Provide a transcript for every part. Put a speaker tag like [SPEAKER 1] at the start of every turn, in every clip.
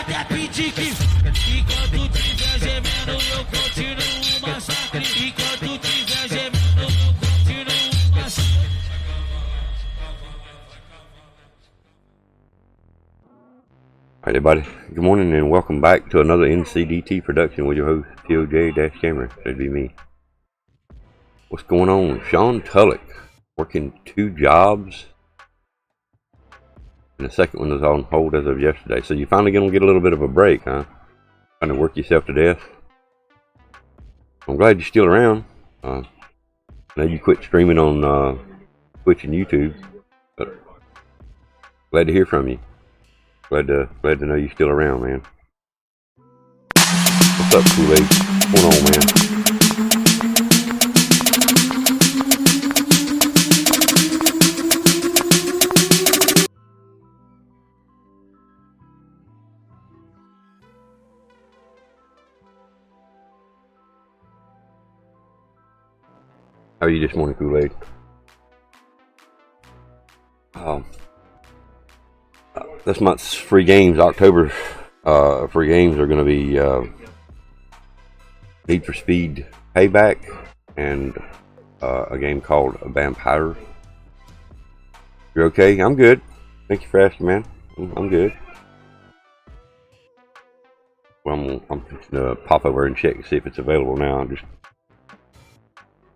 [SPEAKER 1] até pedir que enquanto tiver gemendo eu continuo o massacre. Enquanto tiver gemendo eu continuo o massacre.
[SPEAKER 2] Alright everybody, good morning and welcome back to another NCDT production with your host PoJ-Gamer. That'd be me. What's going on? Sean Tulloch working 2 jobs. And the second one was on hold as of yesterday. So you finally gonna get a little bit of a break, huh? Trying to work yourself to death. I'm glad you're still around. I know you quit streaming on Twitch and YouTube, but glad to hear from you. Glad to know you're still around, man. What's up, Kool-Aid? What's going on, man? How are you this morning, Kool-Aid? This month's free games, October free games are going to be Need for Speed Payback and a game called Vampire. You're okay? I'm good. Thank you for asking, man. I'm good. Well, I'm going to pop over and check and see if it's available now.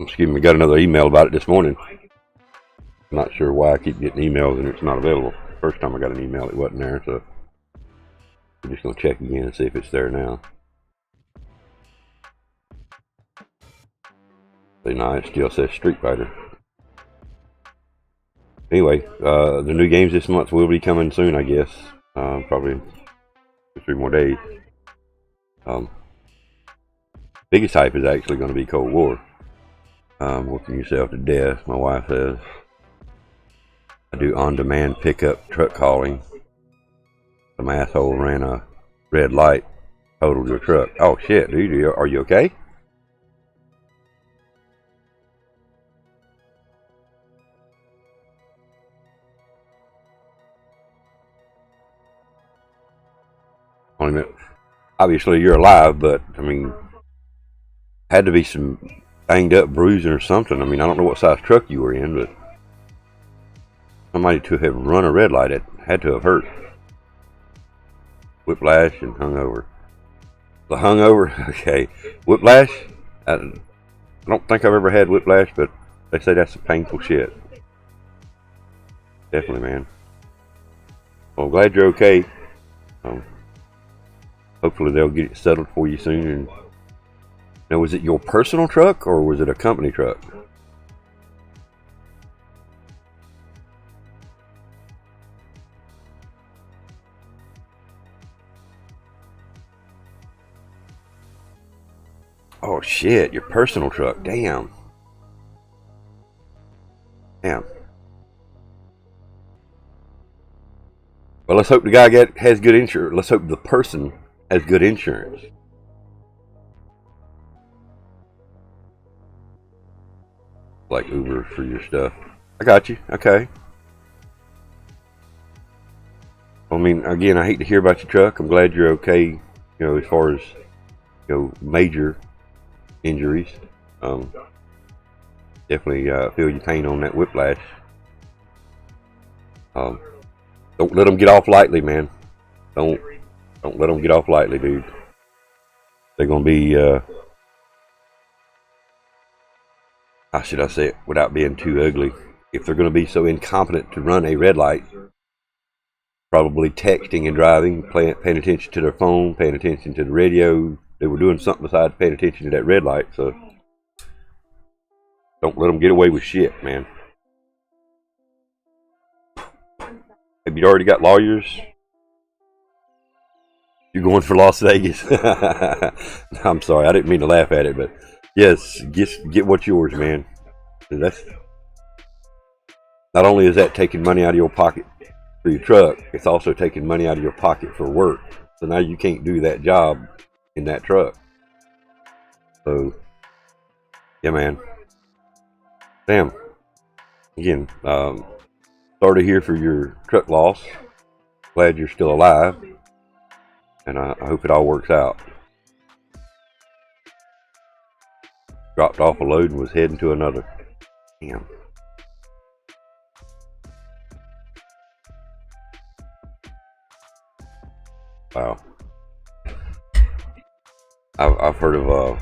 [SPEAKER 2] Excuse me, got another email about it this morning. I'm not sure why I keep getting emails and it's not available. First time I got an email, it wasn't there, so I'm just going to check again and see if it's there now. No, it still says Street Fighter. Anyway, the new games this month will be coming soon, I guess. Probably 2 or 3 more days. Biggest hype is actually going to be Cold War. Working yourself to death, my wife says. I do on-demand pickup truck hauling. Some asshole ran a red light, totaled your truck. Oh shit, dude, are you okay? Obviously you're alive, but I mean, had to be some banged up bruising or something. I mean, I don't know what size truck you were in, but somebody to have run a red light, it had to have hurt. Whiplash and hungover. The hungover, okay. Whiplash, I don't think I've ever had whiplash, but they say that's some painful shit. Definitely, man. Well, I'm glad you're okay. Hopefully they'll get it settled for you soon. And now, was it your personal truck or was it a company truck? Oh shit, your personal truck. Damn. Damn. Well, let's hope the guy has good insurance. Let's hope the person has good insurance. Like Uber for your stuff. I got you. Okay. I mean, again, I hate to hear about your truck. I'm glad you're okay. You know, as far as major injuries. Definitely feel your pain on that whiplash. Don't let them get off lightly, man. Don't let them get off lightly, dude. They're gonna be how should I say it without being too ugly? If they're gonna be so incompetent to run a red light, probably texting and driving, paying attention to their phone, paying attention to the radio. They were doing something besides paying attention to that red light, so don't let them get away with shit, man. Have you already got lawyers? You're going for Las Vegas? I'm sorry, I didn't mean to laugh at it, but yes, get what's yours, man. That's not only is that taking money out of your pocket for your truck, it's also taking money out of your pocket for work. So now you can't do that job in that truck. So yeah, man. Damn. Again, sorry to hear for your truck loss. Glad you're still alive, and I hope it all works out. Dropped off a load and was heading to another. Damn. Wow. I've heard of a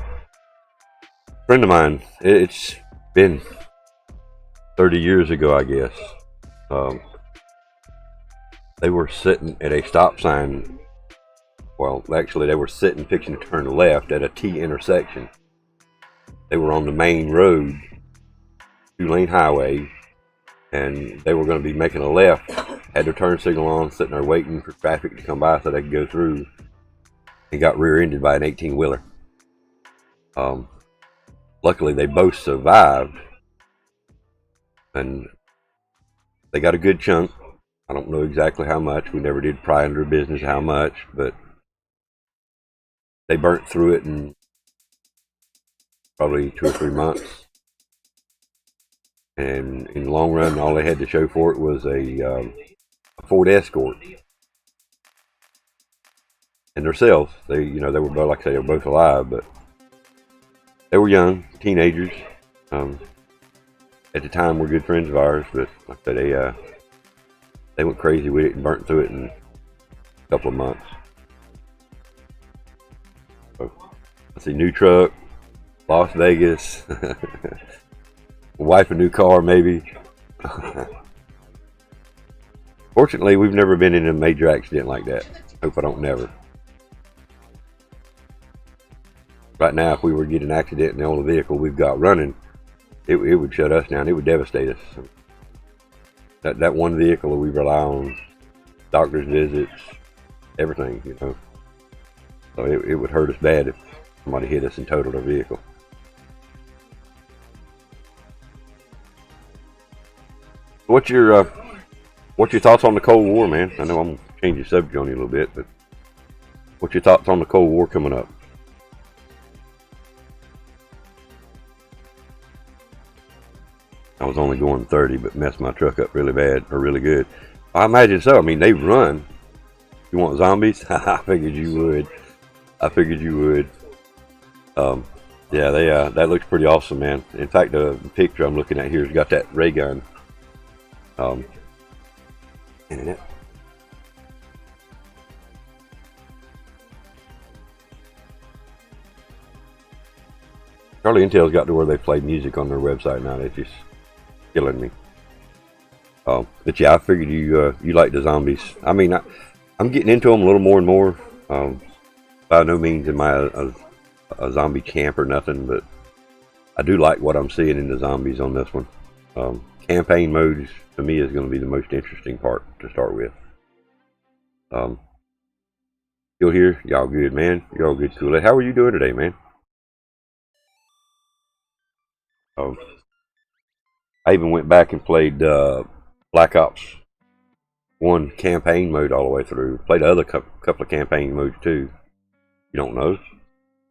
[SPEAKER 2] friend of mine. It's been 30 years ago, I guess. They were sitting at a stop sign. Well, actually, they were sitting fixing to turn left at a T intersection. They were on the main road, 2-lane highway, and they were going to be making a left had their turn signal on, sitting there waiting for traffic to come by so they could go through, and got rear-ended by an 18-wheeler. Luckily, they both survived, and they got a good chunk. I don't know exactly how much. We never did pry into their business how much, but they burnt through it in probably 2 or 3 months. And in the long run, all they had to show for it was a Ford Escort. And themselves, they were both, like I say, they were both alive, but they were young, teenagers. At the time, were good friends of ours, but like I said, they went crazy with it and burnt through it in a couple of months. So, let's see, new truck, Las Vegas, wife a new car maybe. Fortunately, we've never been in a major accident like that. Hope I don't never. Right now, if we were to get an accident in the only vehicle we've got running, it would shut us down. It would devastate us. So that one vehicle that we rely on, doctor's visits, everything, So it would hurt us bad if somebody hit us and totaled our vehicle. What's your thoughts on the Cold War, man? I know I'm gonna change the subject on you a little bit, but what's your thoughts on the Cold War coming up? I was only going 30, but messed my truck up really bad, or really good. I imagine so. I mean, they run. You want zombies? I figured you would. Yeah, that looks pretty awesome, man. In fact, the picture I'm looking at here has got that ray gun. In it. Charlie Intel's got to where they play music on their website now. It's just killing me. But yeah, I figured you like the zombies. I mean, I'm getting into them a little more and more. By no means am I a zombie camp or nothing, but I do like what I'm seeing in the zombies on this one. Campaign modes to me is going to be the most interesting part to start with. Still here? Y'all good, man? Y'all good, cool. How are you doing today, man? I even went back and played Black Ops 1 campaign mode all the way through. Played the other couple of campaign modes too. You don't know?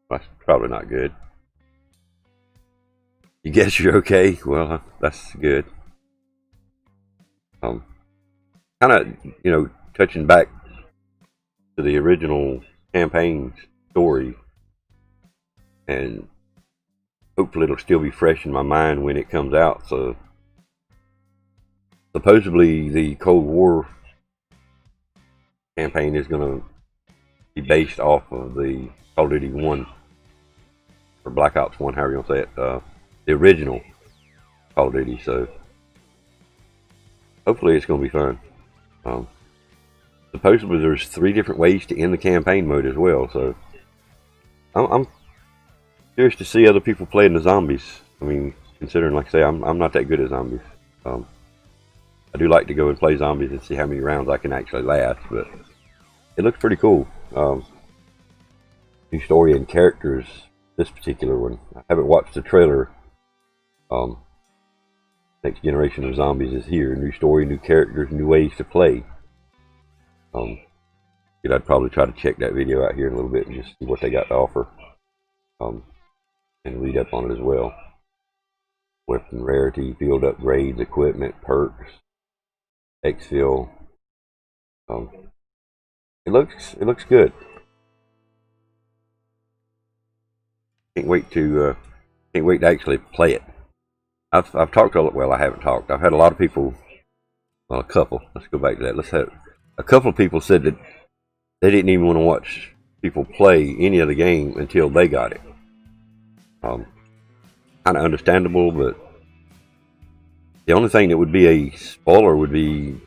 [SPEAKER 2] That's probably not good. You guess you're okay? Well, that's good. Kind of, touching back to the original campaign story, and hopefully it'll still be fresh in my mind when it comes out. So, supposedly the Cold War campaign is going to be based off of the Call of Duty 1, or Black Ops 1, however you want to say it, the original Call of Duty. So, hopefully it's going to be fun. Supposedly there's 3 different ways to end the campaign mode as well. So, I'm curious to see other people playing the zombies. I mean, considering, like I say, I'm not that good at zombies. I do like to go and play zombies and see how many rounds I can actually last, but it looks pretty cool. New story and characters, this particular one. I haven't watched the trailer. Next generation of zombies is here. New story, new characters, new ways to play. I'd probably try to check that video out here in a little bit and just see what they got to offer. And read up on it as well. Weapon rarity, field upgrades, equipment, perks, exfil. It looks good. Can't wait to actually play it. I've talked to, well, I haven't talked. I've had a lot of people, well, a couple. Let's go back to that. Let's have a couple of people said that they didn't even want to watch people play any of the game until they got it. Kind of understandable, but the only thing that would be a spoiler would be,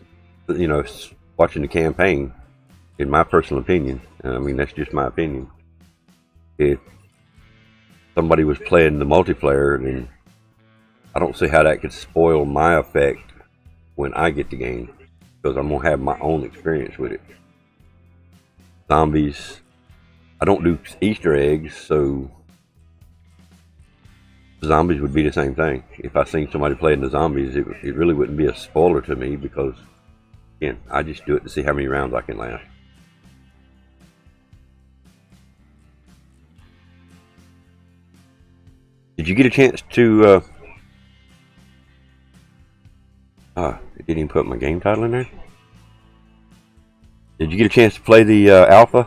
[SPEAKER 2] watching the campaign. In my personal opinion, I mean, that's just my opinion. If somebody was playing the multiplayer, then I don't see how that could spoil my effect when I get the game. because I'm gonna have my own experience with it. Zombies, I don't do Easter eggs, so zombies would be the same thing. If I seen somebody playing the zombies, it really wouldn't be a spoiler to me, because again, I just do it to see how many rounds I can last. Did you get a chance to it didn't even put my game title in there. Did you get a chance to play the alpha?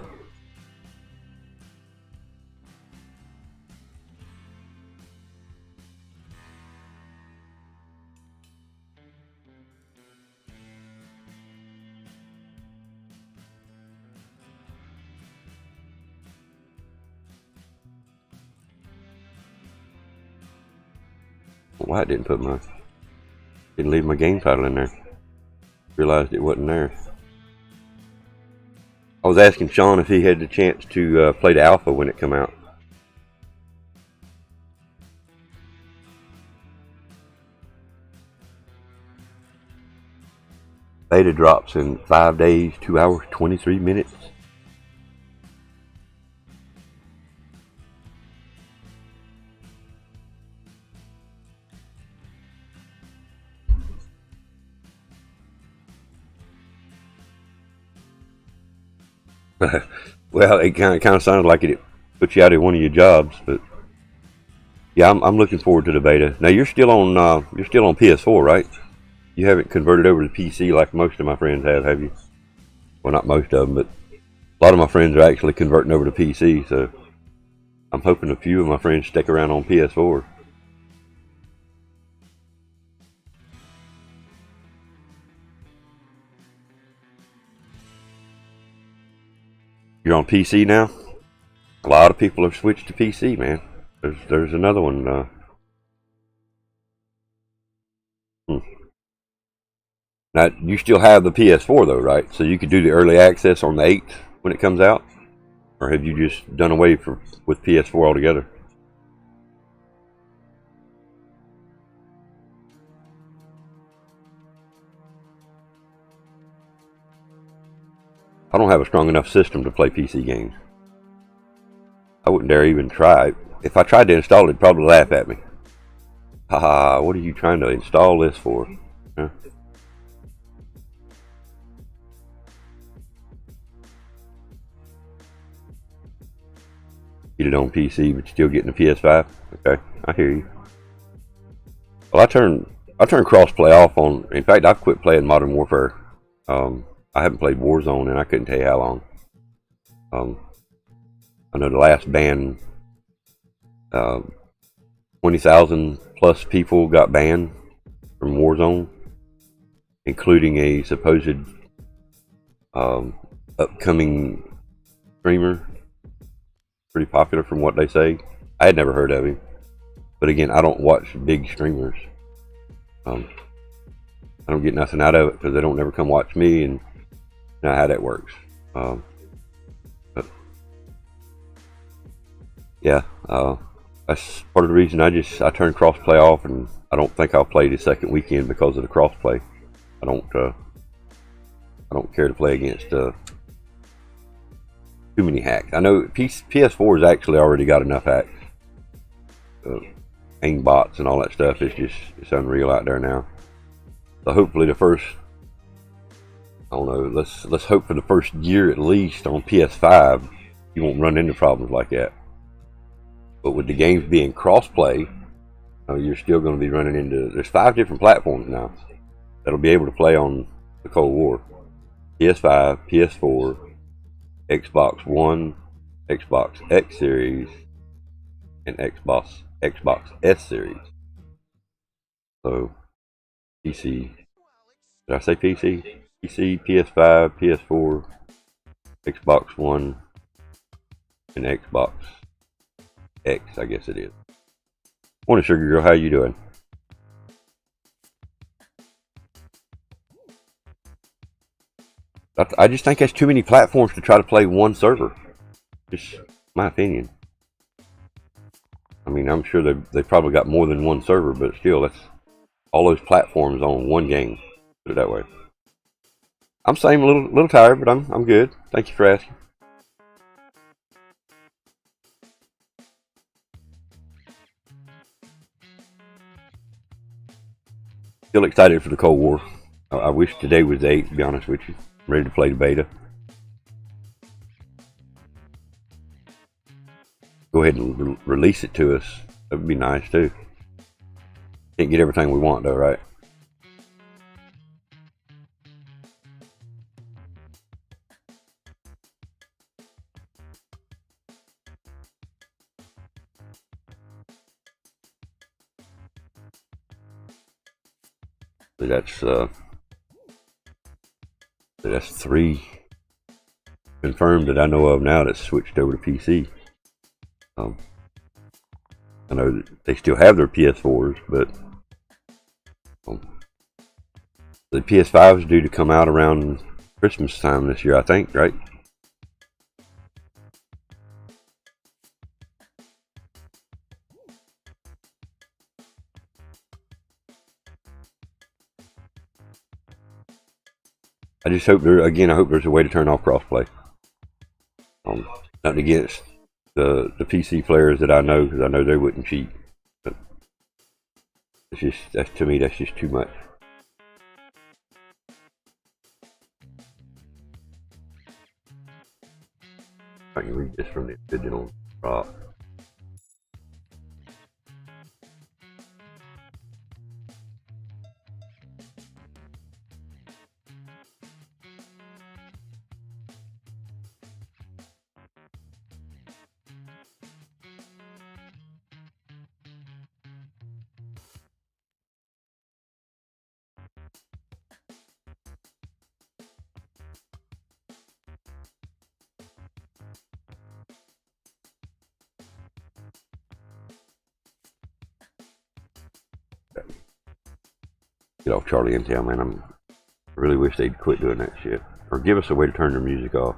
[SPEAKER 2] Why it didn't leave my game title in there. Realized it wasn't there. I was asking Sean if he had the chance to play the alpha when it come out. Beta drops in 5 days, 2 hours, 23 minutes. Well, it kind of sounded like it put you out of one of your jobs, but yeah, I'm looking forward to the beta. Now you're still on PS4, right? You haven't converted over to PC like most of my friends have you? Well, not most of them, but a lot of my friends are actually converting over to PC. So I'm hoping a few of my friends stick around on PS4. You're on PC now? A lot of people have switched to PC, man. There's another one. Now, you still have the PS4 though, right? So you could do the early access on the 8th when it comes out? Or have you just done away with PS4 altogether? I don't have a strong enough system to play PC games. I wouldn't dare even try. If I tried to install it, it'd probably laugh at me. Haha, what are you trying to install this for? Huh? Get it on PC, but you're still getting the PS5? Okay, I hear you. Well, I turned crossplay off on. In fact, I've quit playing Modern Warfare. I haven't played Warzone, and I couldn't tell you how long. I know the last ban, 20,000 plus people got banned from Warzone, including a supposed upcoming streamer. Pretty popular from what they say. I had never heard of him, but again, I don't watch big streamers. I don't get nothing out of it because they don't never come watch me, and not how that works. But yeah, that's part of the reason I turned crossplay off, and I don't think I'll play the second weekend because of the crossplay. I don't care to play against too many hacks. I know PS4 has actually already got enough hacks, aim bots and all that stuff. It's unreal out there now. So hopefully I don't know, let's hope for the first year at least on PS5 you won't run into problems like that. But with the games being crossplay, you're still going to be running into. There's 5 different platforms now that'll be able to play on the Cold War: PS5, PS4, Xbox One, Xbox X Series, and Xbox S Series. So PC. Did I say PC? PC, PS5, PS4, Xbox One, and Xbox X, I guess it is. Morning, Sugar Girl. How you doing? I just think that's too many platforms to try to play one server. Just my opinion. I mean, I'm sure they probably got more than one server, but still, that's all those platforms on one game. Put it that way. I'm same, a little tired, but I'm good. Thank you for asking. Still excited for the Cold War. I wish today was the 8th, to be honest with you. I'm ready to play the beta. Go ahead and release it to us. That would be nice too. Can't get everything we want though, right? So that's 3 confirmed that I know of now that's switched over to PC. I know that they still have their PS4s, but the PS5 is due to come out around Christmas time this year, I think, right? I just hope I hope there's a way to turn off crossplay. Nothing against the PC players that I know, because I know they wouldn't cheat. But to me, that's just too much. I can read this from the original prop. Get off Charlie in town, man. I really wish they'd quit doing that shit, or give us a way to turn their music off.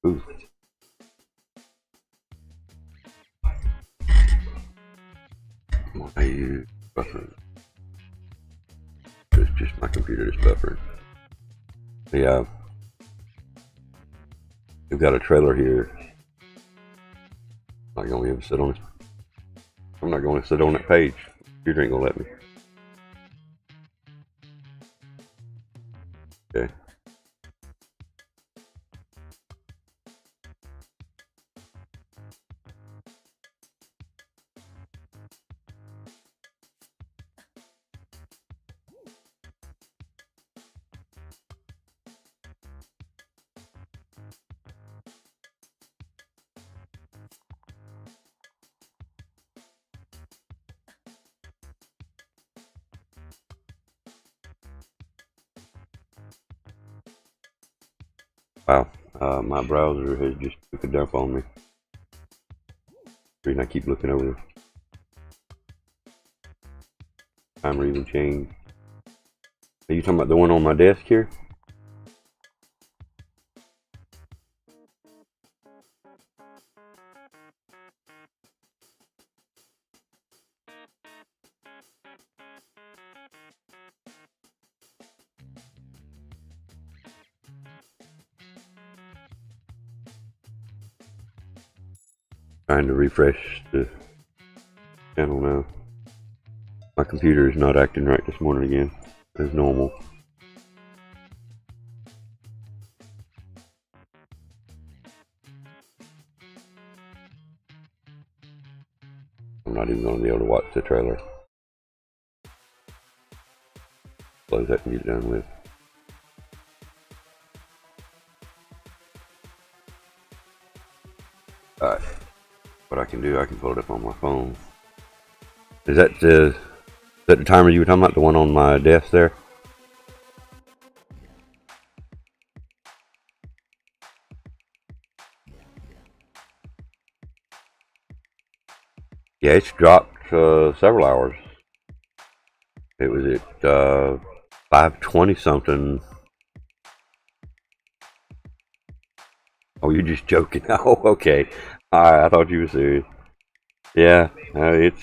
[SPEAKER 2] Ooh. Hey, buffering. It's just my computer that's buffering. Yeah, we've got a trailer here. I'm not gonna even sit on it. I'm not going to sit on that page. Computer ain't gonna let me. Okay. Wow, my browser has just took a dump on me. The reason I keep looking over the timer even changed. Are you talking about the one on my desk here? Trying to refresh the channel now. My computer is not acting right this morning again, as normal. I'm not even going to be able to watch the trailer. Close that and get it done with. Alright. What I can do, I can pull it up on my phone. Is that the timer you were talking about? The one on my desk there? Yeah, it's dropped several hours. It was at 5:20 something Oh, you're just joking. Oh, okay. Alright, I thought you were serious. Yeah, it's...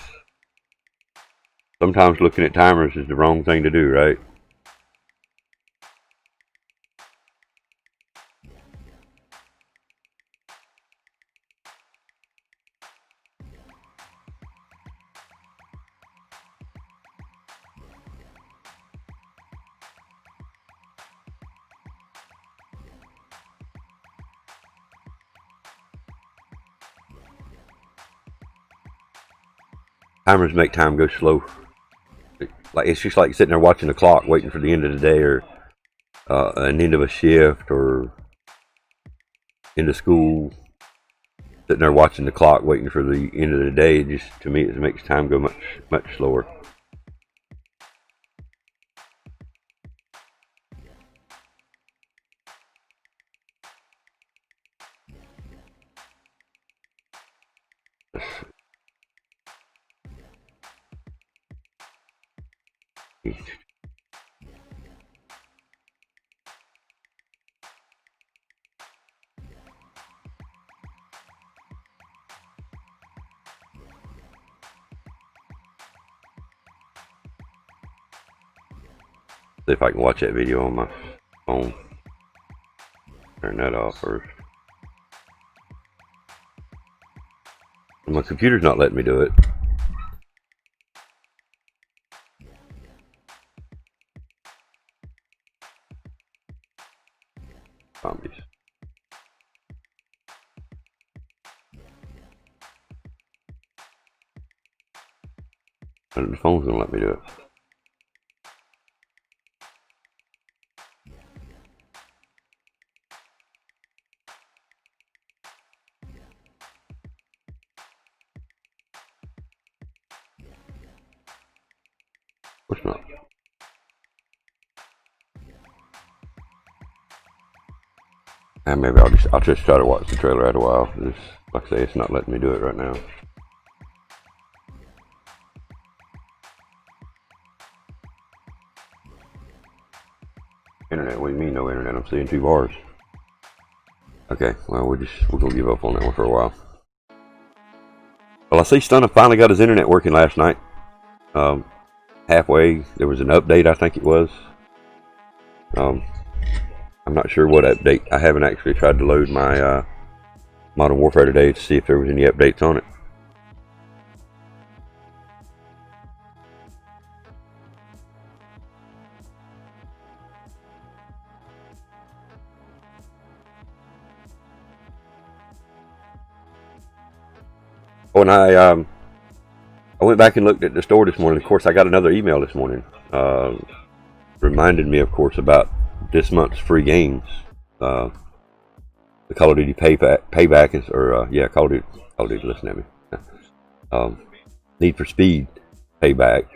[SPEAKER 2] Sometimes looking at timers is the wrong thing to do, right? Timers make time go slow. Like it's just like sitting there watching the clock, waiting for the end of the day, or an end of a shift, or end of school. Sitting there watching the clock, waiting for the end of the day. It just, to me, it makes time go much slower. See if I can watch that video on my phone. Turn that off first. My computer's not letting me do it. Zombies. And the phone's gonna let me do it. Of course not. And maybe I'll just try to watch the trailer after a while. Just, like I say, it's not letting me do it right now. Internet? What do you mean no internet? I'm seeing 2 bars. Okay, well we're gonna give up on that one for a while. Well, I see Stunna finally got his internet working last night. Halfway there was an update, I think it was. I'm not sure what update. I haven't actually tried to load my Modern Warfare today to see if there was any updates on it. Oh, and I went back and looked at the store this morning. Of course, I got another email this morning. Reminded me, of course, about this month's free games. The Call of Duty payback is, or yeah, Call of Duty. Listen at me. Need for Speed payback,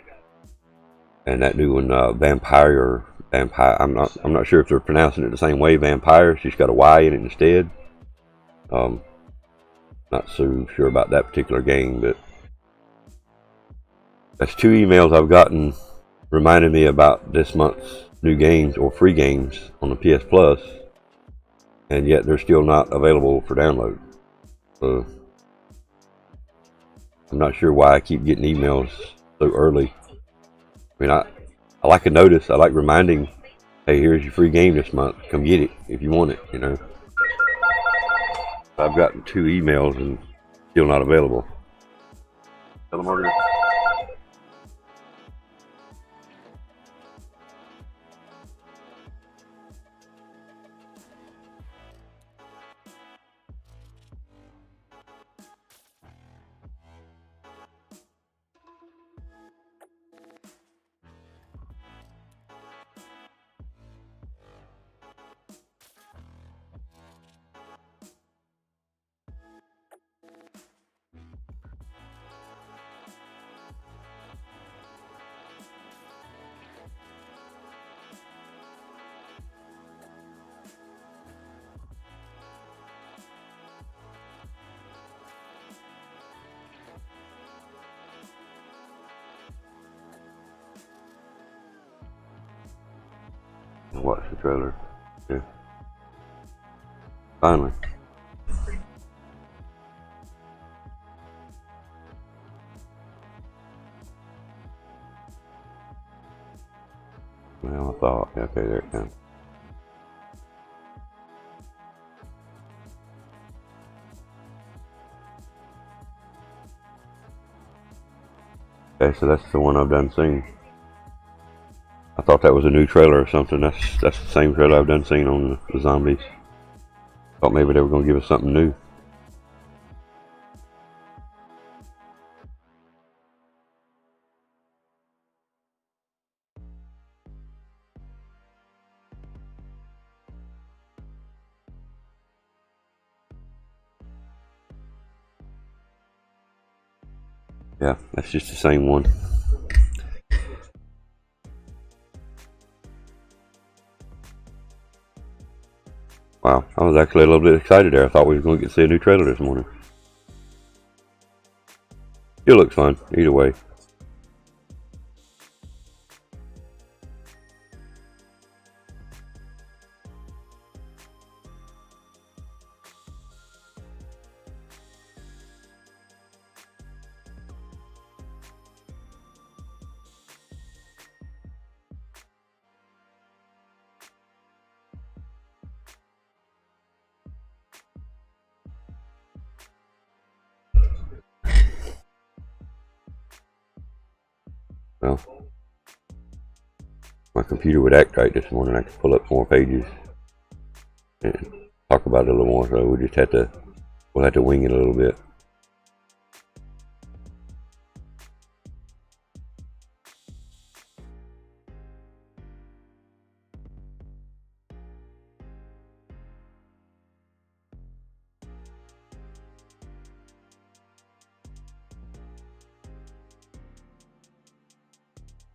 [SPEAKER 2] and that new one, Vampire. I'm not sure if they're pronouncing it the same way. Vampire. She's got a Y in it instead. Not so sure about that particular game, but that's 2 emails I've gotten reminding me about this month's new games or free games on the PS Plus, and yet they're still not available for download. So I'm not sure why I keep getting emails so early. I mean, I like a notice. I like reminding, hey, here's your free game this month. Come get it if you want it, you know. I've gotten 2 emails and still not available. Tell them, Margaret. Watch the trailer. Yeah. Finally. Well, I thought, okay, there it comes. Okay, so that's the one I've done seen. I thought that was a new trailer or something. That's the same trailer I've done seen on the zombies. Thought maybe they were going to give us something new. Yeah, that's just the same one. Wow, I was actually a little bit excited there. I thought we were going to see a new trailer this morning. It looks fun, either way. Well, my computer would act right this morning. I could pull up more pages and talk about it a little more. So we'll have to wing it a little bit.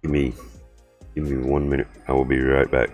[SPEAKER 2] Give me 1 minute. I will be right back.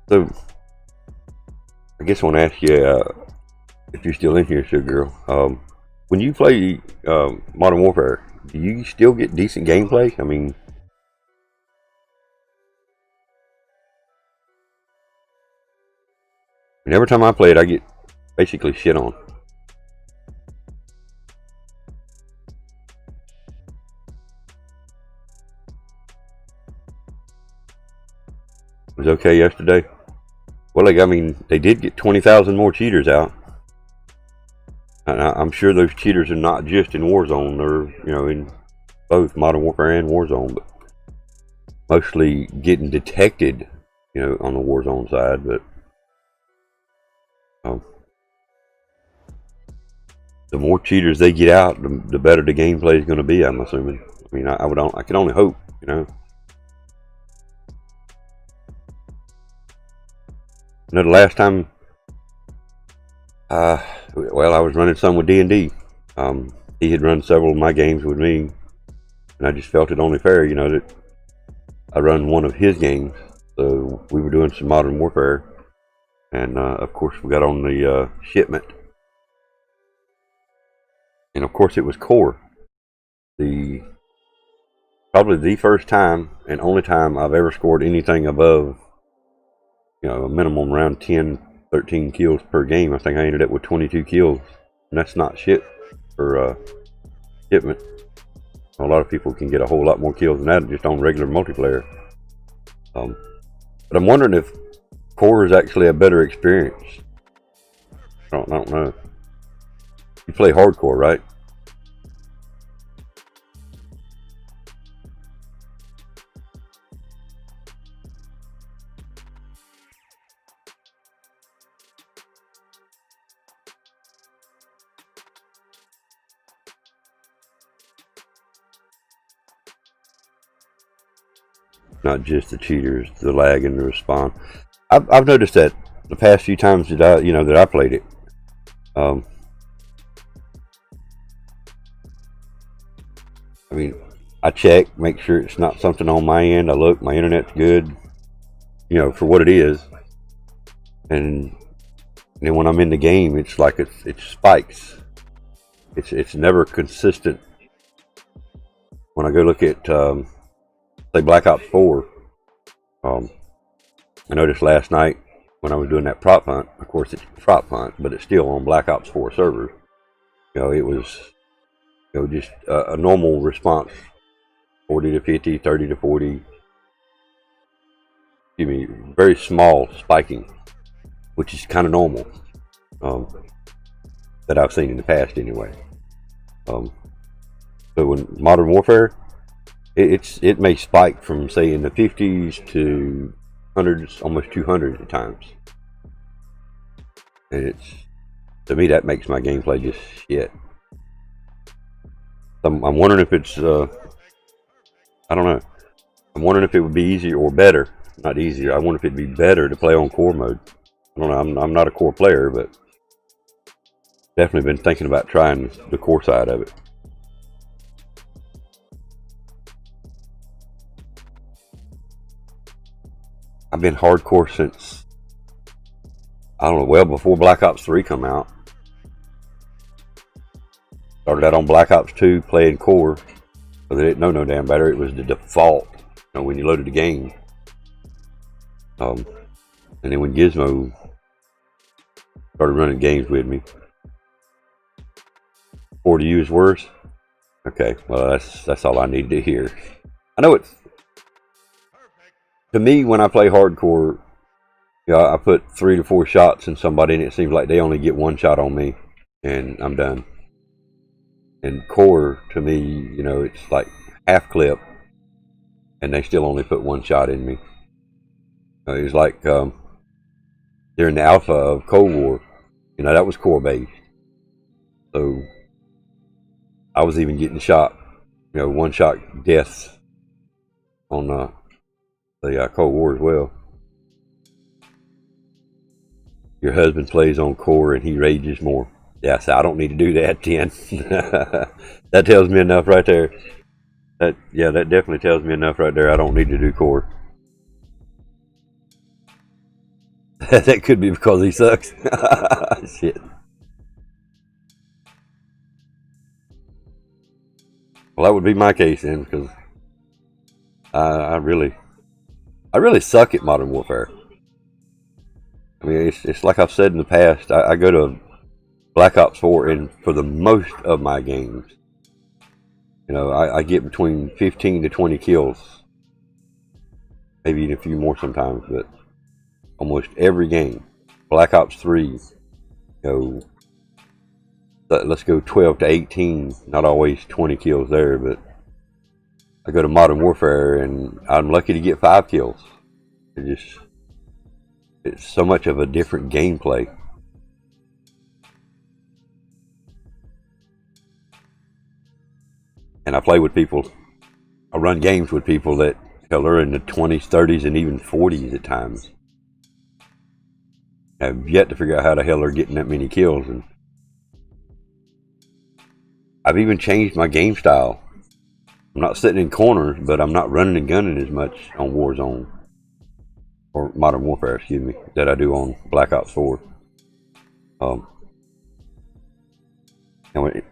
[SPEAKER 2] So, I guess I want to ask you if you're still in here, Sugar Girl. When you play Modern Warfare, do you still get decent gameplay? I mean, every time I play it, I get basically shit on. It was okay yesterday. Well, like, I mean, they did get 20,000 more cheaters out. And I'm sure those cheaters are not just in Warzone. They're, you know, in both Modern Warfare and Warzone, but mostly getting detected, you know, on the Warzone side. But the more cheaters they get out, the better the gameplay is going to be, I'm assuming. I mean, I can only hope, you know. You know, the last time, well, I was running some with D&D. He had run several of my games with me, and I just felt it only fair, you know, that I run one of his games. So we were doing some Modern Warfare, and of course we got on the shipment. And of course it was core. Probably the first time and only time I've ever scored anything above, you know, a minimum around 10, 13 kills per game. I think I ended up with 22 kills. And that's not shit for shipment. A lot of people can get a whole lot more kills than that just on regular multiplayer. But I'm wondering if core is actually a better experience. I don't know. You play hardcore, right? Not just the cheaters, the lag and the respawn. I've noticed that the past few times that I played it. I mean, I check, make sure it's not something on my end. I look, my internet's good, you know, for what it is. And then when I'm in the game, it's like it spikes. It's never consistent. When I go look at say Black Ops 4, I noticed last night when I was doing that prop hunt. Of course, it's prop hunt, but it's still on Black Ops 4 servers. You know, it was, you know, just a normal response, 40 to 50, 30 to 40. Excuse me, very small spiking, which is kind of normal that I've seen in the past anyway. So in Modern Warfare, it may spike from, say, in the 50s to hundreds, almost 200 at times. And to me, that makes my gameplay just shit. I'm wondering if it's, I don't know. I'm wondering if it would be easier or better. Not easier. I wonder if it'd be better to play on core mode. I don't know. I'm not a core player, but definitely been thinking about trying the core side of it. I've been hardcore since, I don't know, well before Black Ops 3 come out. Started out on Black Ops 2 playing core, but they didn't know no damn better. It was the default, you know, when you loaded the game. And then when GiZmO started running games with me. Core to you is worse? Okay, well that's all I need to hear. I know it's, to me, when I play hardcore, you know, I put 3 to 4 shots in somebody and it seems like they only get 1 shot on me and I'm done. And core, to me, you know, it's like half clip and they still only put 1 shot in me. It's like during the alpha of Cold War, you know, that was core based. So I was even getting shot, you know, 1 shot deaths on the Cold War as well. Your husband plays on core and he rages more. Yeah, so I don't need to do that then. That tells me enough right there. That definitely tells me enough right there. I don't need to do core. That could be because he sucks. Shit. Well, that would be my case then, because I really suck at Modern Warfare. I mean, it's like I've said in the past. I go to Black Ops 4, and for the most of my games, you know, I get between 15 to 20 kills, maybe even a few more sometimes. But almost every game, Black Ops 3, you know, let's go 12 to 18. Not always 20 kills there, but I go to Modern Warfare, and I'm lucky to get 5 kills. It's so much of a different gameplay. And I play with people, I run games with people that, hell, are in the 20s, 30s, and even 40s at times. I've yet to figure out how the hell they're getting that many kills. And I've even changed my game style. I'm not sitting in corners, but I'm not running and gunning as much on Warzone, or Modern Warfare, excuse me, that I do on Black Ops 4. And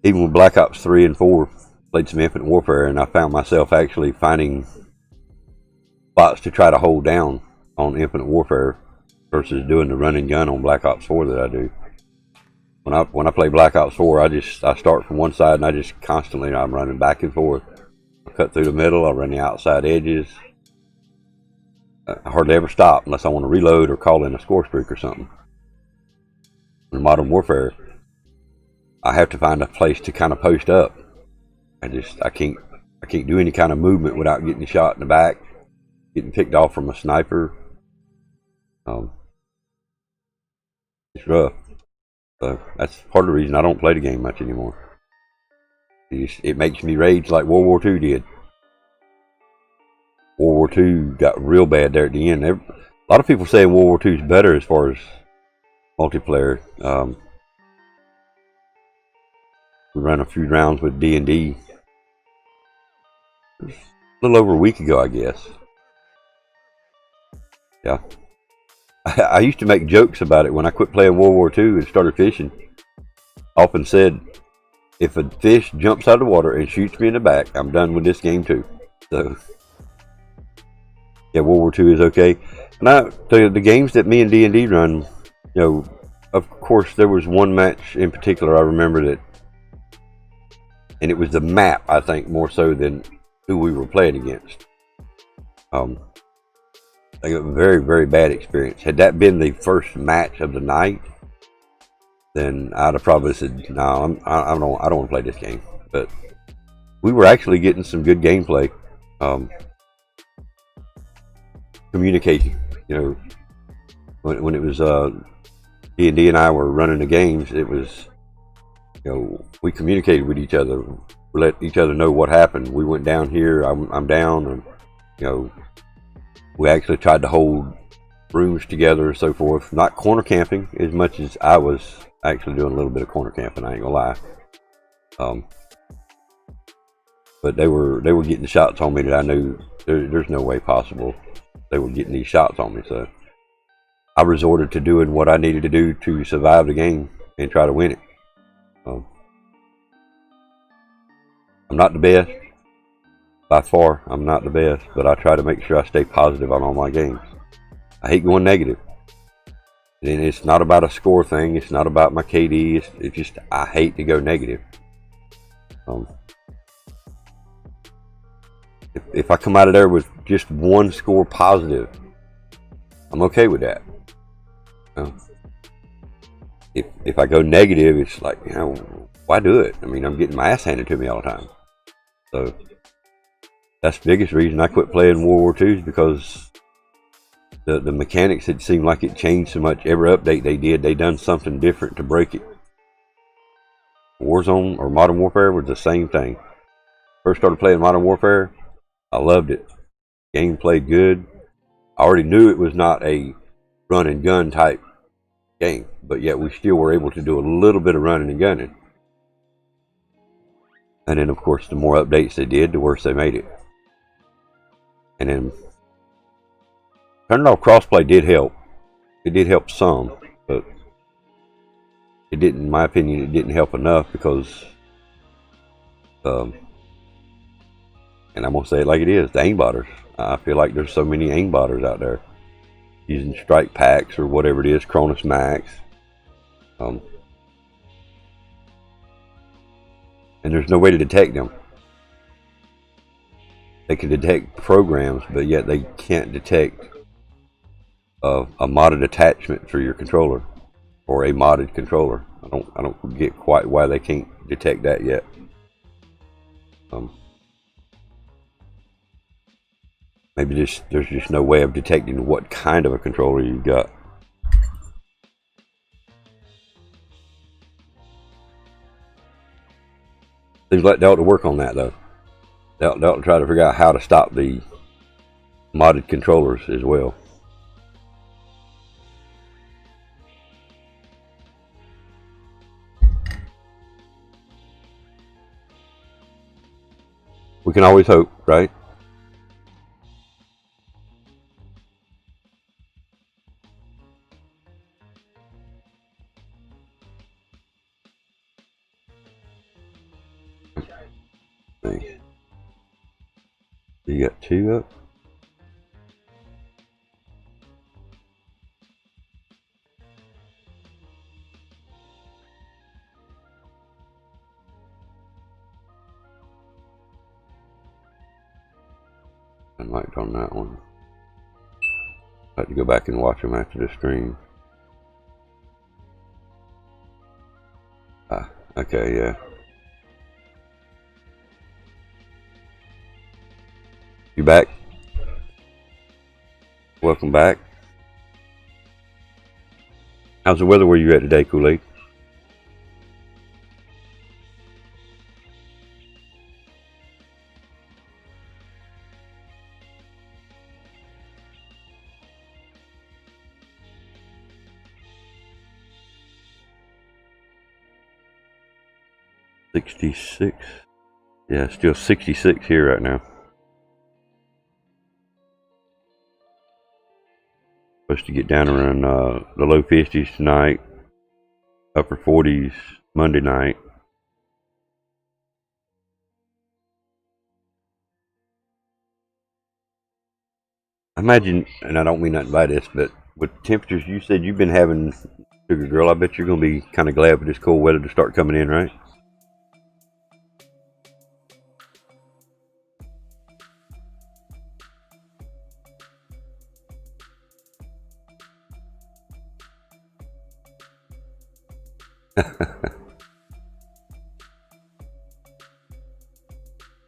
[SPEAKER 2] even with Black Ops 3 and 4, played some Infinite Warfare, and I found myself actually finding spots to try to hold down on Infinite Warfare versus doing the run and gun on Black Ops 4 that I do. When I play Black Ops 4, I start from one side, and I just constantly, I'm running back and forth. I cut through the middle, I run the outside edges. I hardly ever stop unless I want to reload or call in a score streak or something. In Modern Warfare, I have to find a place to kind of post up. I can't do any kind of movement without getting shot in the back, getting picked off from a sniper. It's rough. So that's part of the reason I don't play the game much anymore. It makes me rage like World War II did. World War II got real bad there at the end. A lot of people say World War II is better as far as multiplayer. We ran a few rounds with D&D a little over a week ago, I guess. Yeah. I used to make jokes about it when I quit playing World War II and started fishing. I often said, if a fish jumps out of the water and shoots me in the back, I'm done with this game too. So, yeah, World War II is okay. And the games that me and D&D run, you know, of course, there was one match in particular I remember that, and it was the map, I think, more so than who we were playing against. I got a very, very bad experience. Had that been the first match of the night, then I'd have probably said, no, I don't want to play this game. But we were actually getting some good gameplay. Communicating, you know, when it was D&D and I were running the games, it was, you know, we communicated with each other. We let each other know what happened. We went down here, I'm down, and, you know, we actually tried to hold rooms together and so forth. Not corner camping as much as I was actually doing a little bit of corner camping, I ain't gonna lie. But they were getting shots on me that I knew there's no way possible they were getting these shots on me. So I resorted to doing what I needed to do to survive the game and try to win it. I'm not the best. By far, I'm not the best, but I try to make sure I stay positive on all my games. I hate going negative. And it's not about a score thing. It's not about my KD. It's just, I hate to go negative. If I come out of there with just one score positive, I'm okay with that. If I go negative, it's like, you know, why do it? I mean, I'm getting my ass handed to me all the time. So that's the biggest reason I quit playing World War II, is because the mechanics, it seemed like it changed so much. Every update they done something different to break it. Warzone or Modern Warfare was the same thing. First started playing Modern Warfare, I loved it. Game played good. I already knew it was not a run and gun type game, but yet we still were able to do a little bit of running and gunning. And then, of course, the more updates they did, the worse they made it. And then turning off crossplay did help. It did help some, but it didn't, in my opinion, it didn't help enough because, and I'm gonna say it like it is, the aimbotters. I feel like there's so many aimbotters out there. using strike packs or whatever it is, Cronus Max. And there's no way to detect them. They can detect programs, but yet they can't detect a modded attachment for your controller or a modded controller. I don't get quite why they can't detect that yet. Maybe there's just no way of detecting what kind of a controller you've got. Seems like they ought to work on that though. They ought to try to figure out how to stop the modded controllers as well. We can always hope, right? You got 2 up? I liked on that one. I have to go back and watch them after the stream. Ah, okay, yeah. You back? Welcome back. How's the weather where you at today, Kool-Aid? $66. Yeah, still 66 here right now. Supposed to get down around the low 50s tonight, upper 40s Monday night. I imagine, and I don't mean nothing by this, but with temperatures you said you've been having, Sugar Girl, I bet you're going to be kind of glad for this cold weather to start coming in, right?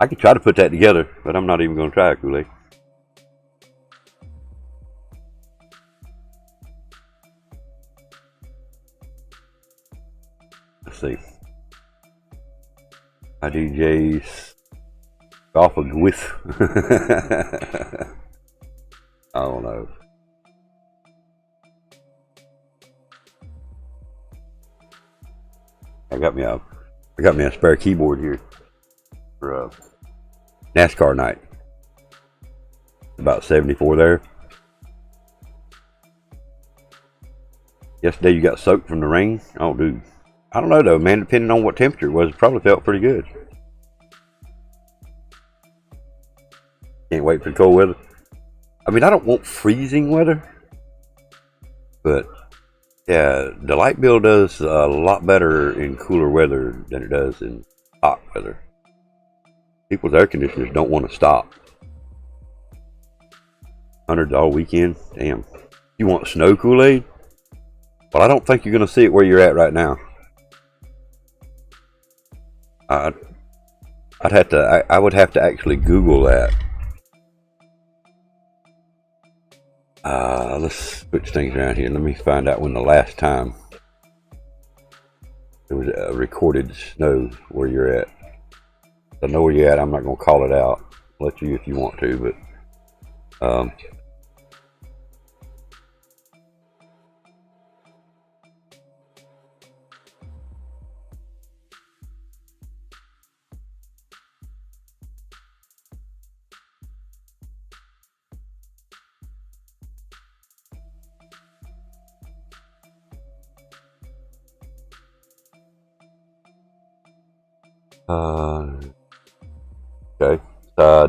[SPEAKER 2] I could try to put that together, but I'm not even going to try it, Kool-Aid. Let's see. IDJ's off of with. I don't know. I got me a spare keyboard here for NASCAR night. About 74 there. Yesterday you got soaked from the rain. Oh, dude. I don't know though, man. Depending on what temperature it was, it probably felt pretty good. Can't wait for the cold weather. I mean, I don't want freezing weather, but yeah, the light bill does a lot better in cooler weather than it does in hot weather. People's air conditioners don't want to stop. $100 all weekend? Damn. You want snow, Kool-Aid? Well, I don't think you're going to see it where you're at right now. I would have to actually Google that. Let's switch things around here. Let me find out when the last time there was a recorded snow where you're at. I know where you're at. I'm not going to call it out. I'll let you if you want to, but okay.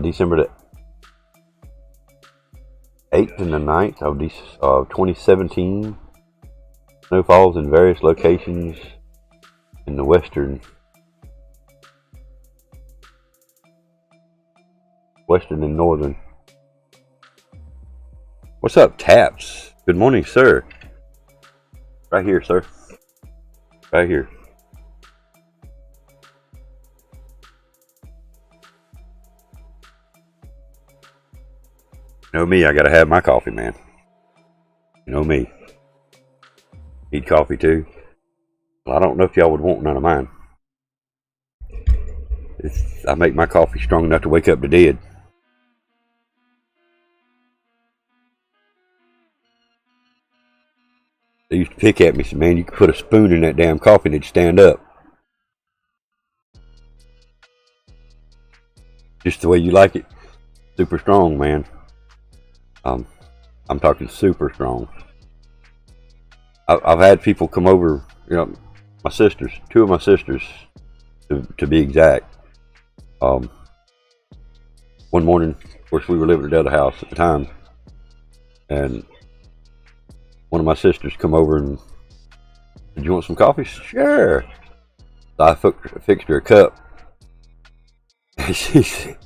[SPEAKER 2] December the 8th and the 9th of 2017. Snowfalls in various locations in the western and northern. What's up, Taps? Good morning, sir. Right here, sir. Right here. You know me, I gotta have my coffee, man. You know me. Need coffee too. Well, I don't know if y'all would want none of mine. I make my coffee strong enough to wake up the dead. They used to pick at me, said, man, you could put a spoon in that damn coffee and it'd stand up. Just the way you like it. Super strong, man. I'm talking super strong. I've had people come over, you know, my sisters, 2 of my sisters, to be exact. One morning, of course, we were living at the other house at the time, and one of my sisters come over and said, you want some coffee? Sure. So I fixed her a cup. And she said,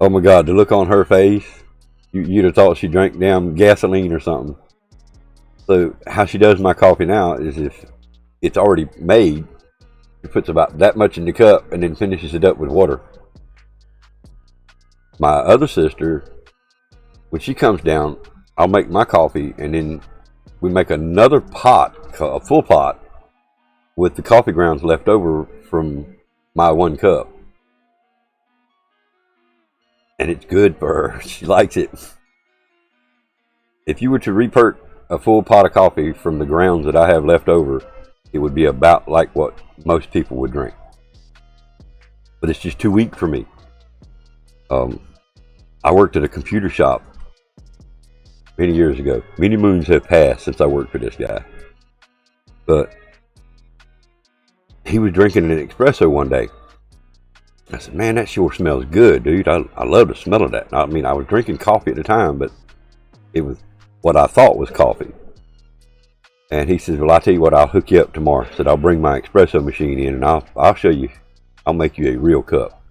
[SPEAKER 2] oh my God, the look on her face, you'd have thought she drank damn gasoline or something. So how she does my coffee now is if it's already made, she puts about that much in the cup and then finishes it up with water. My other sister, when she comes down, I'll make my coffee and then we make another pot, a full pot, with the coffee grounds left over from my 1 cup. And it's good for her. She likes it. If you were to repert a full pot of coffee from the grounds that I have left over, it would be about like what most people would drink. But it's just too weak for me. I worked at a computer shop many years ago. Many moons have passed since I worked for this guy. But he was drinking an espresso one day. I said, man, that sure smells good, dude. I love the smell of that. I mean, I was drinking coffee at the time, but it was what I thought was coffee. And he says, well, I'll tell you what, I'll hook you up tomorrow. I said, I'll bring my espresso machine in and I'll show you. I'll make you a real cup.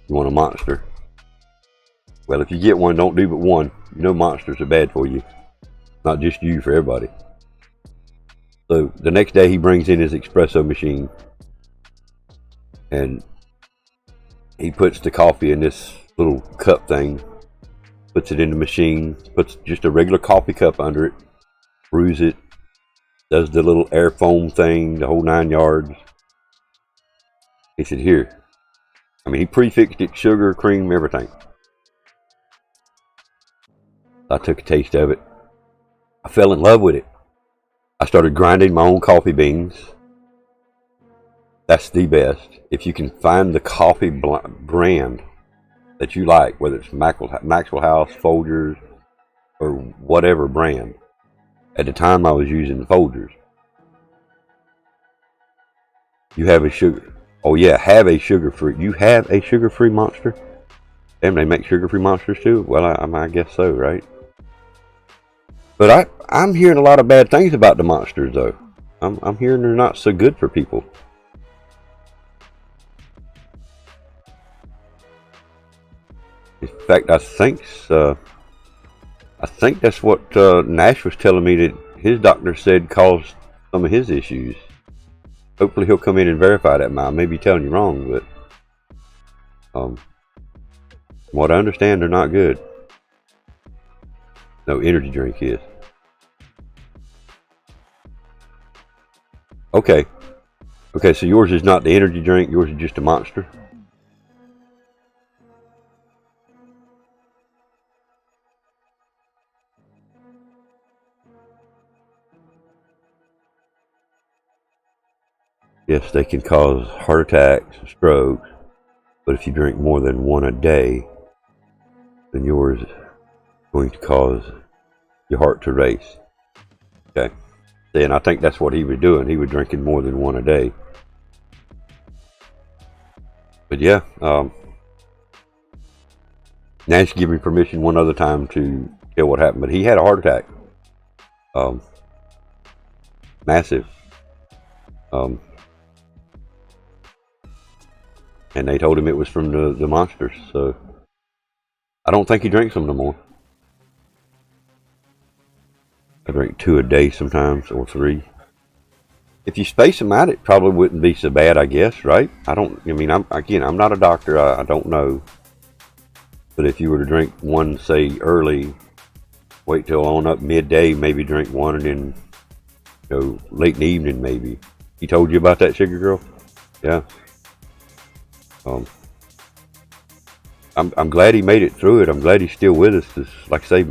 [SPEAKER 2] You want a monster? Well, if you get one, don't do but one. You know monsters are bad for you. Not just you, for everybody. So the next day he brings in his espresso machine and he puts the coffee in this little cup thing, puts it in the machine, puts just a regular coffee cup under it, brews it, does the little air foam thing, the whole 9 yards. He said, here. I mean, he prefixed it, sugar, cream, everything. I took a taste of it. I fell in love with it. I started grinding my own coffee beans. That's the best. If you can find the coffee brand that you like, whether it's Maxwell House, Folgers, or whatever brand. At the time I was using Folgers. You have a sugar. Oh yeah, have a sugar-free. You have a sugar-free monster? Damn, they make sugar-free monsters too? Well, I guess so, right? But I'm hearing a lot of bad things about the monsters though. I'm hearing they're not so good for people. In fact, I think that's what Nash was telling me that his doctor said caused some of his issues. Hopefully he'll come in and verify that. I may be telling you wrong, but from what I understand, they're not good. No, energy drink is. Okay, so yours is not the energy drink. Yours is just a monster. Yes, they can cause heart attacks and strokes, but if you drink more than one a day, then yours is going to cause your heart to race. Okay, and I think that's what he was doing. He was drinking more than one a day. But yeah, Nash gave me permission one other time to tell what happened, but he had a heart attack. Massive. And they told him it was from the monsters, so I don't think he drinks them no more. I drink 2 a day sometimes, or 3. If you space them out, it probably wouldn't be so bad, I guess, right? I mean, I'm not a doctor, I don't know. But if you were to drink one, say, early, wait till on up midday, maybe drink one, and then, you know, late in the evening, maybe. He told you about that, Sugar Girl? Yeah. I'm glad he made it through it. I'm glad he's still with us. Cause, like I say,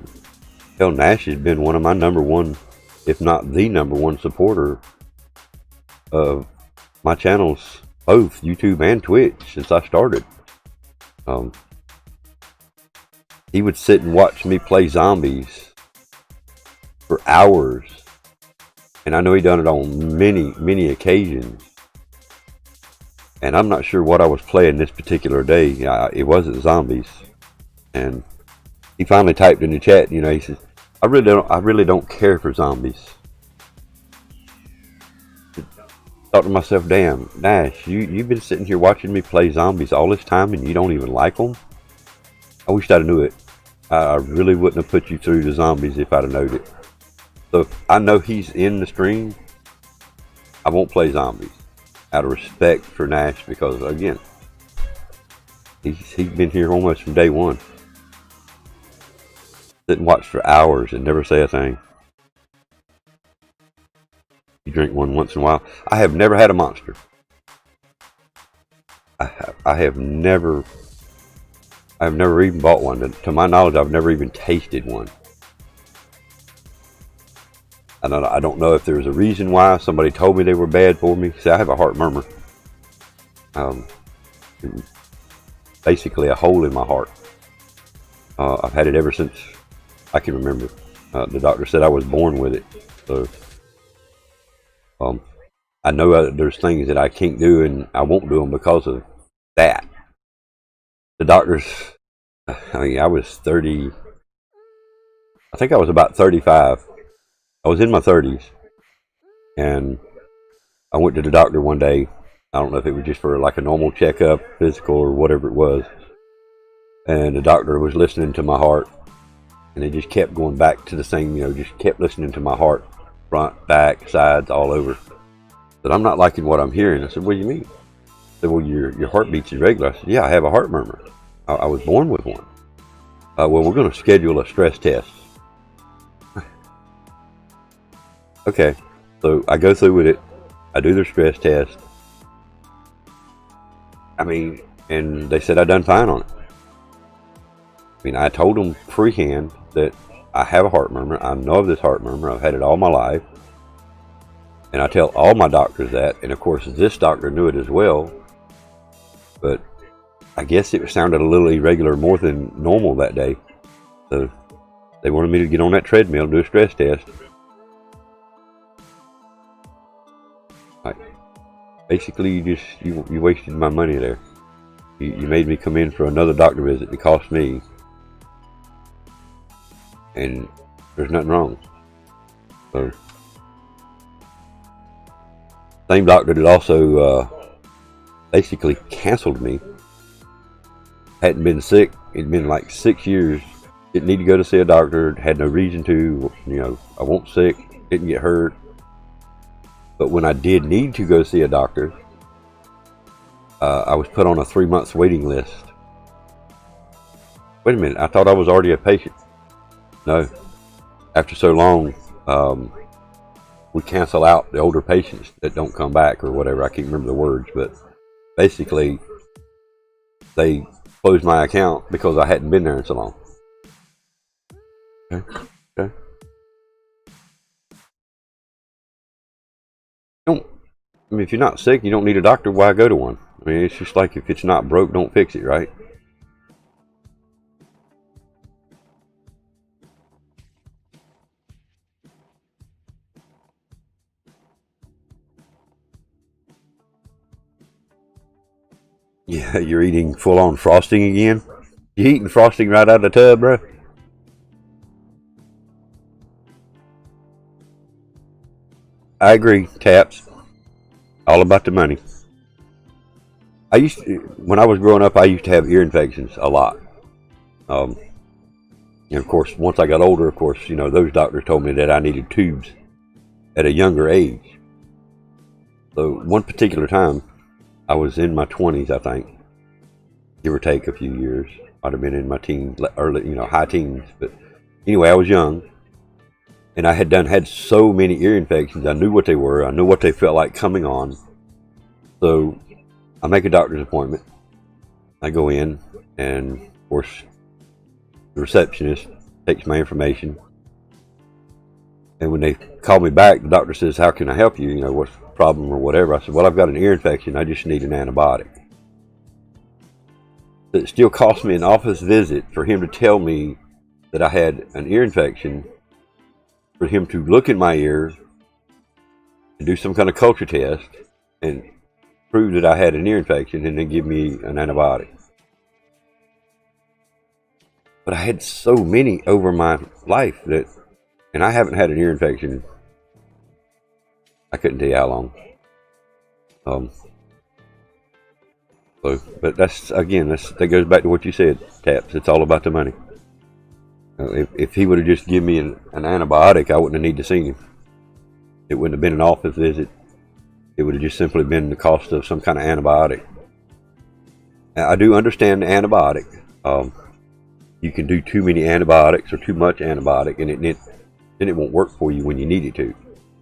[SPEAKER 2] hell, Nash has been one of my #1, if not the #1 supporter of my channels, both YouTube and Twitch, since I started. He would sit and watch me play zombies for hours, and I know he done it on many occasions. And I'm not sure what I was playing this particular day. It wasn't zombies. And he finally typed in the chat, you know, he says, I really don't care for zombies. Thought to myself, damn, Nash, you've been sitting here watching me play zombies all this time and you don't even like them? I wish I'd have knew it. I really wouldn't have put you through the zombies if I'd have known it. So I know he's in the stream. I won't play zombies out of respect for Nash, because again, he's been here almost from day one. Sit and watch for hours and never say a thing. You drink one once in a while. I have never had a monster. I have never even bought one. To my knowledge, I've never even tasted one. I don't know if there's a reason why. Somebody told me they were bad for me. See, I have a heart murmur. Basically a hole in my heart. I've had it ever since I can remember. The doctor said I was born with it. So, I know there's things that I can't do, and I won't do them because of that. The doctors, I mean, I was 30, I think I was about 35. I was in my 30s, and I went to the doctor one day. I don't know if it was just for like a normal checkup, physical, or whatever it was. And the doctor was listening to my heart, and they just kept going back to the same, you know, just kept listening to my heart, front, back, sides, all over. But I'm not liking what I'm hearing. I said, what do you mean? They said, well, your heartbeat's irregular. I said, yeah, I have a heart murmur. I was born with one. Well, we're going to schedule a stress test. Okay, so I go through with it. I do their stress test. I mean, and they said I done fine on it. I mean, I told them pre-hand that I have a heart murmur. I know of this heart murmur. I've had it all my life. And I tell all my doctors that. And of course, this doctor knew it as well. But I guess it sounded a little irregular, more than normal that day. So they wanted me to get on that treadmill and do a stress test. Basically, you wasted my money there. You made me come in for another doctor visit. It cost me. And there's nothing wrong. So, same doctor that also basically canceled me. Hadn't been sick. It'd been like 6 years. Didn't need to go to see a doctor. Had no reason to. You know, I wasn't sick. Didn't get hurt. But when I did need to go see a doctor, I was put on a 3-month waiting list. Wait a minute, I thought I was already a patient. No. After so long, we cancel out the older patients that don't come back or whatever. I can't remember the words, but basically, they closed my account because I hadn't been there in so long. Okay. Okay. I mean, if you're not sick, you don't need a doctor, why go to one? I mean, it's just like if it's not broke, don't fix it, right? Yeah, you're eating full-on frosting again? You eating frosting right out of the tub, bro? I agree, Taps. All about the money. When I was growing up, I used to have ear infections a lot. And of course, once I got older, of course, you know, those doctors told me that I needed tubes at a younger age. So one particular time, I was in my 20s, I think, give or take a few years. I'd have been in my teens, early, you know, high teens. But anyway, I was young, and I had so many ear infections. I knew what they were. I knew what they felt like coming on. So I make a doctor's appointment. I go in, and of course, the receptionist takes my information. And when they call me back, the doctor says, "How can I help you? You know, what's the problem or whatever?" I said, "Well, I've got an ear infection. I just need an antibiotic." It still cost me an office visit for him to tell me that I had an ear infection, for him to look in my ear and do some kind of culture test and prove that I had an ear infection and then give me an antibiotic. But I had so many over my life and I haven't had an ear infection. I couldn't tell you how long. But that goes back to what you said, Taps. It's all about the money. If he would have just given me an antibiotic, I wouldn't have needed to see him. It wouldn't have been an office visit. It would have just simply been the cost of some kind of antibiotic. Now, I do understand the antibiotic. You can do too many antibiotics or too much antibiotic, and then it won't work for you when you need it to.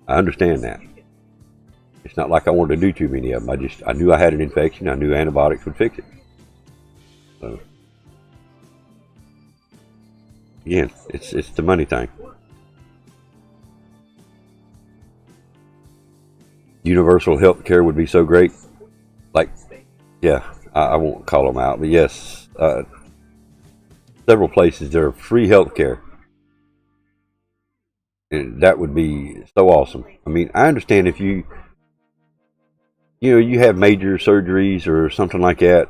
[SPEAKER 2] I understand that. It's not like I wanted to do too many of them. I knew I had an infection. I knew antibiotics would fix it. So, again, it's the money thing. Universal health care would be so great. Like, yeah, I won't call them out, but yes, several places there are free health care. And that would be so awesome. I mean, I understand if you have major surgeries or something like that,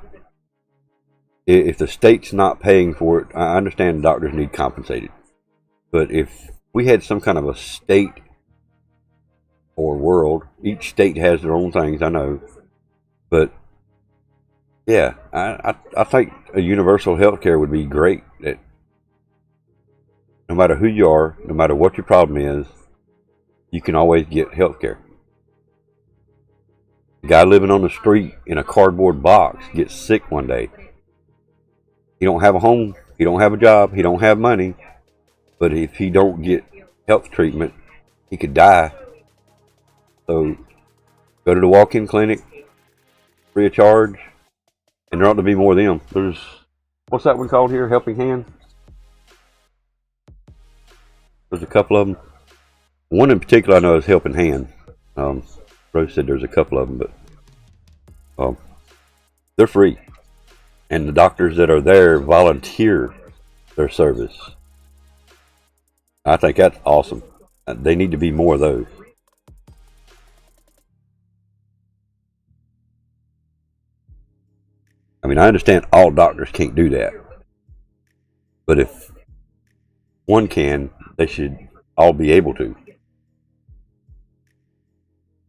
[SPEAKER 2] if the state's not paying for it, I understand doctors need compensated. But if we had some kind of a state or world, each state has their own things, I know. But yeah, I think a universal health care would be great. That no matter who you are, no matter what your problem is, you can always get health care. The guy living on the street in a cardboard box gets sick one day. He don't have a home, he don't have a job, he don't have money, but if he don't get health treatment, he could die. So go to the walk-in clinic, free of charge, and there ought to be more of them. There's, what's that one called here? Helping Hand? There's a couple of them. One in particular I know is Helping Hand. Rose said there's a couple of them, but they're free. And the doctors that are there volunteer their service. I think that's awesome. They need to be more of those. I mean, I understand all doctors can't do that. But if one can, they should all be able to.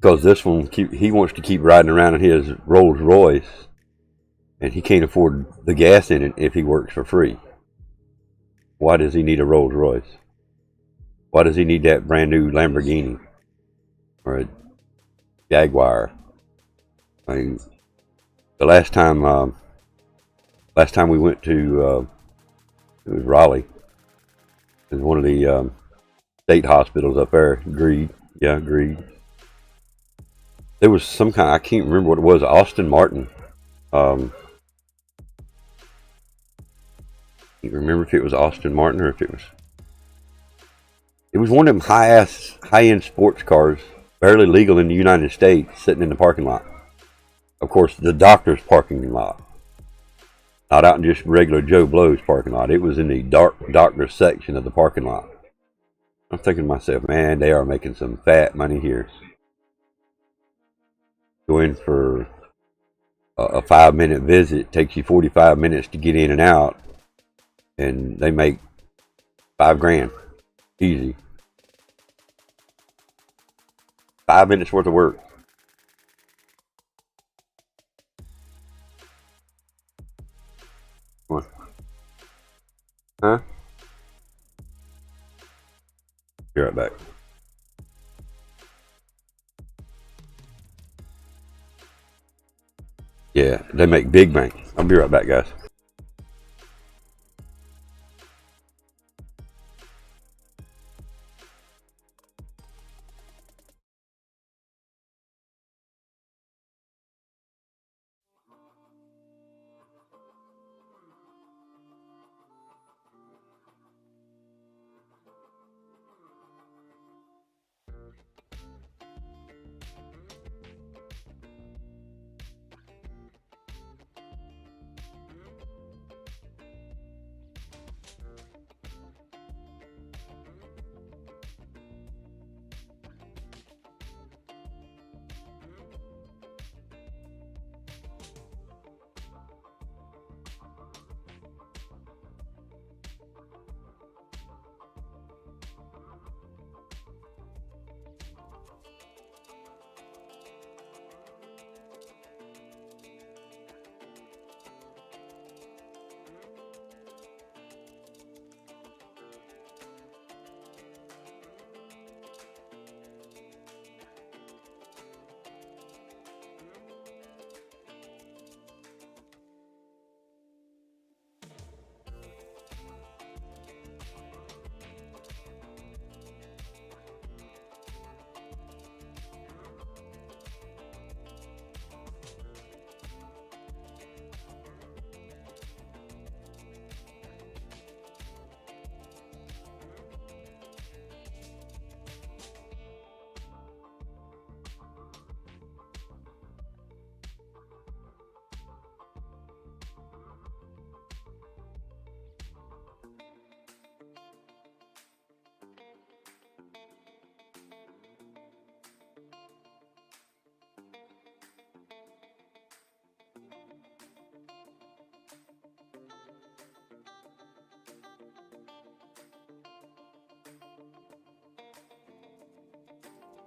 [SPEAKER 2] Because this one, he wants to keep riding around in his Rolls Royce, and he can't afford the gas in it if he works for free. Why does he need a Rolls Royce? Why does he need that brand new Lamborghini or a Jaguar? I mean, the last time we went to it was Raleigh. It was one of the state hospitals up there. Greed. There was some kind, I can't remember what it was, Austin Martin. Can't remember if it was Austin Martin or if it was one of them high-end sports cars, barely legal in the United States, sitting in the parking lot. Of course, the doctor's parking lot. Not out in just regular Joe Blow's parking lot. It was in the doctor section of the parking lot. I'm thinking to myself, man, they are making some fat money here. Go in for a 5-minute visit, takes you 45 minutes to get in and out. and they make $5 grand easy. 5 minutes worth of work. What? Huh? Be right back. Yeah, they make big bank. I'll be right back, guys.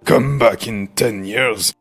[SPEAKER 3] Come back in 10 years.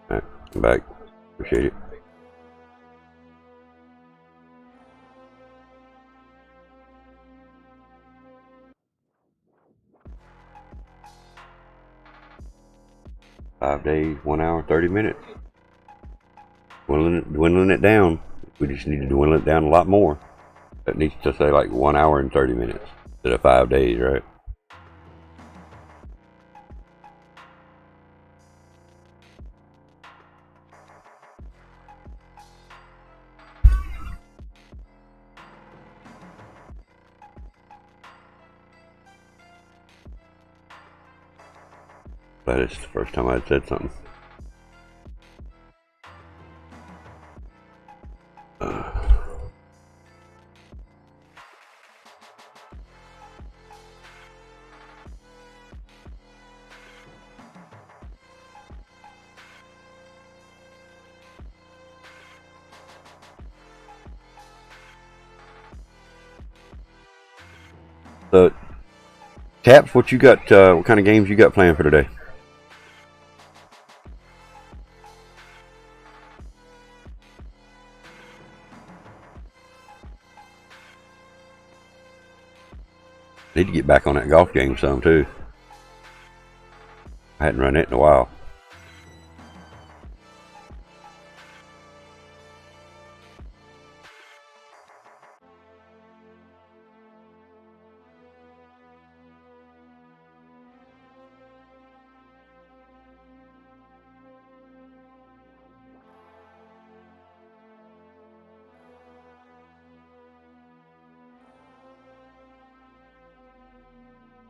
[SPEAKER 2] Alright, I'm back. Appreciate it. Five days, 1 hour, 30 minutes. Dwindling it down. We just need to dwindle it down a lot more. That needs to say like 1 hour and 30 minutes instead of 5 days, right? That is the first time I'd said something. So, Taps, what you got? What kind of games you got planned for today? Need to get back on that golf game some too. I hadn't run it in a while.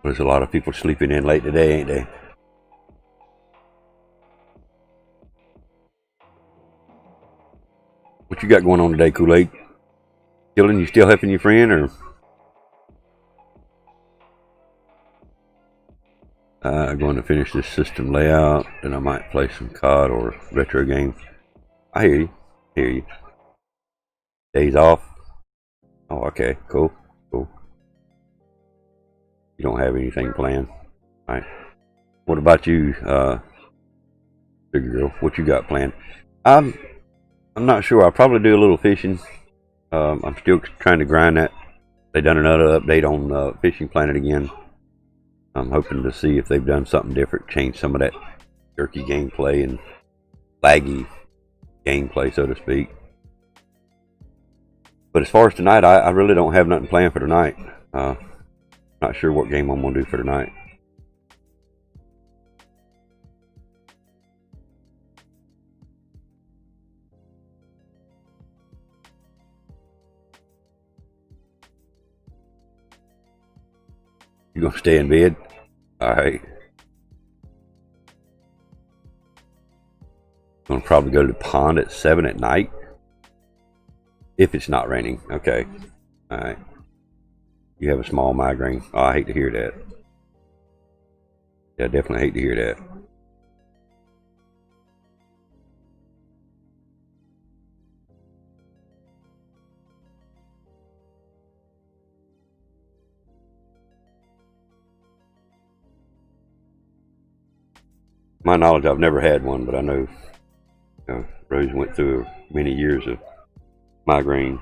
[SPEAKER 2] There's a lot of people sleeping in late today, ain't they? What you got going on today, Kool-Aid? Chilling? You still helping your friend, or? Going to finish this system layout, then I might play some COD or retro games. I hear you. Hear you. Days off. Oh, okay. Cool. Cool. You don't have anything planned. All right. What about you, Big Girl? What you got planned? I'm not sure. I'll probably do a little fishing. I'm still trying to grind that. They done another update on Fishing Planet again. I'm hoping to see if they've done something different, change some of that jerky gameplay and laggy gameplay, so to speak. But as far as tonight, I really don't have nothing planned for tonight. Not sure what game I'm going to do for tonight. You going to stay in bed? Alright. Going to probably go to the pond at 7 at night. If it's not raining. Okay. Alright. You have a small migraine. Oh, I hate to hear that. Yeah, I definitely hate to hear that. My knowledge, I've never had one, but I know, Rose went through many years of migraine.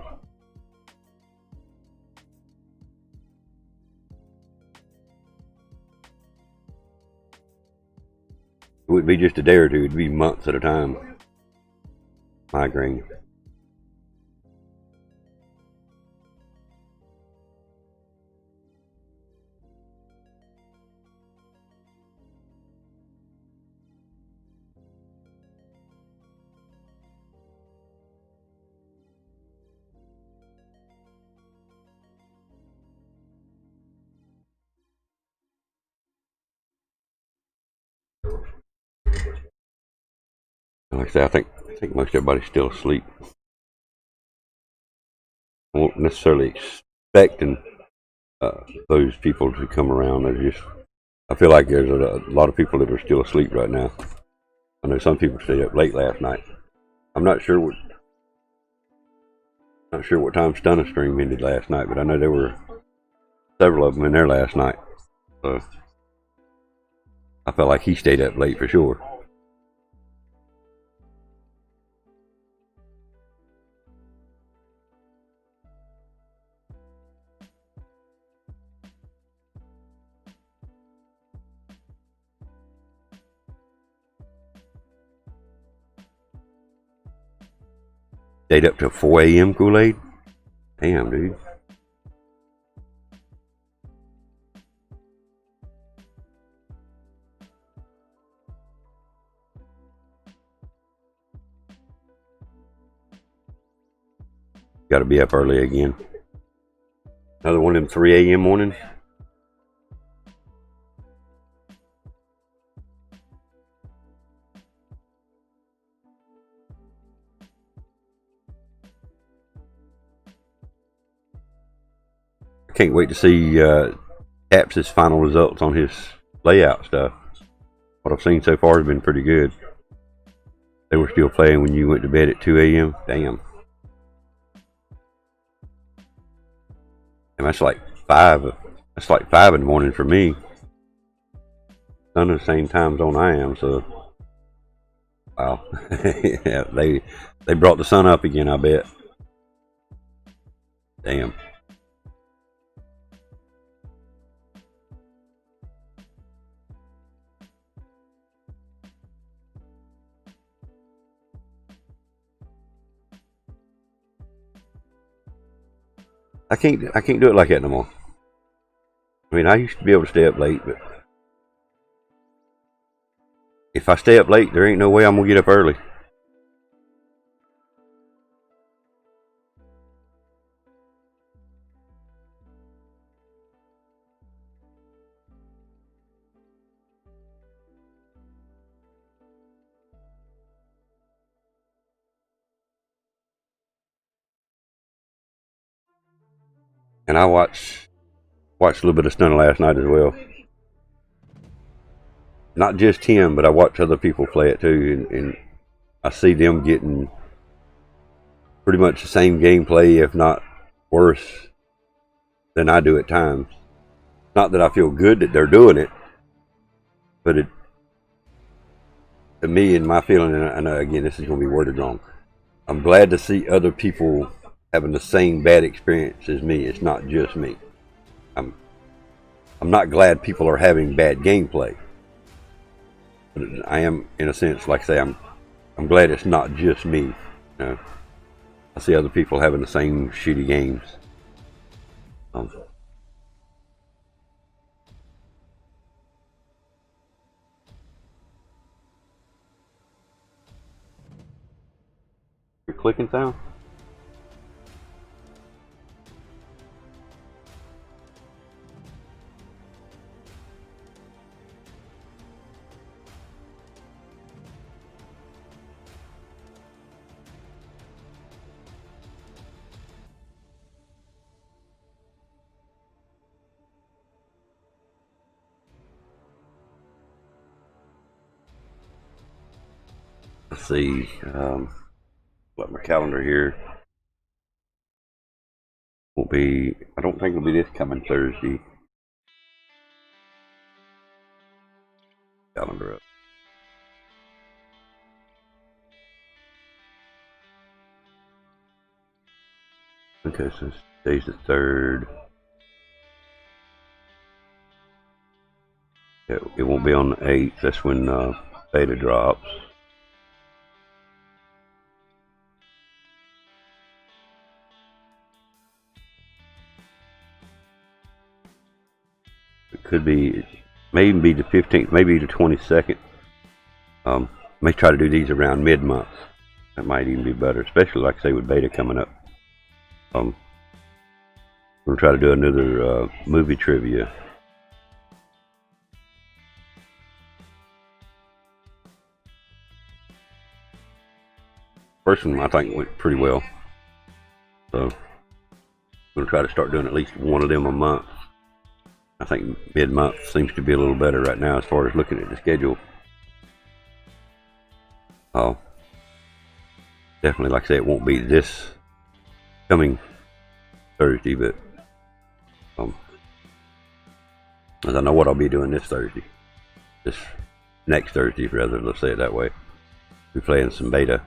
[SPEAKER 2] It wouldn't be just a day or two, it'd be months at a time. Migraine. Like I said, I think most everybody's still asleep. I won't necessarily expecting those people to come around. I feel like there's a lot of people that are still asleep right now. I know some people stayed up late last night. I'm not sure what time Stunner Stream ended last night, but I know there were several of them in there last night. So I felt like he stayed up late for sure. Stayed up till 4 a.m. Kool-Aid? Damn, dude. Gotta be up early again. Another one of them 3 a.m. mornings? I can't wait to see Taps' final results on his layout stuff. What I've seen so far has been pretty good. They were still playing when you went to bed at 2 a.m. Damn. And that's like 5 That's like 5 in the morning for me. None of the same time zone I am, so wow. Yeah, they brought the sun up again, I bet. Damn. I can't do it like that no more. I mean, I used to be able to stay up late, but if I stay up late, there ain't no way I'm gonna get up early. And I watched a little bit of Stunner last night as well. Not just him, but I watch other people play it too, and I see them getting pretty much the same gameplay, if not worse, than I do at times. Not that I feel good that they're doing it, but it, to me, and my feeling, and again, this is going to be worded wrong, I'm glad to see other people having the same bad experience as me. It's not just me. I'm not glad people are having bad gameplay, but I am, in a sense, like I say, I'm glad it's not just me. You know? I see other people having the same shitty games. Your clicking sound? Let's see. Let my calendar here. Won't be. I don't think it'll be this coming Thursday. Calendar up. Okay, so today's the 3rd. It won't be on the 8th. That's when beta drops. It could be, may even be the 15th, maybe the 22nd. May try to do these around mid-month. That might even be better, especially like I say with beta coming up. We're gonna try to do another movie trivia. First one I think went pretty well, so I'm gonna try to start doing at least one of them a month. I think mid-month seems to be a little better right now as far as looking at the schedule. Definitely, like I say, it won't be this coming Thursday, but as I know what I'll be doing this Thursday. This next Thursday, rather, let's say it that way. We're playing some beta.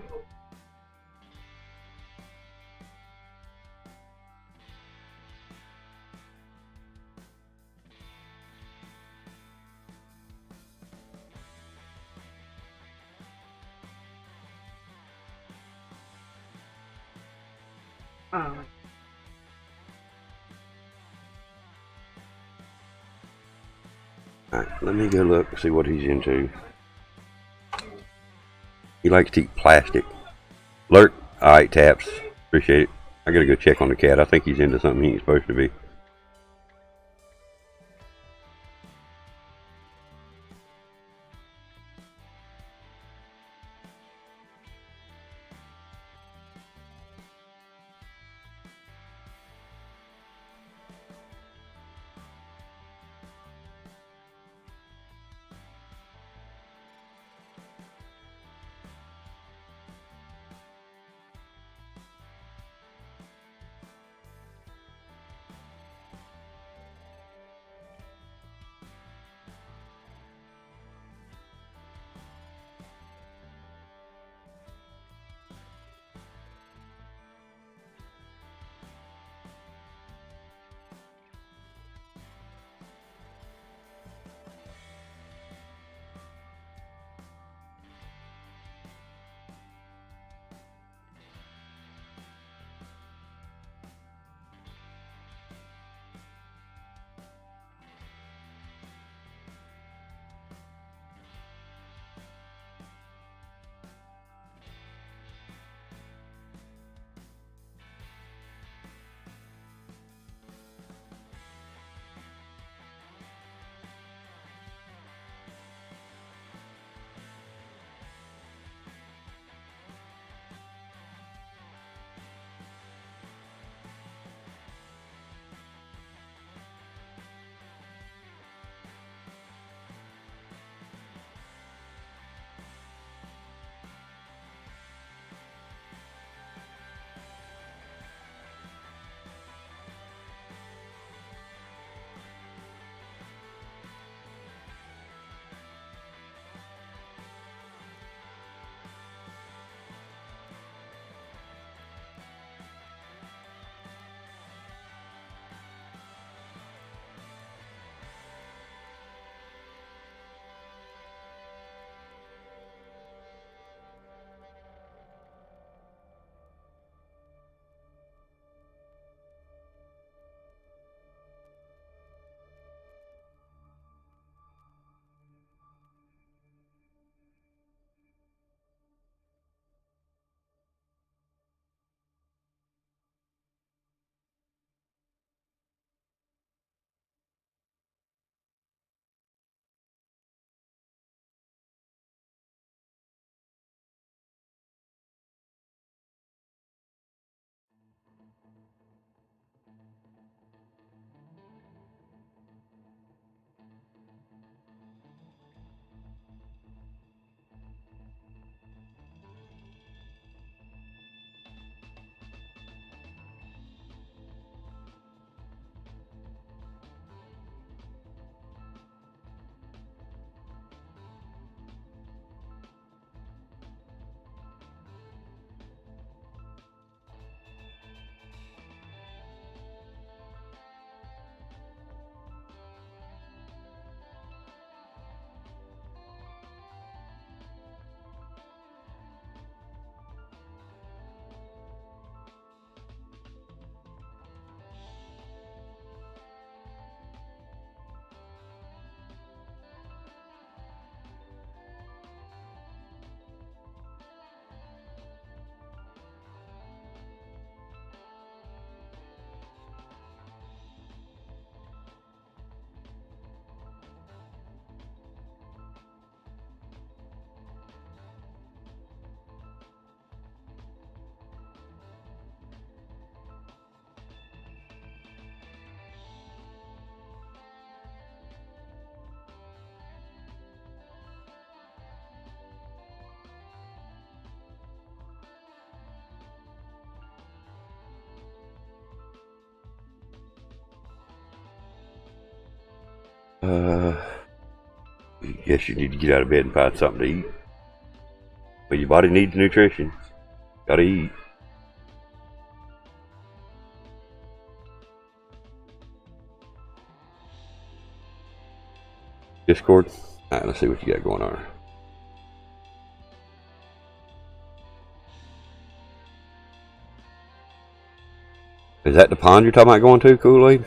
[SPEAKER 2] Alright, let me go look and see what he's into. He likes to eat plastic. Lurk, alright, Taps. Appreciate it. I gotta go check on the cat. I think he's into something he ain't supposed to be. Guess you need to get out of bed and find something to eat. But your body needs nutrition. Gotta eat. Discord? Alright, let's see what you got going on. Is that the pond you're talking about going to, Kool-Aid?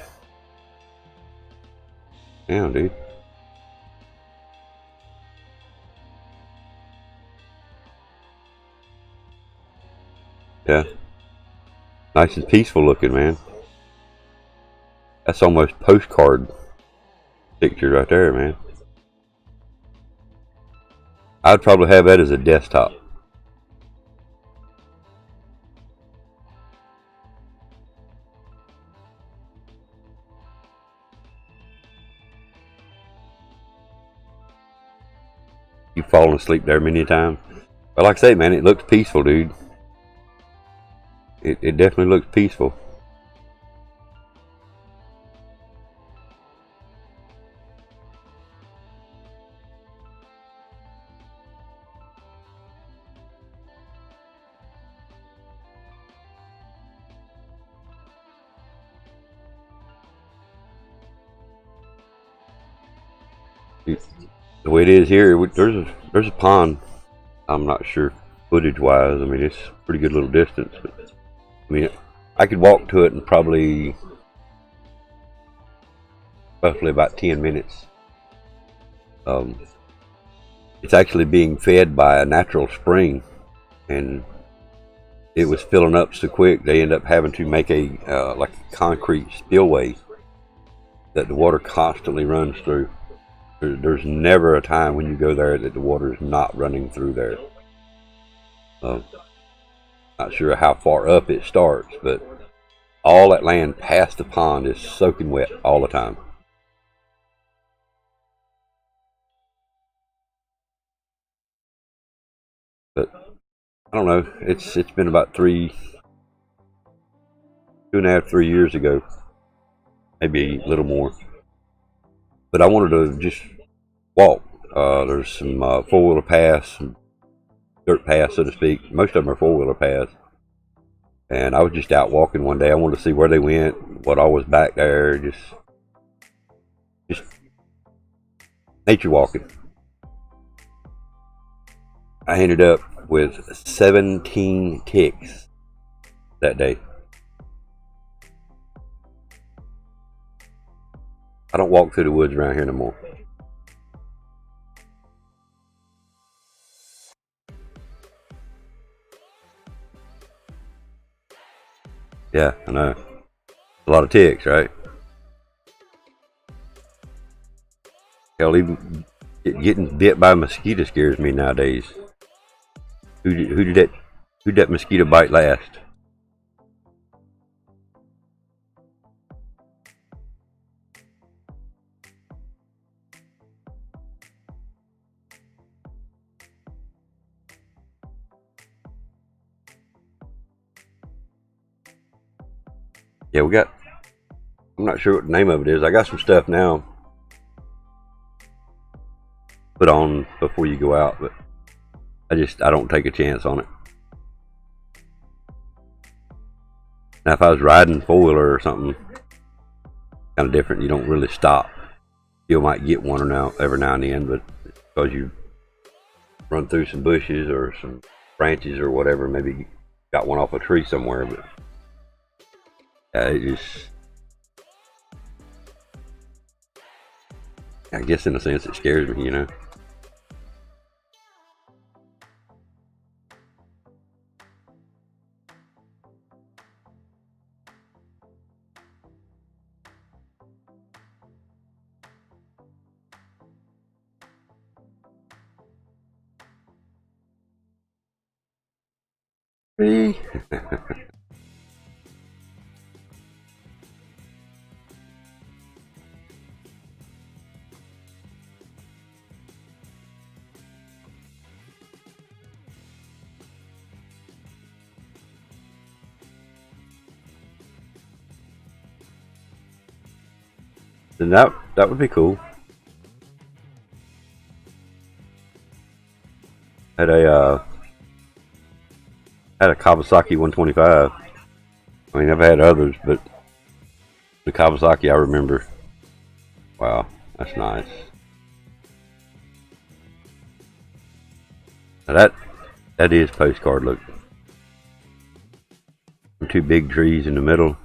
[SPEAKER 2] Damn, dude. Yeah. Nice and peaceful looking, man. That's almost postcard picture right there, man. I'd probably have that as a desktop. You've fallen asleep there many times. But like I say, man, it looks peaceful, dude. It definitely looks peaceful. The way it is here, there's a pond. I'm not sure footage-wise. I mean, it's a pretty good little distance. But, I mean, I could walk to it in probably roughly about 10 minutes. It's actually being fed by a natural spring, and it was filling up so quick they end up having to make a like a concrete spillway that the water constantly runs through. There's never a time when you go there that the water is not running through there. Not sure how far up it starts, but all that land past the pond is soaking wet all the time. But I don't know. It's been about 2.5, 3 years ago, maybe a little more. But I wanted to just walk. There's some four-wheeler paths, some dirt paths, so to speak. Most of them are four-wheeler paths. And I was just out walking one day. I wanted to see where they went, what all was back there. Just nature walking. I ended up with 17 ticks that day. I don't walk through the woods around here no more. Yeah, I know. A lot of ticks, right? Hell, even getting bit by a mosquito scares me nowadays. Who did that mosquito bite last? Yeah, I'm not sure what the name of it is. I got some stuff now put on before you go out, but I don't take a chance on it. Now if I was riding four-wheeler or something kind of different, you don't really stop. You might get one every now and then, but because you run through some bushes or some branches or whatever, maybe got one off a tree somewhere, but it just, I guess in a sense it scares me, you know. Then that would be cool. Had a Kawasaki 125. I mean, I've had others, but the Kawasaki I remember. Wow, that's nice. Now that is postcard look. Two big trees in the middle.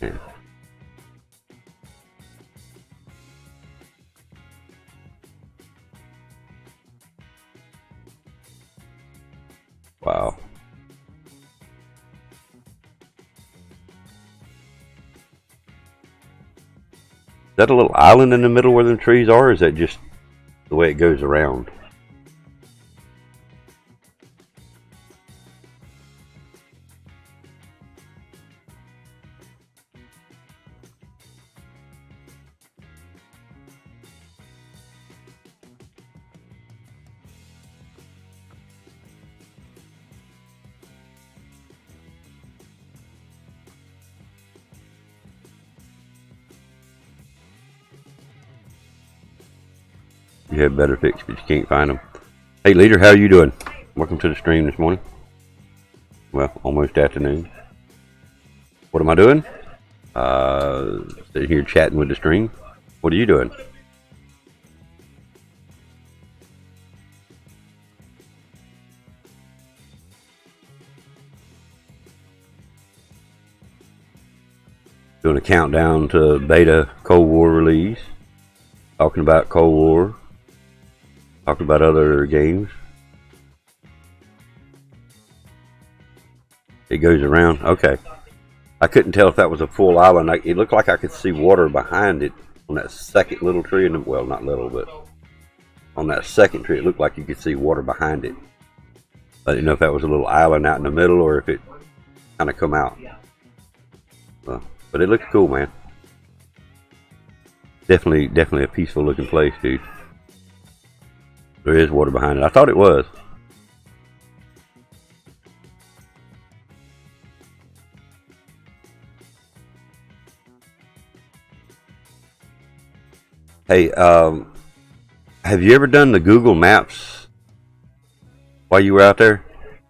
[SPEAKER 2] Yeah. Wow. Is that a little island in the middle where the trees are, or is that just the way it goes around? You have better picks, but you can't find them. Hey, leader, how are you doing? Welcome to the stream this morning. Well, almost afternoon. What am I doing? Sitting here chatting with the stream. What are you doing? Doing a countdown to beta Cold War release. Talking about Cold War. Talking about other games. It goes around. Okay. I couldn't tell if that was a full island. It looked like I could see water behind it on that second little tree. Well, not little, but on that second tree, it looked like you could see water behind it. I didn't know if that was a little island out in the middle or if it kind of come out. But it looks cool, man. Definitely a peaceful looking place, dude. There is water behind it. I thought it was. Hey, have you ever done the Google Maps while you were out there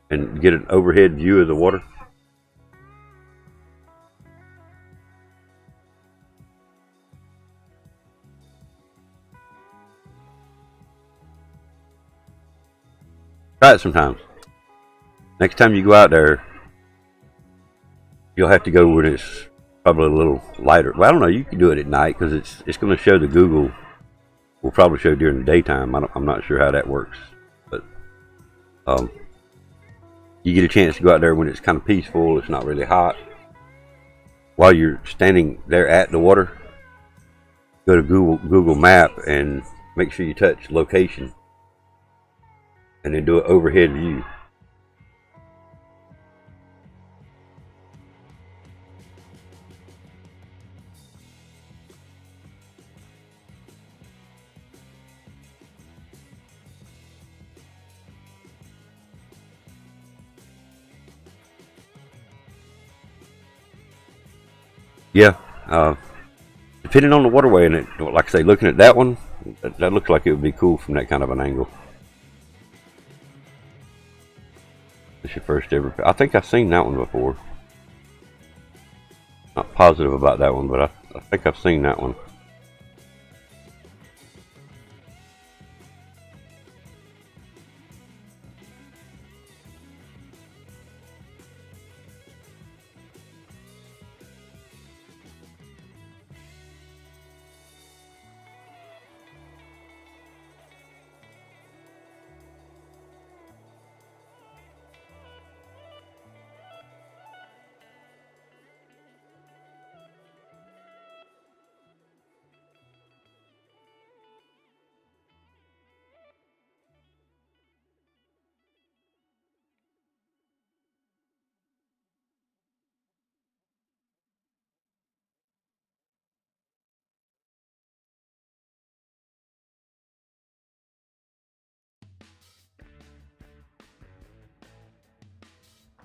[SPEAKER 2] and get an overhead view of the water? Try it sometimes. Next time you go out there, you'll have to go when it's probably a little lighter. Well, I don't know. You can do it at night because it's going to show the Google. Will probably show during the daytime. I'm not sure how that works, but you get a chance to go out there when it's kind of peaceful. It's not really hot. While you're standing there at the water, go to Google Map and make sure you touch location. And then do an overhead view. Yeah, depending on the waterway, and it, like I say, looking at that one, that looks like it would be cool from that kind of an angle. It's your first ever. I think I've seen that one before. Not positive about that one, but I think I've seen that one.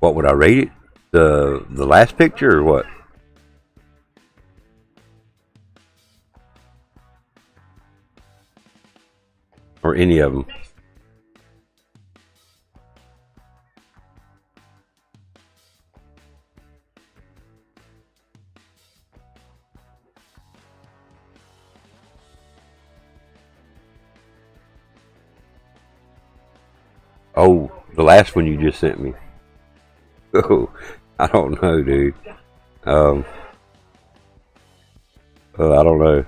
[SPEAKER 2] What would I rate it? The last picture or what? or any of them. Oh, the last one you just sent me. Oh, I don't know, dude. I don't know.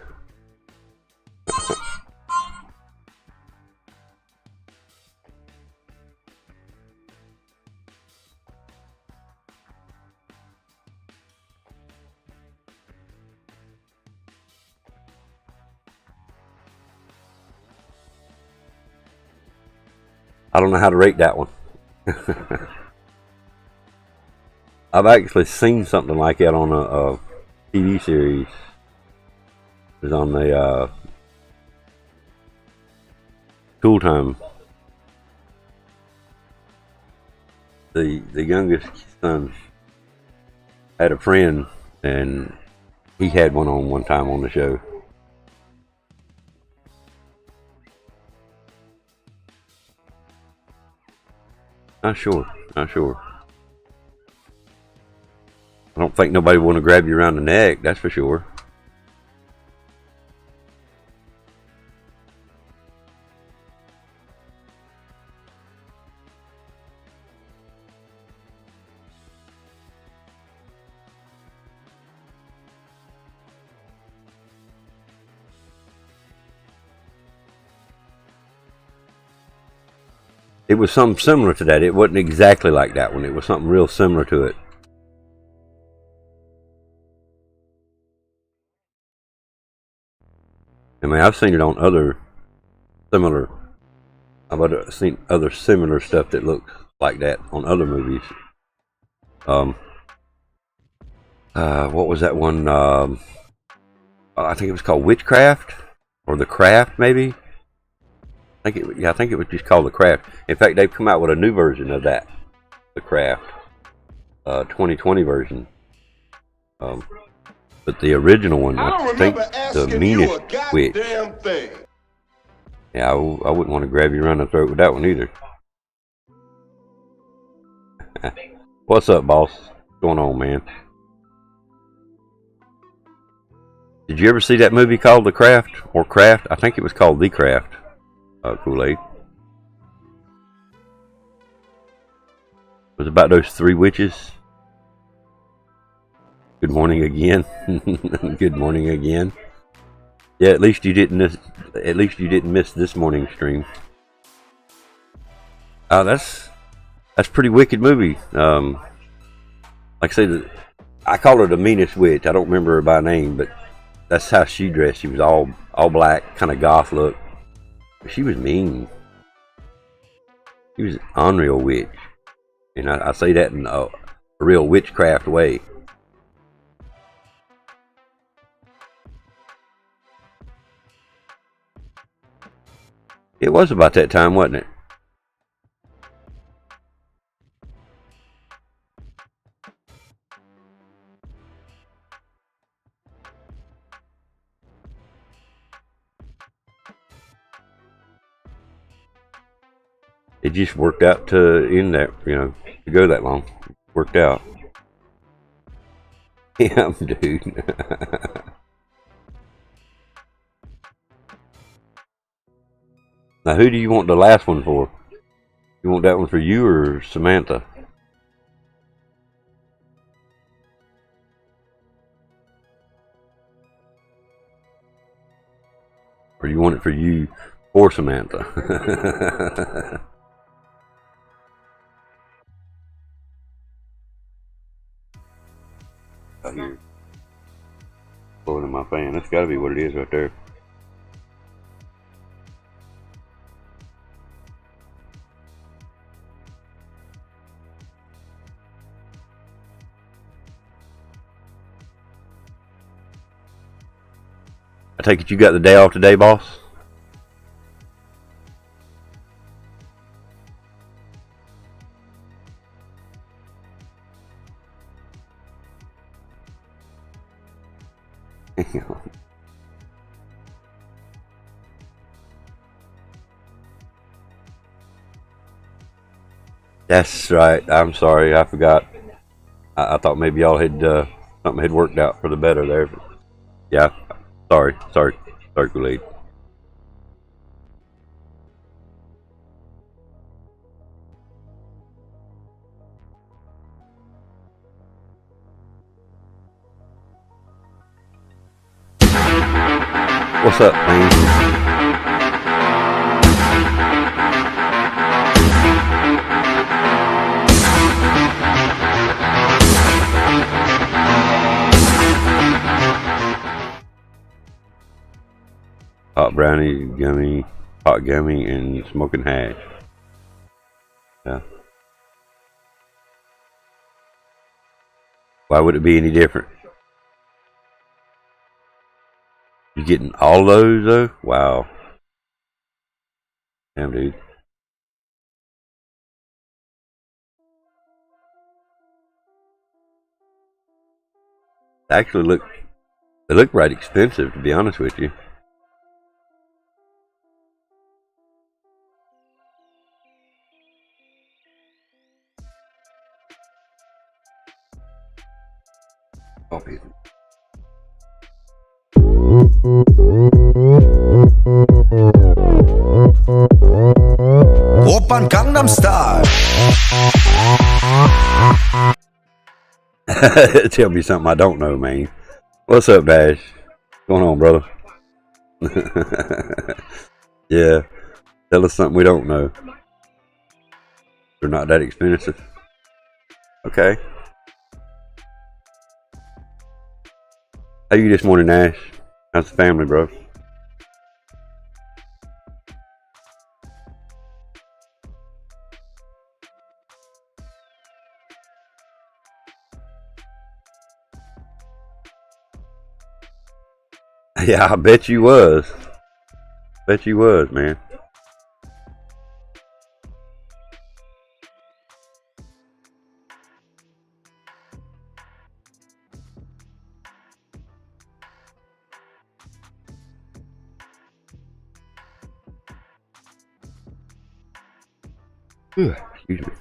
[SPEAKER 2] I don't know how to rate that one. I've actually seen something like that on a TV series. It was on the School Time. The youngest son had a friend, and he had one on one time on the show. Not sure. I don't think nobody want to grab you around the neck, that's for sure. It was something similar to that. It wasn't exactly like that one. It was something real similar to it. I mean, I've seen it on other similar. I've seen other similar stuff that looks like that on other movies. What was that one? I think it was called Witchcraft or The Craft, maybe. I think it was just called The Craft. In fact, they've come out with a new version of that, The Craft, 2020 version. But the original one, I think, the meanest witch. Thing. Yeah, I wouldn't want to grab you around the throat with that one either. What's up, boss? What's going on, man? Did you ever see that movie called The Craft or Craft? I think it was called The Craft. Kool-Aid. It was about those three witches. Good morning again. Good morning again. Yeah, at least you didn't miss this morning's stream. That's pretty wicked movie. Like I said, I call her the meanest witch. I don't remember her by name, but that's how she dressed. She was all black, kind of goth look. She was mean. She was an unreal witch. And I say that in a real witchcraft way. It was about that time, wasn't it? It just worked out to end that, to go that long. Worked out. Yeah, dude. Now, who do you want the last one for? You want that one for you or Samantha? Or you want it for you or Samantha? Out here. Blowing in my fan. That's gotta be what it is right there. I take it you got the day off today, boss? That's right. I'm sorry. I forgot. I thought maybe y'all had something had worked out for the better there. But yeah. Sorry, Kool-Aid. What's up, man? Hot brownie, gummy, hot gummy, and smoking hash. Yeah. Why would it be any different? You getting all those though? Wow. Damn, dude. Actually, they look right expensive, to be honest with you. Coffee.
[SPEAKER 3] Oppan Gangnam Style.
[SPEAKER 2] Tell me something I don't know, man. What's up, Dash? What's going on, brother? Yeah. Tell us something we don't know. They're not that expensive. Okay. How you this morning, Nash? How's the family, bro? Yeah, I bet you was. Bet you was, man. Excuse me.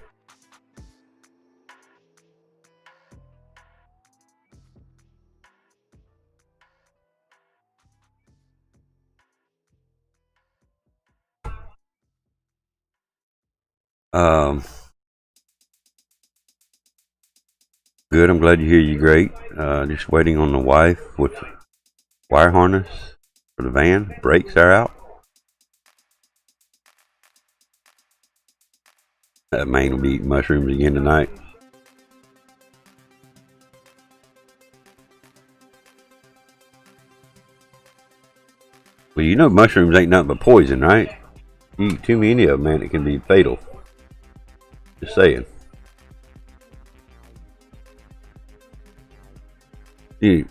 [SPEAKER 2] Good. I'm glad to hear you. Great. Just waiting on the wife with wire harness for the van. Brakes are out. That man will be eating mushrooms again tonight. Well, you know mushrooms ain't nothing but poison, right? You eat too many of them, man, it can be fatal. Just saying. The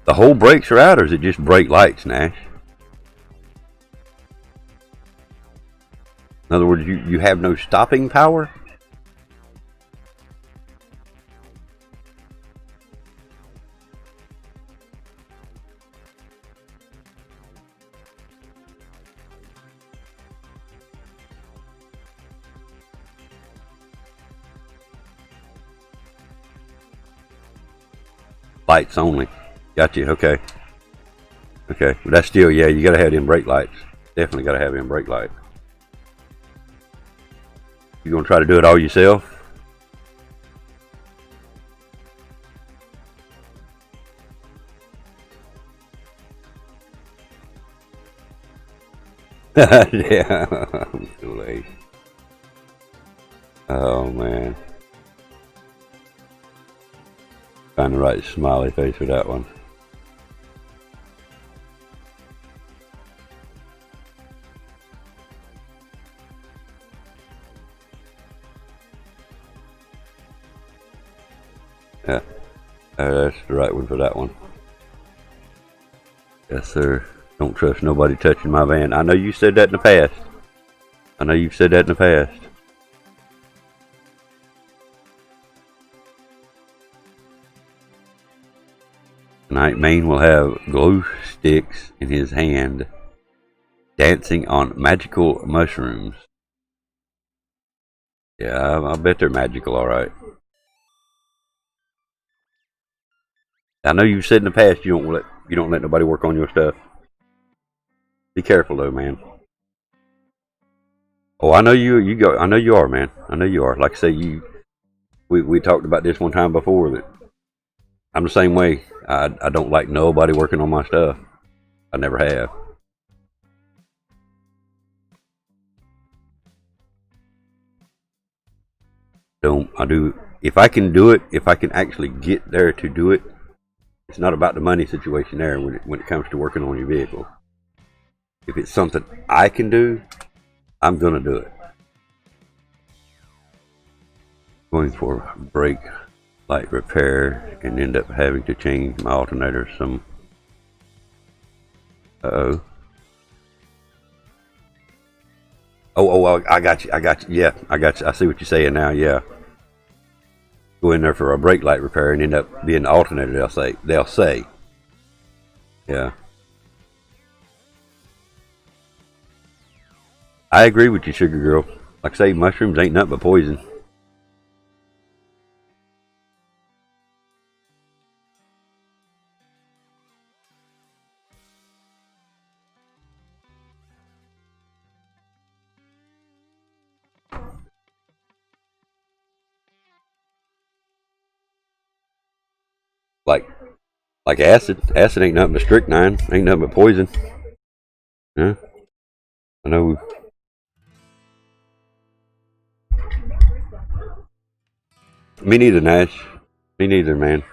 [SPEAKER 2] whole brakes are out, or is it just brake lights, Nash? In other words, you have no stopping power? Lights only. Got you. Okay. Okay. But that's still, yeah, you gotta have them brake lights. Definitely gotta have them brake lights. You gonna try to do it all yourself? Yeah. Too late. Oh man. Find the right smiley face for that one. Yeah, that's the right one for that one. Yes, sir. Don't trust nobody touching my van. I know you said that in the past. I know you've said that in the past. Tonight, Maine will have glow sticks in his hand, dancing on magical mushrooms. Yeah, I bet they're magical, all right. I know you've said in the past you don't let nobody work on your stuff. Be careful though, man. Oh, I know you go. I know you are, man. I know you are. Like I say, we talked about this one time before that I'm the same way. I don't like nobody working on my stuff. I never have. I do if I can do it, if I can actually get there to do it. It's not about the money situation there when it comes to working on your vehicle. If it's something I can do, I'm gonna do it. Going for brake light repair and end up having to change my alternator some. Uh-oh. Oh, I got you. Yeah, I got you. I see what you're saying now. Yeah. Go in there for a brake light repair and end up being the alternator. They'll say. Yeah. I agree with you, Sugar Girl. Like I say, mushrooms ain't nothing but poison. Like acid. Acid ain't nothing but strychnine. Ain't nothing but poison. Yeah. I know. Me neither, Nash. Me neither, man.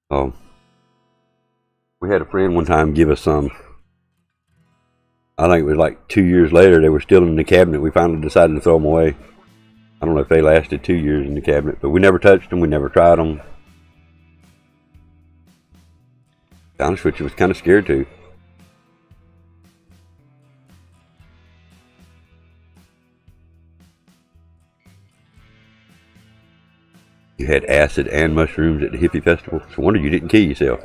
[SPEAKER 2] We had a friend one time give us some. I think it was like 2 years later. They were still in the cabinet. We finally decided to throw them away. I don't know if they lasted 2 years in the cabinet, but we never touched them. We never tried them. To be honest with you, was kind of scared to. You had acid and mushrooms at the hippie festival. It's a wonder you didn't kill yourself.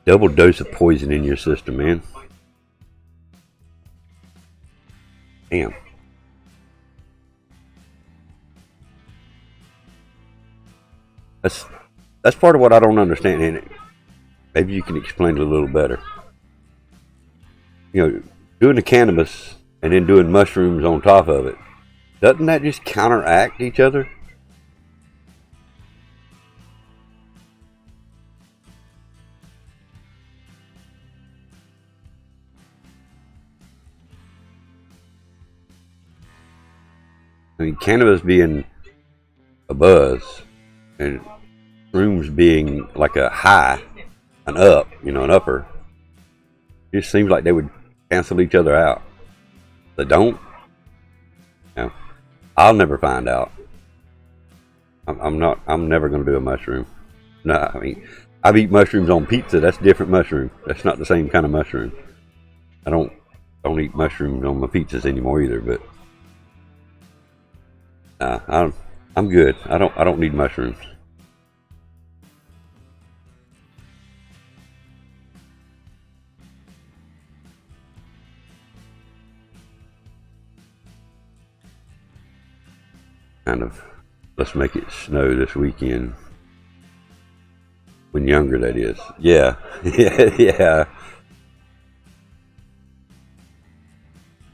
[SPEAKER 2] Double dose of poison in your system, man. Damn. That's part of what I don't understand in it. Maybe you can explain it a little better. You know, doing the cannabis and then doing mushrooms on top of it, doesn't that just counteract each other? I mean, cannabis being a buzz and shrooms being like a high, an up, an upper. It just seems like they would cancel each other out. They don't. No, I'll never find out. I'm never going to do a mushroom. No, I mean, I've eaten mushrooms on pizza. That's a different mushroom. That's not the same kind of mushroom. I don't eat mushrooms on my pizzas anymore either. But I'm good. I don't need mushrooms. Kind of, let's make it snow this weekend. When younger, that is. Yeah. Yeah.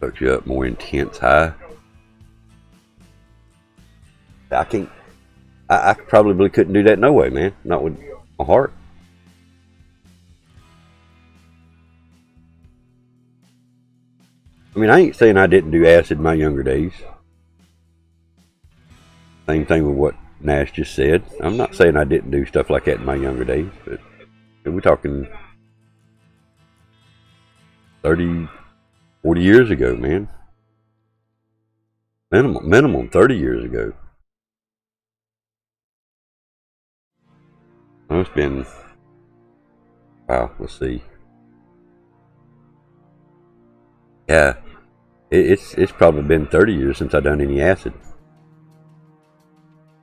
[SPEAKER 2] Put you up more intense high. I probably couldn't do that no way, man. Not with my heart. I mean, I ain't saying I didn't do acid in my younger days. Same thing with what Nash just said. I'm not saying I didn't do stuff like that in my younger days, but we're talking 30, 40 years ago, man. Minimum 30 years ago. Oh, it's been, wow, let's see. Yeah, it's probably been 30 years since I've done any acid.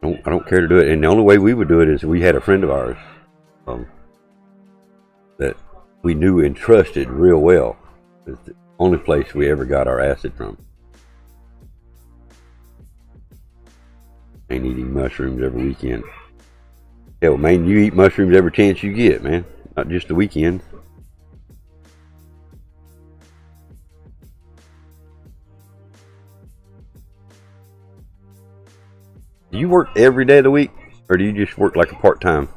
[SPEAKER 2] I don't care to do it, and the only way we would do it is we had a friend of ours that we knew and trusted real well. It's the only place we ever got our acid from. Ain't eating mushrooms every weekend. Hell, man, you eat mushrooms every chance you get, man. Not just the weekend. Do you work every day of the week, or do you just work like a part-time?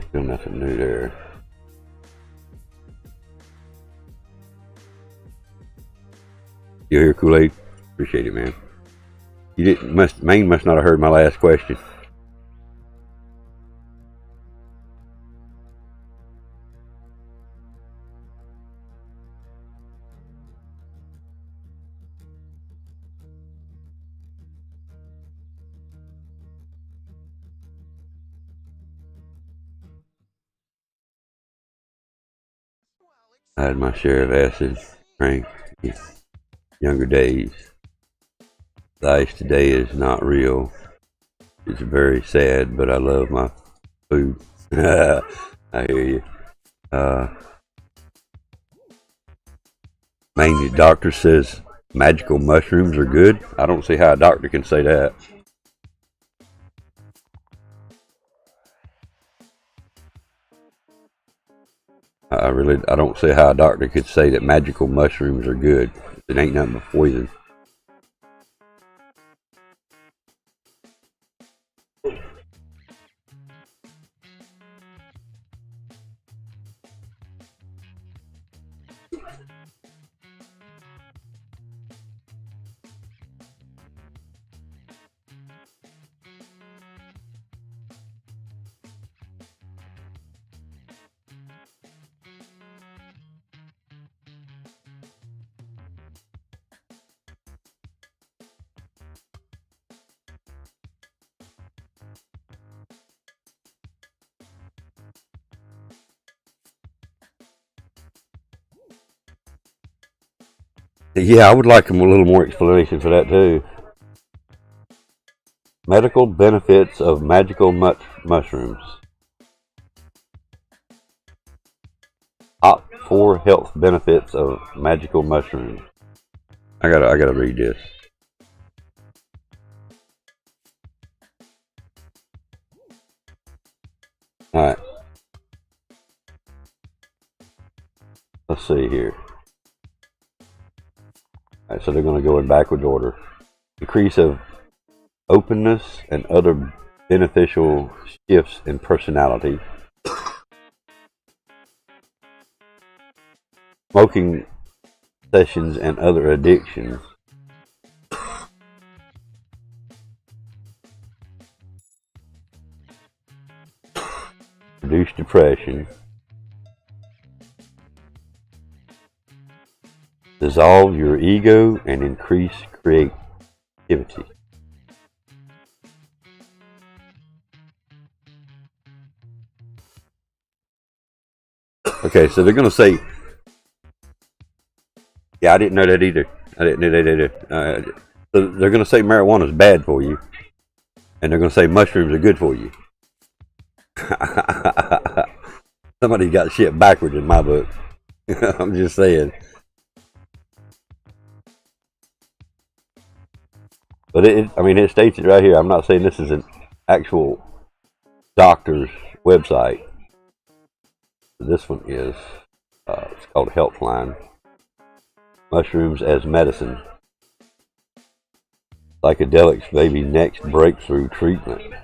[SPEAKER 2] Still nothing new there. You hear Kool-Aid? Appreciate it, man. You didn't Maine must not have heard my last question. I had my share of acid drink in younger days. Life today is not real. It's very sad, but I love my food. I hear you. Mainly, the doctor says magical mushrooms are good. I don't see how a doctor can say that. I don't see how a doctor could say that magical mushrooms are good. It ain't nothing but poison. Yeah, I would like a little more explanation for that too. Medical benefits of magical mushrooms. Top 4 health benefits of magical mushrooms. I gotta read this. All right. Let's see here. All right, so they're going to go in backwards order. Increase of openness and other beneficial shifts in personality. Smoking sessions and other addictions. Reduce depression. Dissolve your ego and increase creativity. Okay, so they're going to say, yeah, I didn't know that either. I didn't know that either. So they're going to say marijuana is bad for you, and they're going to say mushrooms are good for you. Somebody got shit backwards in my book. I'm just saying. But it states it right here. I'm not saying this is an actual doctor's website. This one is. It's called Helpline. Mushrooms as medicine. Psychedelics may be next breakthrough treatment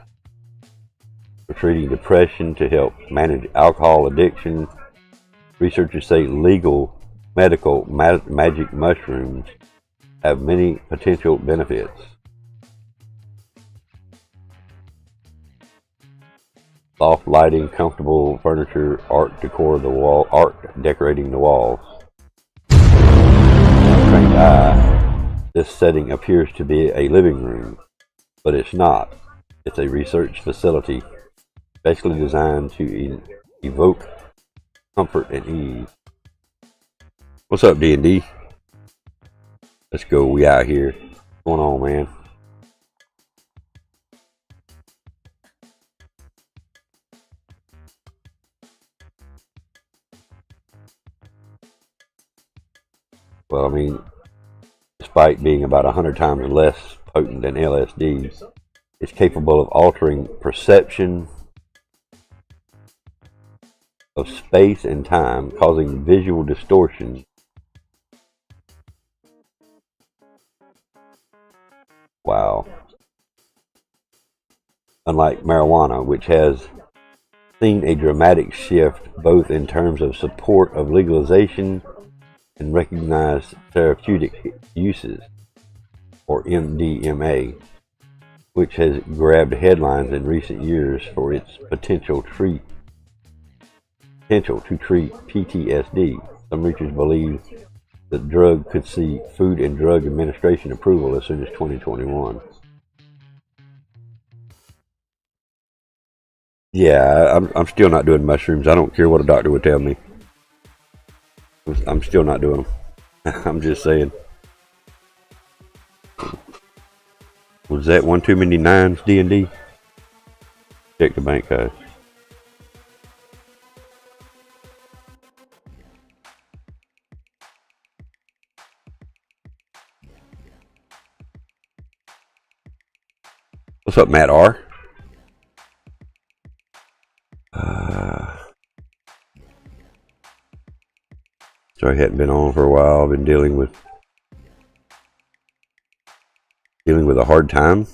[SPEAKER 2] for treating depression to help manage alcohol addiction. Researchers say legal medical magic mushrooms have many potential benefits. Soft lighting, comfortable furniture, art decorating the walls. Trained eye, this setting appears to be a living room, but it's not. It's a research facility, specially designed to evoke comfort and ease. What's up, D&D? Let's go. We out here. What's going on, man? Well, I mean, despite being about 100 times less potent than LSD, it's capable of altering perception of space and time, causing visual distortion. Wow. Unlike marijuana, which has seen a dramatic shift both in terms of support of legalization and recognized therapeutic uses, or MDMA, which has grabbed headlines in recent years for its potential to treat PTSD. Some researchers believe the drug could see Food and Drug Administration approval as soon as 2021. Yeah, I'm still not doing mushrooms. I don't care what a doctor would tell me. I'm still not doing them. I'm just saying. Was that one too many nines, D&D? Check the bank, guys. What's up, Matt R? Sorry, I hadn't been on for a while. I've been dealing with a hard time.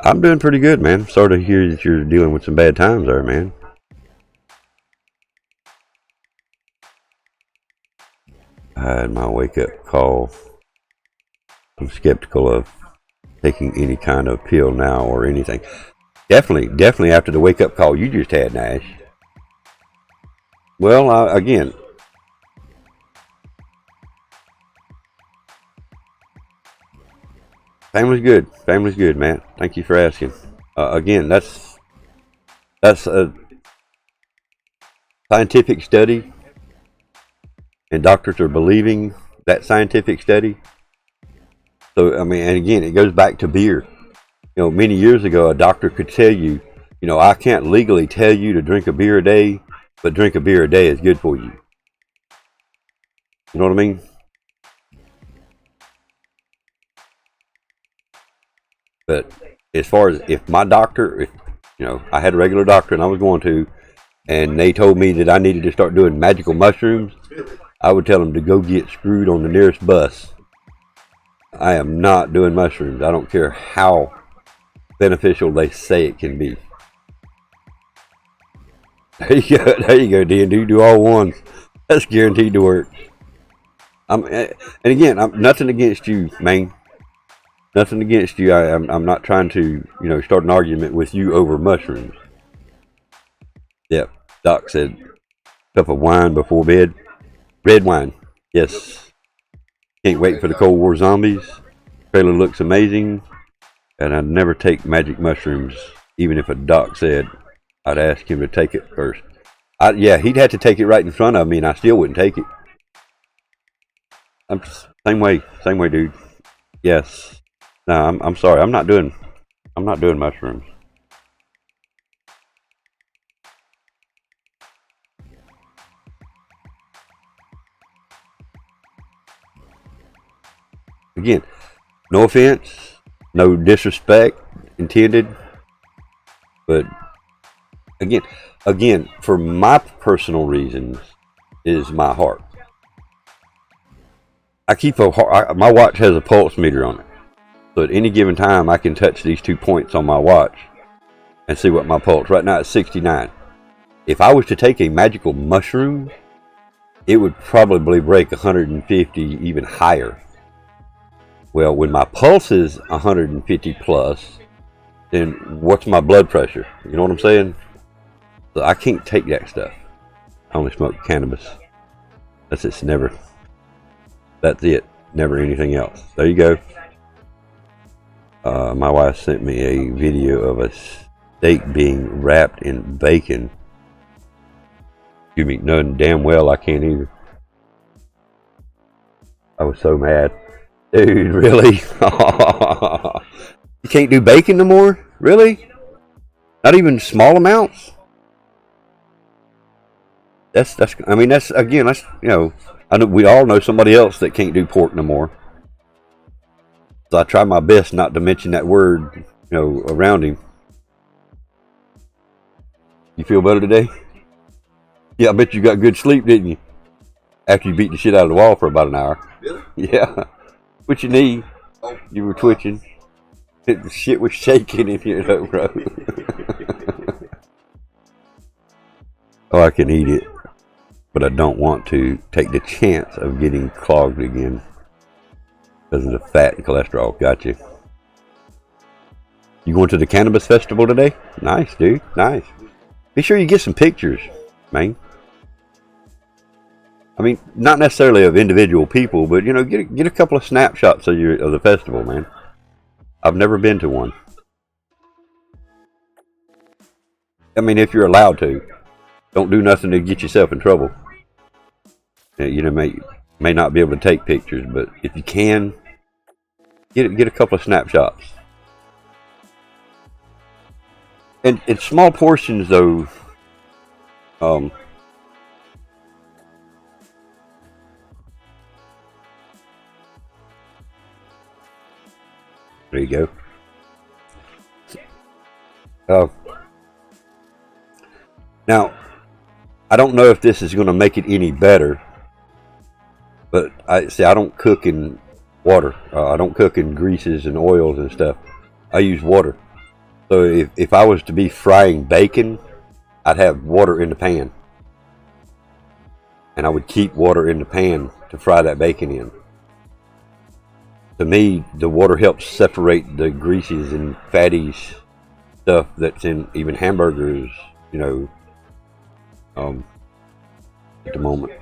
[SPEAKER 2] I'm doing pretty good, man. Sorry to hear that you're dealing with some bad times there, man. I had my wake-up call. I'm skeptical of taking any kind of pill now or anything. Definitely after the wake-up call you just had, Nash. Well, again, family's good. Family's good, Matt. Thank you for asking. Again, that's a scientific study, and doctors are believing that scientific study. So, I mean, and again, it goes back to beer. You know, many years ago, a doctor could tell you, you know, I can't legally tell you to drink a beer a day, but drink a beer a day is good for you. You know what I mean? But as far as if my doctor, if you know, I had a regular doctor and I was going to, and they told me that I needed to start doing magical mushrooms, I would tell them to go get screwed on the nearest bus. I am not doing mushrooms. I don't care how beneficial they say it can be. There you go, D&D. Do all ones. That's guaranteed to work. And again, I'm nothing against you, man. Nothing against you. I'm not trying to, you know, start an argument with you over mushrooms. Yep. Doc said, cup of wine before bed. Red wine. Yes. Can't wait for the Cold War zombies. Trailer looks amazing. And I'd never take magic mushrooms, even if a doc said I'd ask him to take it first. Yeah, he'd have to take it right in front of me, and I still wouldn't take it. Same way, dude. Yes. No, I'm sorry. I'm not doing mushrooms. Again, no offense, no disrespect intended, but again, for my personal reasons, is my heart. I keep my watch has a pulse meter on it. So at any given time, I can touch these 2 points on my watch and see what my pulse. Right now it's 69. If I was to take a magical mushroom, it would probably break 150, even higher. Well, when my pulse is 150 plus, then what's my blood pressure? You know what I'm saying? So I can't take that stuff. I only smoke cannabis. That's it. That's it. Never anything else. There you go. My wife sent me a video of a steak being wrapped in bacon. You mean knowing damn well I can't either. I was so mad. Dude, really? You can't do bacon no more? Really? Not even small amounts? I mean, that's, again, that's, you know, I know we all know somebody else that can't do pork no more. So I try my best not to mention that word, you know, around him. You feel better today? Yeah, I bet you got good sleep, didn't you? After you beat the shit out of the wall for about an hour.
[SPEAKER 4] Really?
[SPEAKER 2] Yeah. What you need? Oh. You were twitching. The shit was shaking in here, though, bro. Oh, I can eat it. But I don't want to take the chance of getting clogged again because of the fat and cholesterol. Gotcha. You going to the cannabis festival today? Nice, dude. Nice. Be sure you get some pictures, man. I mean, not necessarily of individual people, but, you know, get a couple of snapshots of the festival, man. I've never been to one. I mean, if you're allowed to. Don't do nothing to get yourself in trouble. You know, may not be able to take pictures, but if you can, get a couple of snapshots. And in small portions, though. There you go. Now, I don't know if this is going to make it any better, but I don't cook in water. I don't cook in greases and oils and stuff. I use water. So if I was to be frying bacon, I'd have water in the pan. And I would keep water in the pan to fry that bacon in. To me, the water helps separate the greases and fatty stuff that's in even hamburgers, you know. At the moment,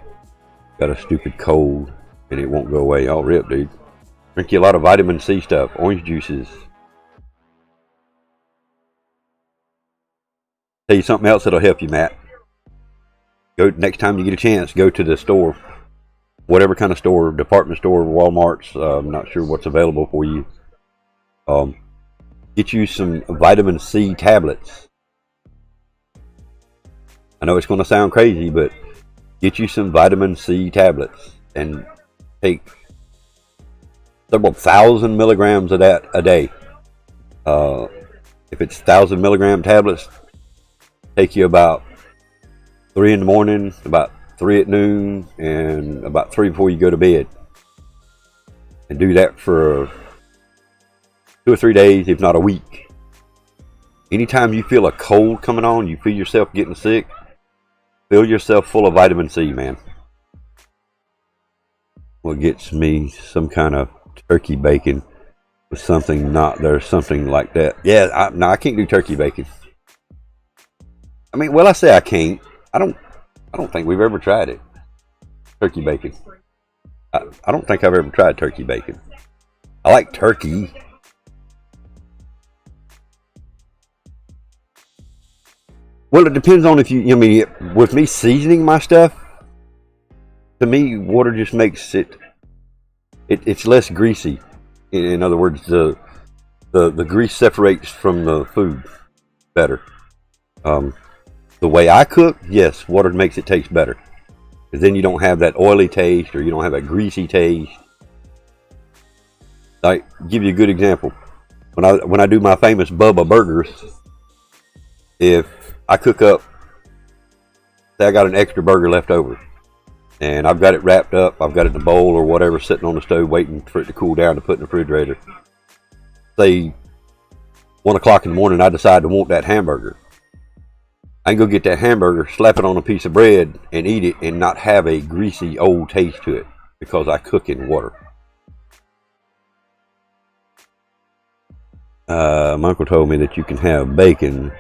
[SPEAKER 2] got a stupid cold and it won't go away. I'll rip, dude. Drink you a lot of vitamin C stuff, orange juices. Tell you something else that'll help you, Matt. Go next time you get a chance. Go to the store, whatever kind of store, department store, Walmart's. I'm not sure what's available for you. Get you some vitamin C tablets. I know it's going to sound crazy, but get you some vitamin C tablets and take several thousand milligrams of that a day. If it's 1,000 milligram tablets, take you about 3 in the morning, about 3 at noon, and about 3 before you go to bed. And do that for 2 or 3 days, if not a week. Anytime you feel a cold coming on, you feel yourself getting sick, fill yourself full of vitamin C, man. What gets me some kind of turkey bacon with something not there, something like that. Yeah, no, I can't do turkey bacon. I mean, well, I say I can't. I don't think we've ever tried it. Turkey bacon. I don't think I've ever tried turkey bacon. I like turkey. Well, it depends on if I mean, with me seasoning my stuff, to me, water just makes it's less greasy. In other words, the grease separates from the food better. The way I cook, yes, water makes it taste better. Because then you don't have that oily taste, or you don't have that greasy taste. Like, give you a good example. When I do my famous Bubba burgers, if I cook up, say I got an extra burger left over, and I've got it wrapped up, I've got it in a bowl or whatever sitting on the stove waiting for it to cool down to put in the refrigerator. say 1 o'clock in the morning, I decide to want that hamburger. I can go get that hamburger, slap it on a piece of bread, and eat it, and not have a greasy old taste to it because I cook in water. My uncle told me that you can have bacon,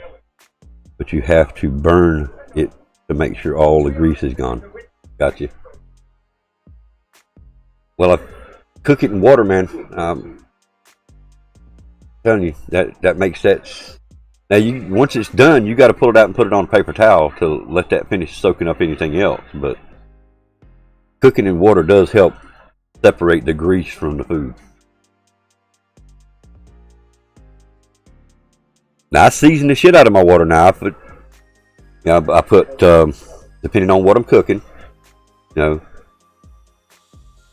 [SPEAKER 2] but you have to burn it to make sure all the grease is gone. Gotcha. Well, I cook it in water, man. Telling you that makes sense. Now, once it's done, you got to pull it out and put it on a paper towel to let that finish soaking up anything else. But cooking in water does help separate the grease from the food. Now, I season the shit out of my water now. I put depending on what I'm cooking,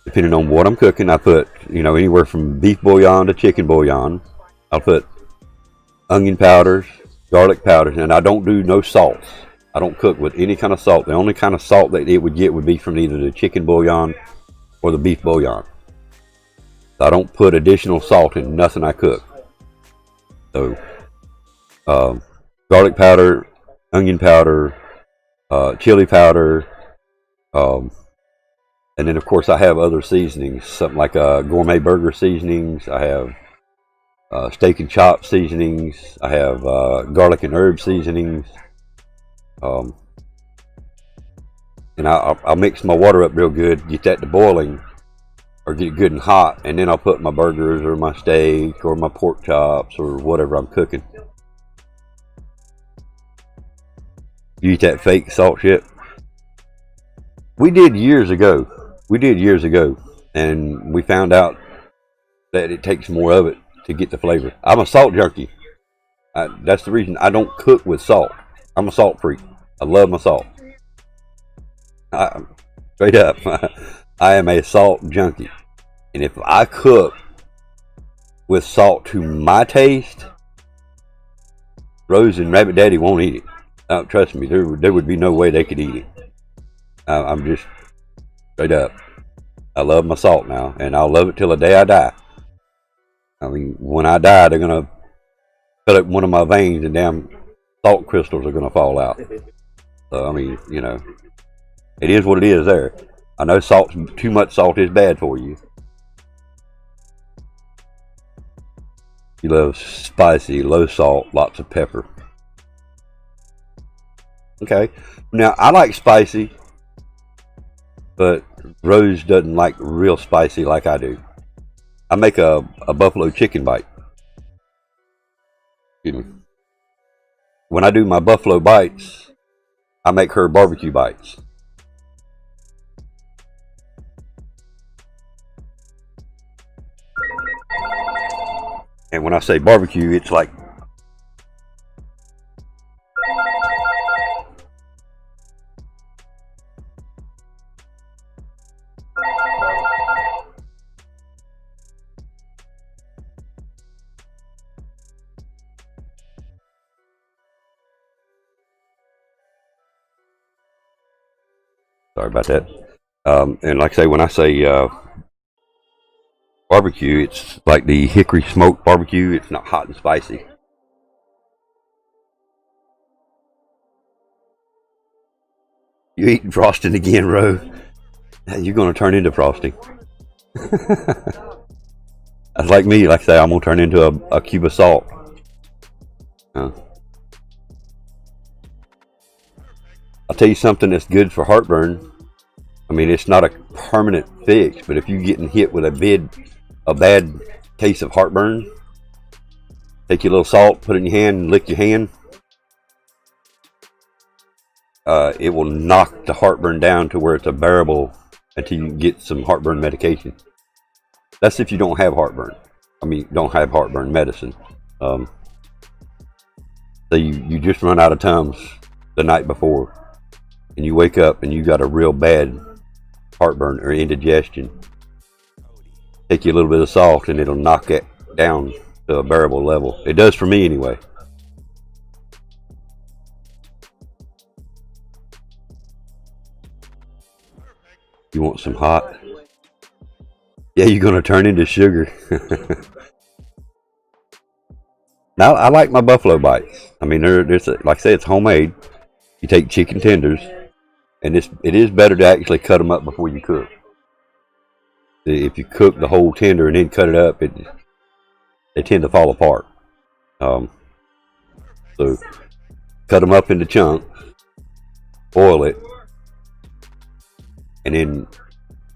[SPEAKER 2] depending on what I'm cooking, I put, anywhere from beef bouillon to chicken bouillon. I'll put onion powders, garlic powders, and I don't do no salts. I don't cook with any kind of salt. The only kind of salt that it would get would be from either the chicken bouillon or the beef bouillon. So I don't put additional salt in nothing I cook. So, garlic powder, onion powder, chili powder, and then of course I have other seasonings, something like gourmet burger seasonings. I have steak and chop seasonings. I have garlic and herb seasonings. And I'll mix my water up real good, get that to boiling, or get it good and hot, and then I'll put my burgers or my steak or my pork chops or whatever I'm cooking. You eat that fake salt shit? We did years ago, and we found out that it takes more of it to get the flavor. I'm a salt junkie. That's the reason I don't cook with salt. I'm a salt freak. I love my salt. Straight up, I am a salt junkie. And if I cook with salt to my taste, Rose and Rabbit Daddy won't eat it. Trust me, there would be no way they could eat it. I'm just straight up. I love my salt now, and I'll love it till the day I die. I mean, when I die, they're gonna fill up one of my veins, and damn salt crystals are gonna fall out. So I mean, it is what it is. There, I know too much salt is bad for you. You love spicy, low salt, lots of pepper. Okay, now I like spicy, but Rose doesn't like real spicy like I do. I make a buffalo chicken bite. Excuse me. When I do my buffalo bites, I make her barbecue bites. And when I say barbecue, it's like sorry about that. And like I say, when I say barbecue, it's like the hickory smoked barbecue. It's not hot and spicy. You eating frosting again, Ro? You're going to turn into frosting. That's like me. Like I say, I'm going to turn into a cube of salt. I'll tell you something that's good for heartburn. I mean, it's not a permanent fix, but if you're getting hit with a bad case of heartburn, take your little salt, put it in your hand, and lick your hand. It will knock the heartburn down to where it's unbearable until you get some heartburn medication. That's if you don't have heartburn. I mean, don't have heartburn medicine. So you just run out of Tums the night before, and you wake up and you got a real bad heartburn or indigestion. Take you a little bit of salt and it'll knock it down to a bearable level. It does for me anyway. You want some hot? Yeah, you're gonna turn into sugar. Now I like my buffalo bites. I mean, like I say, it's homemade. You take chicken tenders, and it is better to actually cut them up before you cook. If you cook the whole tender and then cut it up, they tend to fall apart. So cut them up into chunks, boil it, and then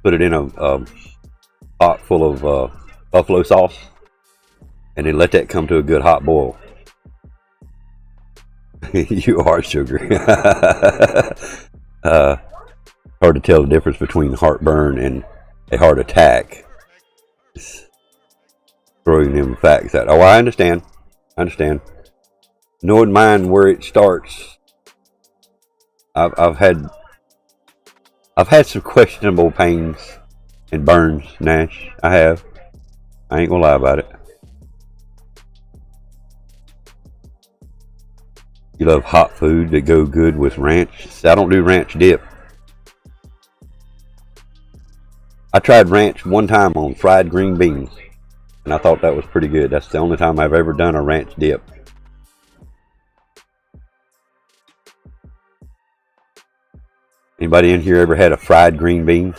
[SPEAKER 2] put it in a pot full of buffalo sauce, and then let that come to a good hot boil. You are sugar. Hard to tell the difference between heartburn and a heart attack. Just throwing them facts out. Oh, I understand. Knowing mine where it starts, I've had some questionable pains and burns, Nash. I have. I ain't gonna lie about it. You love hot food that go good with ranch. See, I don't do ranch dip. I tried ranch one time on fried green beans, and I thought that was pretty good. That's the only time I've ever done a ranch dip. Anybody in here ever had a fried green bean?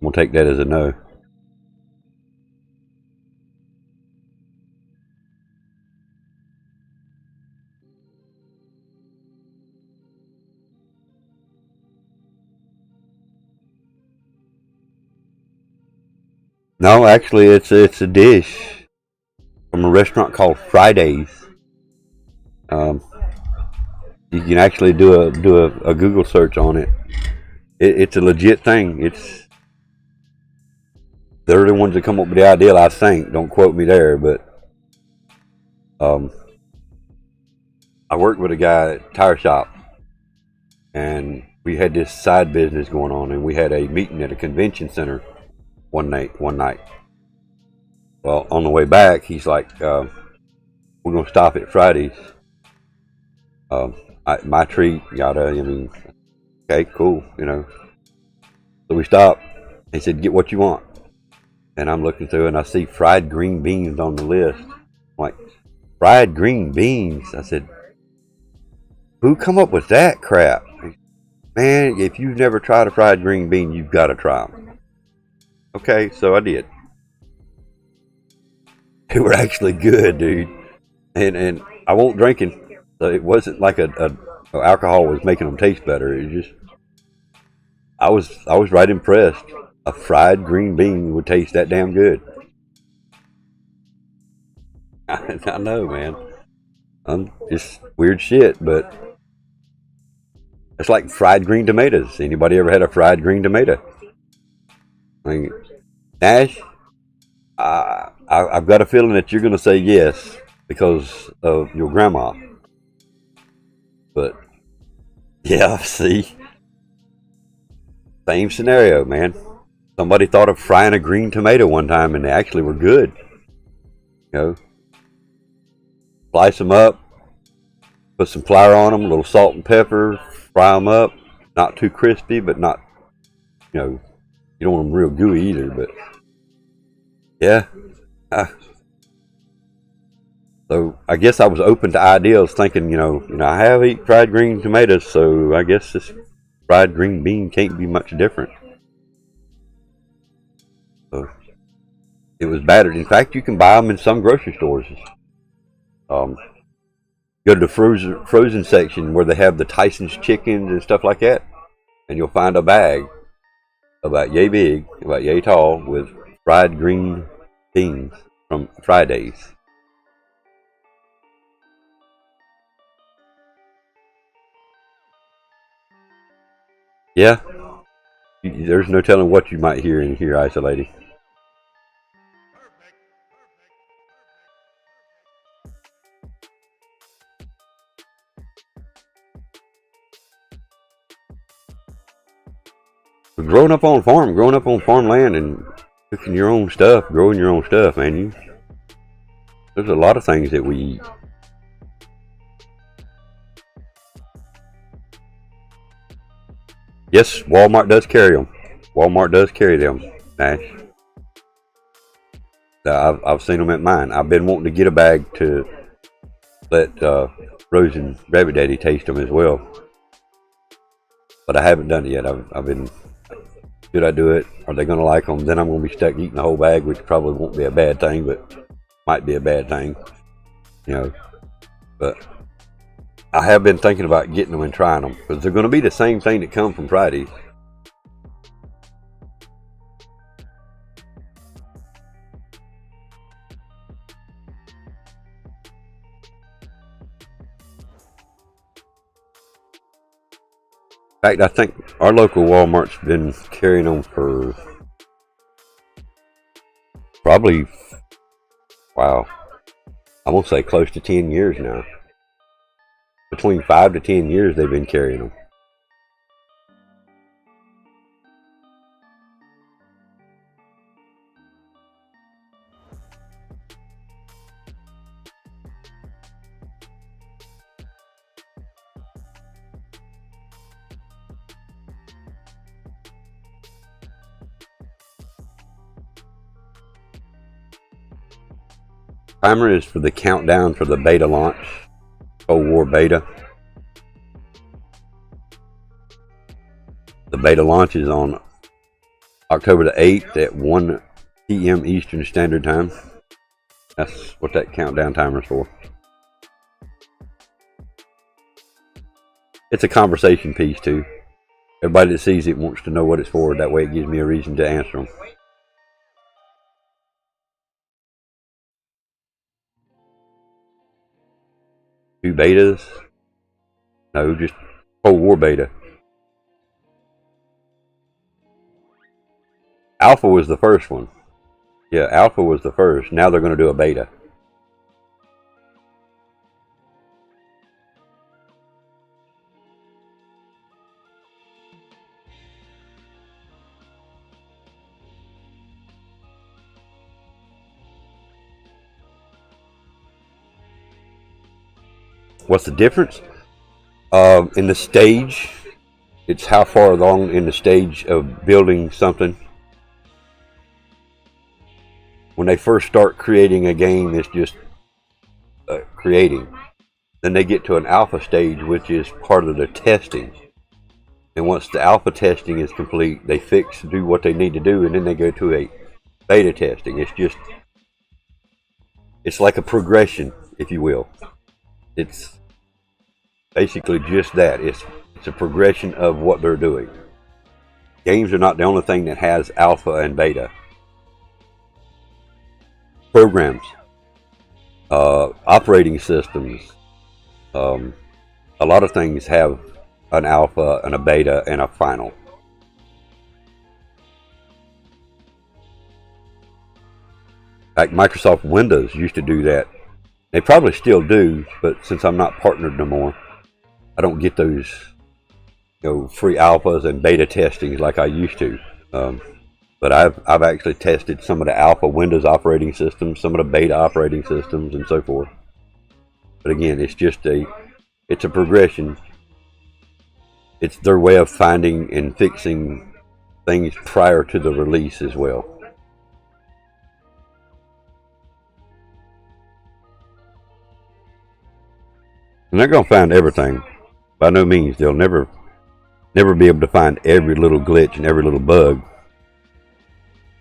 [SPEAKER 2] We'll take that as a no. No, actually, it's a dish from a restaurant called Fridays. You can actually do a Google search on it. It's a legit thing. They're the ones that come up with the idea, I think. Don't quote me there, but I worked with a guy at a tire shop, and we had this side business going on, and we had a meeting at a convention center one night. Well, on the way back, he's like, we're going to stop at Fridays. My treat, yada, I mean, okay, cool, you know. So we stopped. He said, get what you want. And I'm looking through, and I see fried green beans on the list. I'm like, fried green beans? I said, who come up with that crap? Man, if you've never tried a fried green bean, you've got to try them. Okay, so I did. They were actually good, dude. And I won't drink it. So it wasn't like alcohol was making them taste better. It just, I was right impressed. A fried green bean would taste that damn good. I know, man. I'm just weird shit, but it's like fried green tomatoes. Anybody ever had a fried green tomato? I mean, Nash, I've got a feeling that you're going to say yes because of your grandma. But, yeah, see? Same scenario, man. Somebody thought of frying a green tomato one time, and they actually were good. You know, slice them up, put some flour on them, a little salt and pepper, fry them up. Not too crispy, but not, you know, you don't want them real gooey either. But yeah, so I guess I was open to ideas, thinking, you know, I have eaten fried green tomatoes, so I guess this fried green bean can't be much different. So it was battered. In fact, you can buy them in some grocery stores. Go to the frozen section where they have the Tyson's chickens and stuff like that, and you'll find a bag about yay big, about yay tall, with fried green beans from Fridays. Yeah, there's no telling what you might hear in here isolated. Growing up on farmland and cooking your own stuff, growing your own stuff, man, There's a lot of things that we eat. Yes, Walmart does carry them. Walmart does carry them, Nash. I've seen them at mine. I've been wanting to get a bag to let Rose and Rabbit Daddy taste them as well, but I haven't done it yet. I've been, should I do it? Are they going to like them? Then I'm going to be stuck eating the whole bag, which probably won't be a bad thing, but might be a bad thing, you know. But I have been thinking about getting them and trying them, because they're going to be the same thing that come from Fridays. In fact, I think our local Walmart's been carrying them for probably, wow, I'm going to say close to 10 years now. Between 5 to 10 years they've been carrying them. Timer is for the countdown for the beta launch, Cold War beta. The beta launch is on October the 8th at 1 p.m. Eastern Standard Time. That's what that countdown timer is for. It's a conversation piece too. Everybody that sees it wants to know what it's for. That way it gives me a reason to answer them. Two betas? No, just Cold War beta. Alpha was the first one. Yeah, Alpha was the first. Now they're going to do a beta. What's the difference? In the stage, it's how far along in the stage of building something. When they first start creating a game, it's just creating. Then they get to an alpha stage, which is part of the testing. And once the alpha testing is complete, they do what they need to do, and then they go to a beta testing. It's like a progression, if you will. It's basically just that. It's a progression of what they're doing. Games are not the only thing that has alpha and beta. Programs, operating systems, a lot of things have an alpha and a beta and a final. Like Microsoft Windows used to do that. They probably still do, but since I'm not partnered no more, I don't get those, free alphas and beta testings like I used to. But I've actually tested some of the alpha Windows operating systems, some of the beta operating systems, and so forth. But again, it's a progression. It's their way of finding and fixing things prior to the release as well. And they're going to find everything. By no means, they'll never be able to find every little glitch and every little bug,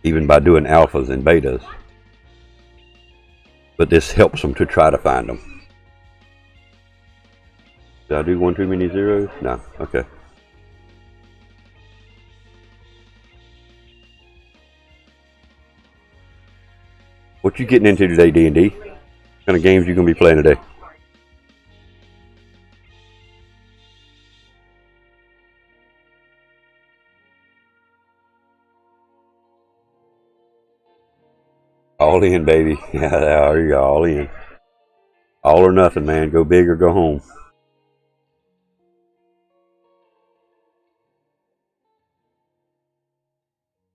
[SPEAKER 2] even by doing alphas and betas. But this helps them to try to find them. Did I do one too many zeros? No. Okay. What you getting into today, D&D? What kind of games you going to be playing today? All in, baby. Yeah, there you go. All in. All or nothing, man. Go big or go home.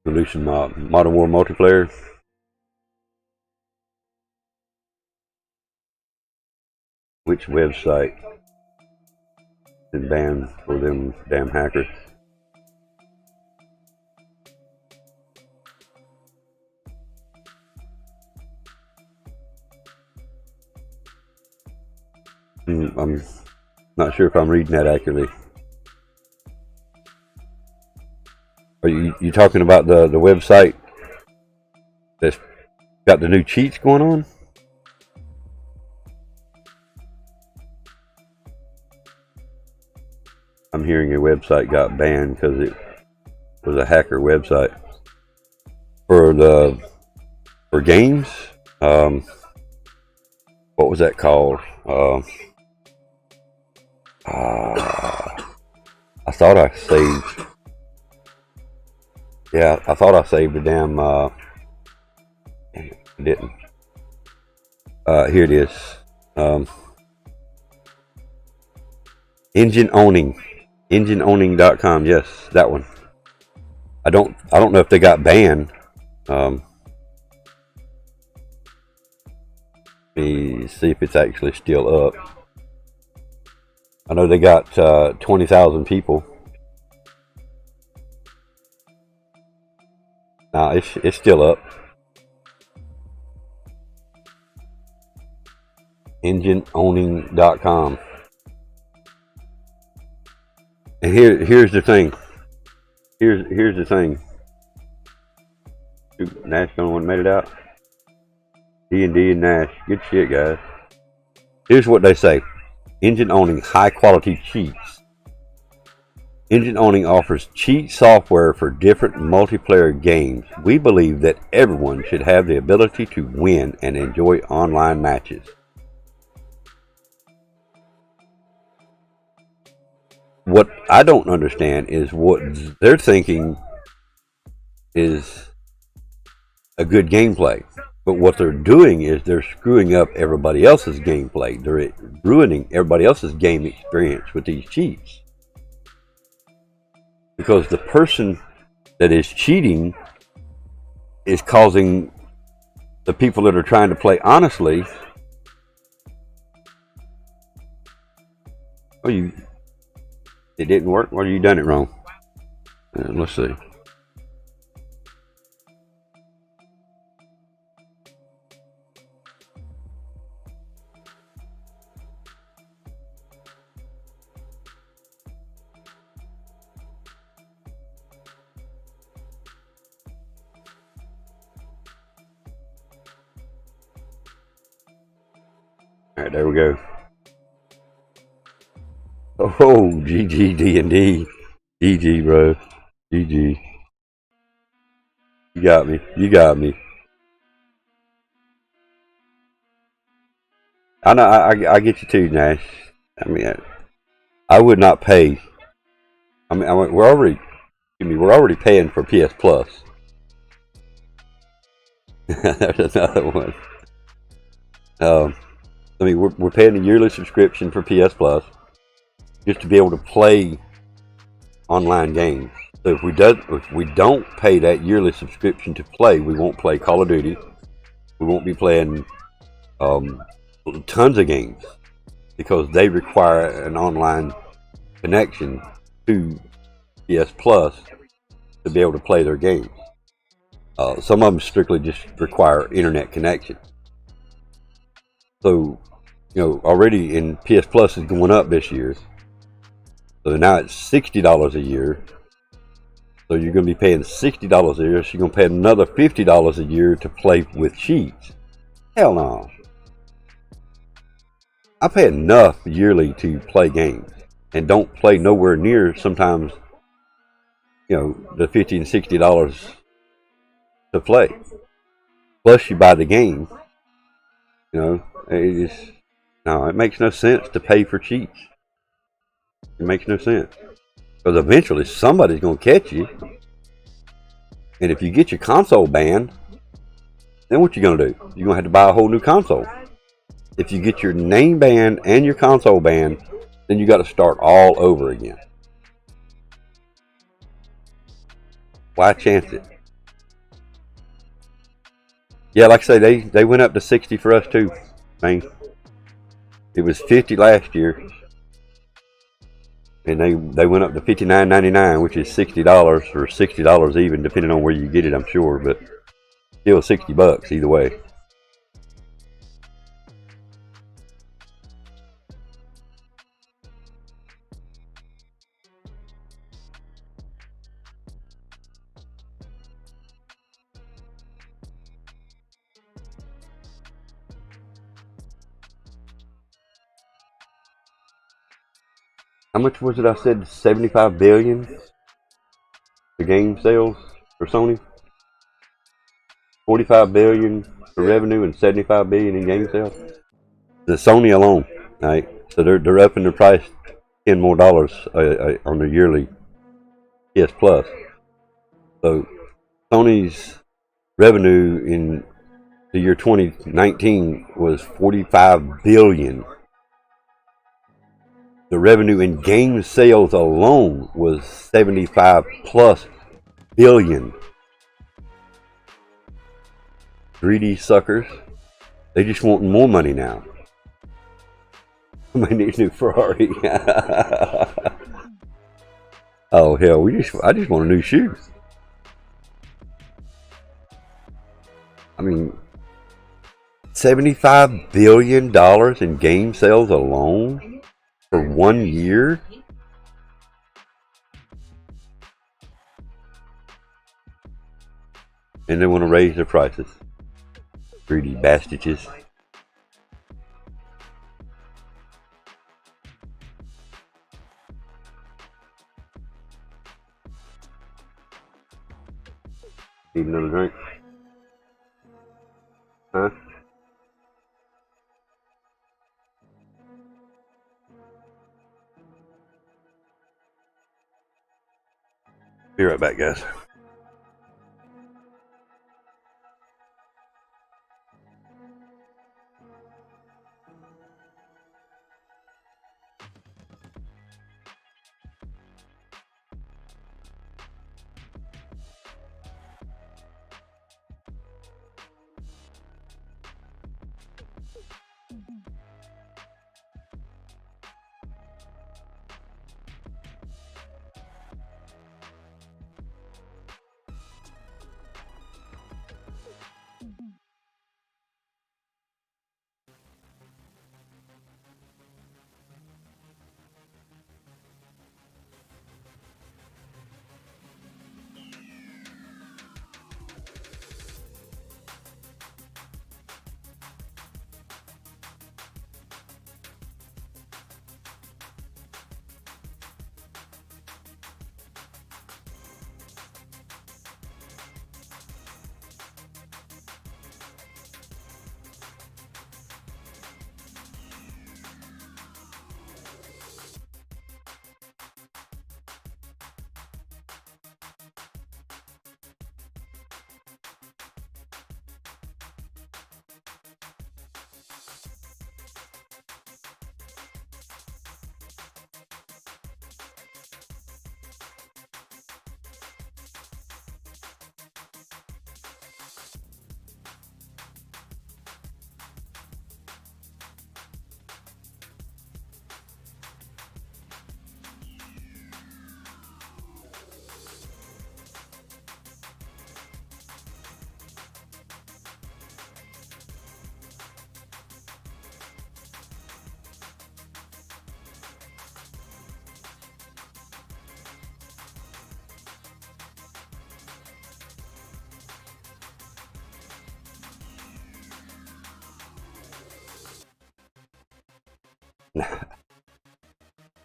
[SPEAKER 2] We'll do some Modern War multiplayer. which website been banned for them damn hackers. I'm not sure if I'm reading that accurately. Are you talking about the website that's got the new cheats going on? I'm hearing a website got banned because it was a hacker website for games. What was that called? I thought I saved. Yeah, I thought I saved a damn. I didn't. Here it is. EngineOwning.com. Yes, that one. I don't know if they got banned. Let me see if it's actually still up. I know they got 20,000 people. Nah, it's still up. EngineOwning.com. And here's the thing. Here's the thing. Nash the only one made it out. D&D and Nash. Good shit, guys. Here's what they say. Engine Owning high quality cheats. Engine Owning offers cheat software for different multiplayer games. We believe that everyone should have the ability to win and enjoy online matches. What I don't understand is what they're thinking is a good gameplay. But what they're doing is they're screwing up everybody else's gameplay. They're ruining everybody else's game experience with these cheats. Because the person that is cheating is causing the people that are trying to play honestly. Oh, it didn't work? Or you done it wrong? Let's see. All right, there we go. Oh, GG D&D. GG, bro. GG. You got me. You got me. I know. I get you too, Nash. I mean, I would not pay. We're already paying for PS Plus. There's another one. We're paying a yearly subscription for PS Plus just to be able to play online games. So if we don't pay that yearly subscription to play, we won't play Call of Duty. We won't be playing tons of games because they require an online connection to PS Plus to be able to play their games. Some of them strictly just require internet connection. So, already in PS Plus is going up this year. So now it's $60 a year. So you're going to be paying $60 a year. So you're going to pay another $50 a year to play with cheats. Hell no. I pay enough yearly to play games and don't play nowhere near sometimes, the $50 and $60 to play. Plus you buy the game. It makes no sense to pay for cheats. It makes no sense. Because eventually somebody's going to catch you. And if you get your console banned, then what you going to do? You're going to have to buy a whole new console. If you get your name banned and your console banned, then you got to start all over again. Why chance it? Yeah, like I say, they went up to 60 for us too, man. It was 50 last year, and they went up to $59.99, which is $60 or $60 even, depending on where you get it, I'm sure, but still $60 either way. How much was it? I said 75 billion. The game sales for Sony. 45 billion for revenue and 75 billion in game sales. The Sony alone, right? So they're upping the price $10 more on the yearly PS Plus. So Sony's revenue in the year 2019 was 45 billion. The revenue in game sales alone was 75 plus billion. Greedy suckers. They just want more money now. I need a new Ferrari. Oh hell, I just want a new shoe. I mean, $75 billion in game sales alone for 1 year? And they want to raise their prices. Greedy bastards. Need another drink? Huh? Be right back, guys.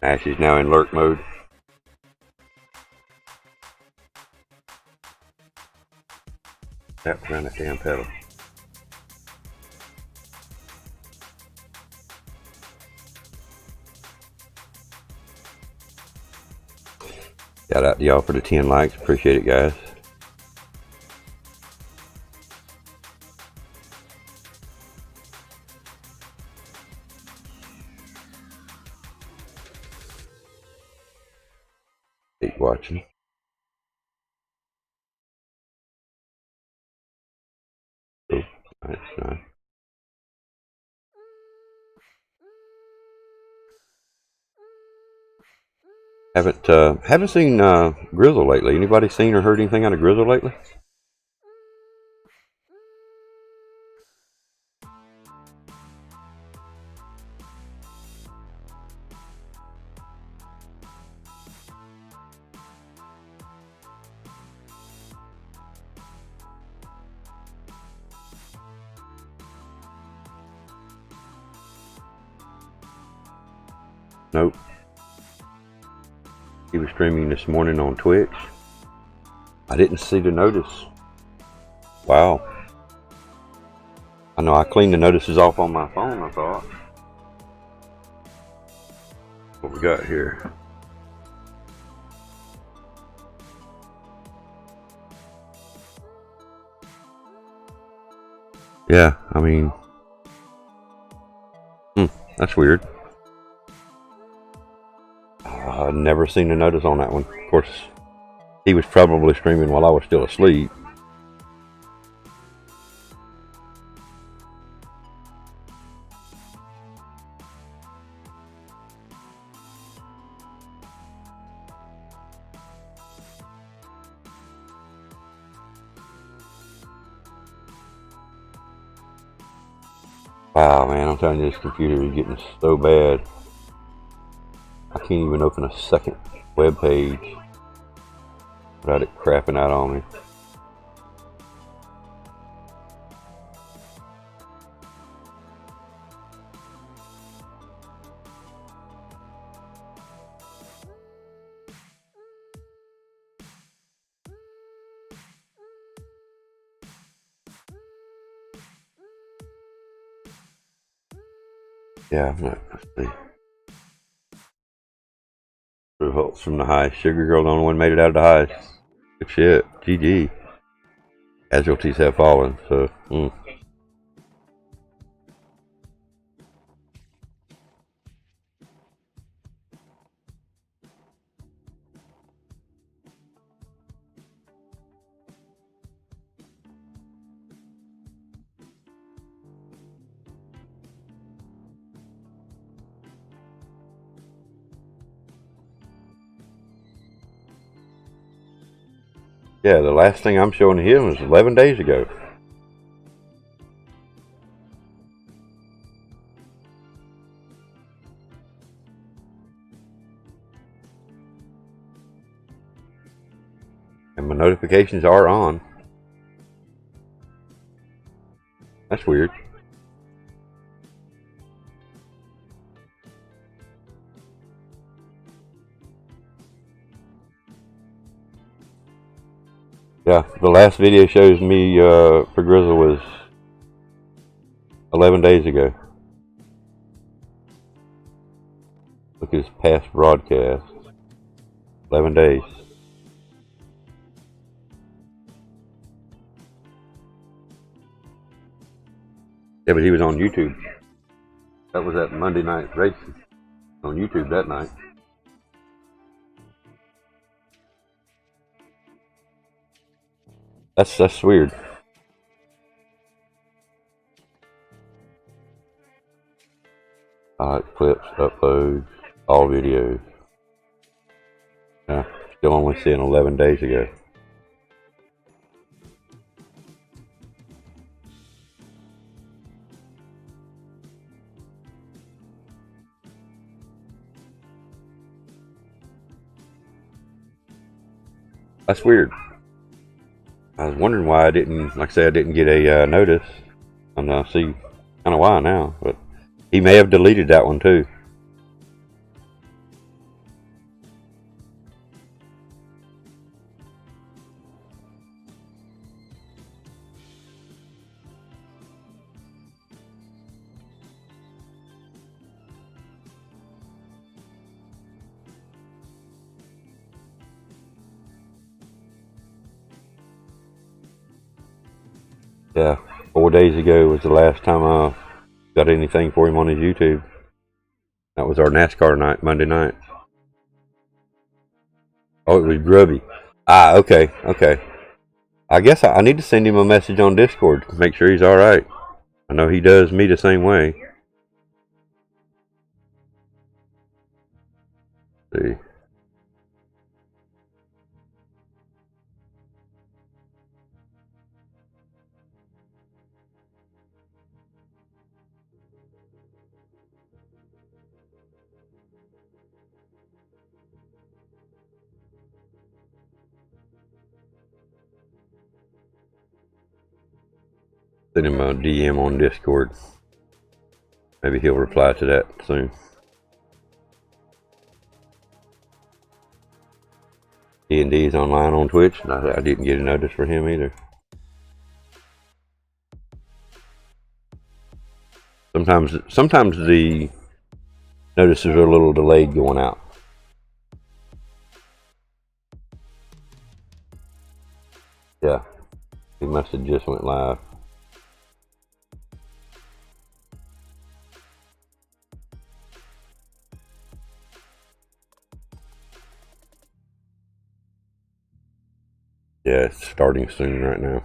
[SPEAKER 2] Ash is now in lurk mode. Tap around that damn pedal. Shout out to y'all for the 10 likes. Appreciate it, guys. Keep watching. Oh, that's nice. Haven't seen GiZmO lately. Anybody seen or heard anything out of GiZmO lately? Nope. He was streaming this morning on Twitch. I didn't see the notice. Wow. I know I cleaned the notices off on my phone, I thought. What we got here? Yeah, I mean, that's weird. I've never seen a notice on that one. Of course, he was probably streaming while I was still asleep. Wow, man, I'm telling you, this computer is getting so bad. I can't even open a second web page without it crapping out on me. Yeah, let's see. Results from the highest. Sugar Girl, the only one made it out of the highest. Good shit. GG. Casualties have fallen, so. Yeah, the last thing I'm showing him was 11 days ago. And my notifications are on. That's weird. Yeah, the last video shows me for GiZmO was 11 days ago. Look at his past broadcast. 11 days. Yeah, but he was on YouTube. That was that Monday night race on YouTube that night. That's weird. Clips, uploads, all videos. Yeah, still only seeing 11 days ago. That's weird. I was wondering why I didn't, like I say, I didn't get a notice. And I see kind of why now, but he may have deleted that one too. Yeah, 4 days ago was the last time I got anything for him on his YouTube. That was our NASCAR night, Monday night. Oh, it was Grubby. Ah, okay. I guess I need to send him a message on Discord to make sure he's alright. I know he does me the same way. Let's see. Send him a DM on Discord. Maybe he'll reply to that soon. D&D's online on Twitch, and I didn't get a notice for him either. Sometimes the notices are a little delayed going out. Yeah, he must have just went live. Yeah, it's starting soon right now.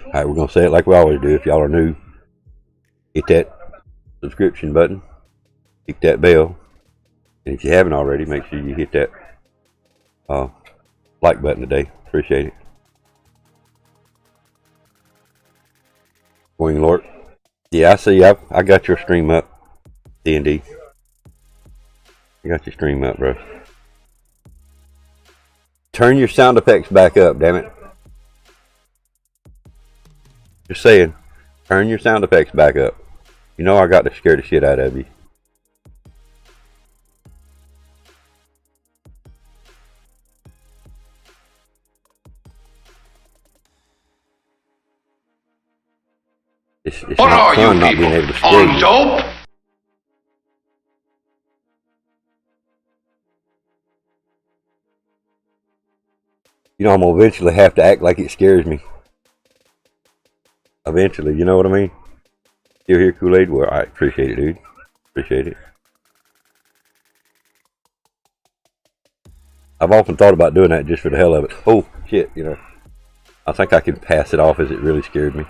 [SPEAKER 2] Alright, we're going to say it like we always do. If y'all are new, hit that subscription button, hit that bell, and if you haven't already, make sure you hit that like button today. Appreciate it. Wing Lord. Yeah, I see. I got your stream up, D&D. I got your stream up, bro. Turn your sound effects back up, damn it. Just saying, turn your sound effects back up. You know I got to scare the shit out of you. It's
[SPEAKER 4] What
[SPEAKER 2] not
[SPEAKER 4] are
[SPEAKER 2] fun
[SPEAKER 4] you
[SPEAKER 2] not
[SPEAKER 4] people,
[SPEAKER 2] being able to scare
[SPEAKER 4] on
[SPEAKER 2] you.
[SPEAKER 4] dope?
[SPEAKER 2] You know I'm gonna eventually have to act like it scares me. Eventually, you know what I mean? Still here, Kool-Aid? Well, I appreciate it, dude. Appreciate it. I've often thought about doing that just for the hell of it. Oh, shit, you know. I think I can pass it off as it really scared me.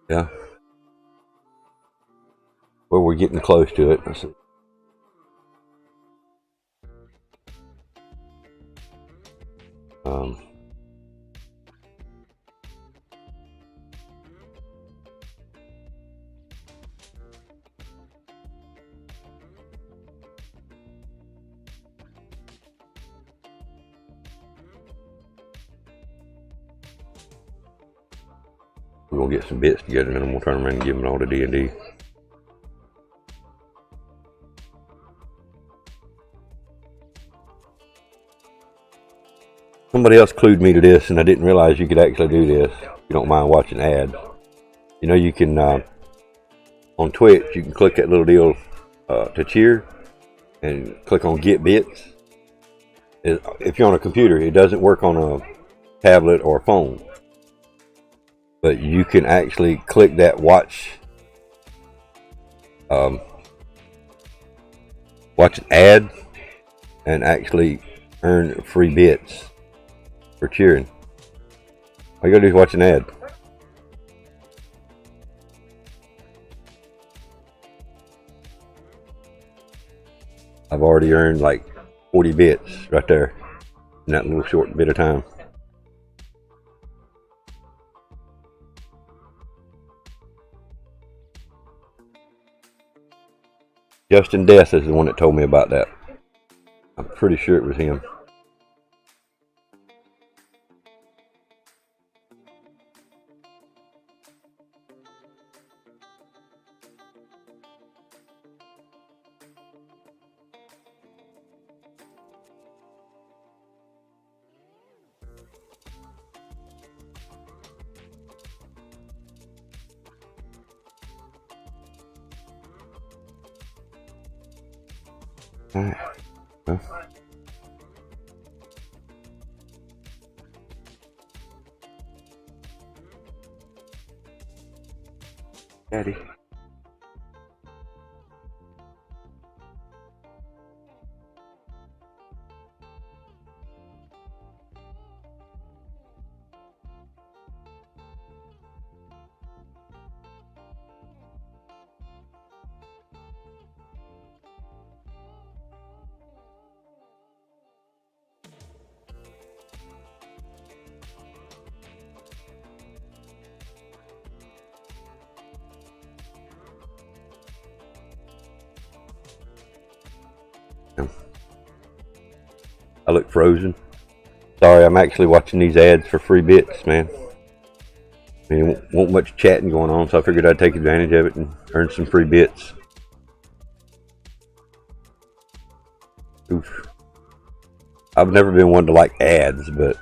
[SPEAKER 2] Yeah. Well, we're getting close to it. Let's see. We're gonna get some bits together and then I'm gonna turn around and give them all to D&D. Somebody else clued me to this and I didn't realize you could actually do this. If you don't mind watching ads. You know you can, on Twitch, you can click that little deal to cheer and click on get bits. If you're on a computer, it doesn't work on a tablet or a phone. But you can actually click that watch watch an ad and actually earn free bits for cheering. All you gotta do is watch an ad. I've already earned like 40 bits right there in that little short bit of time. Justin Death is the one that told me about that. I'm pretty sure it was him. Alright. Well, Daddy. I look frozen. Sorry, I'm actually watching these ads for free bits, man. I mean, there won't much chatting going on, so I figured I'd take advantage of it and earn some free bits. Oof. I've never been one to like ads, but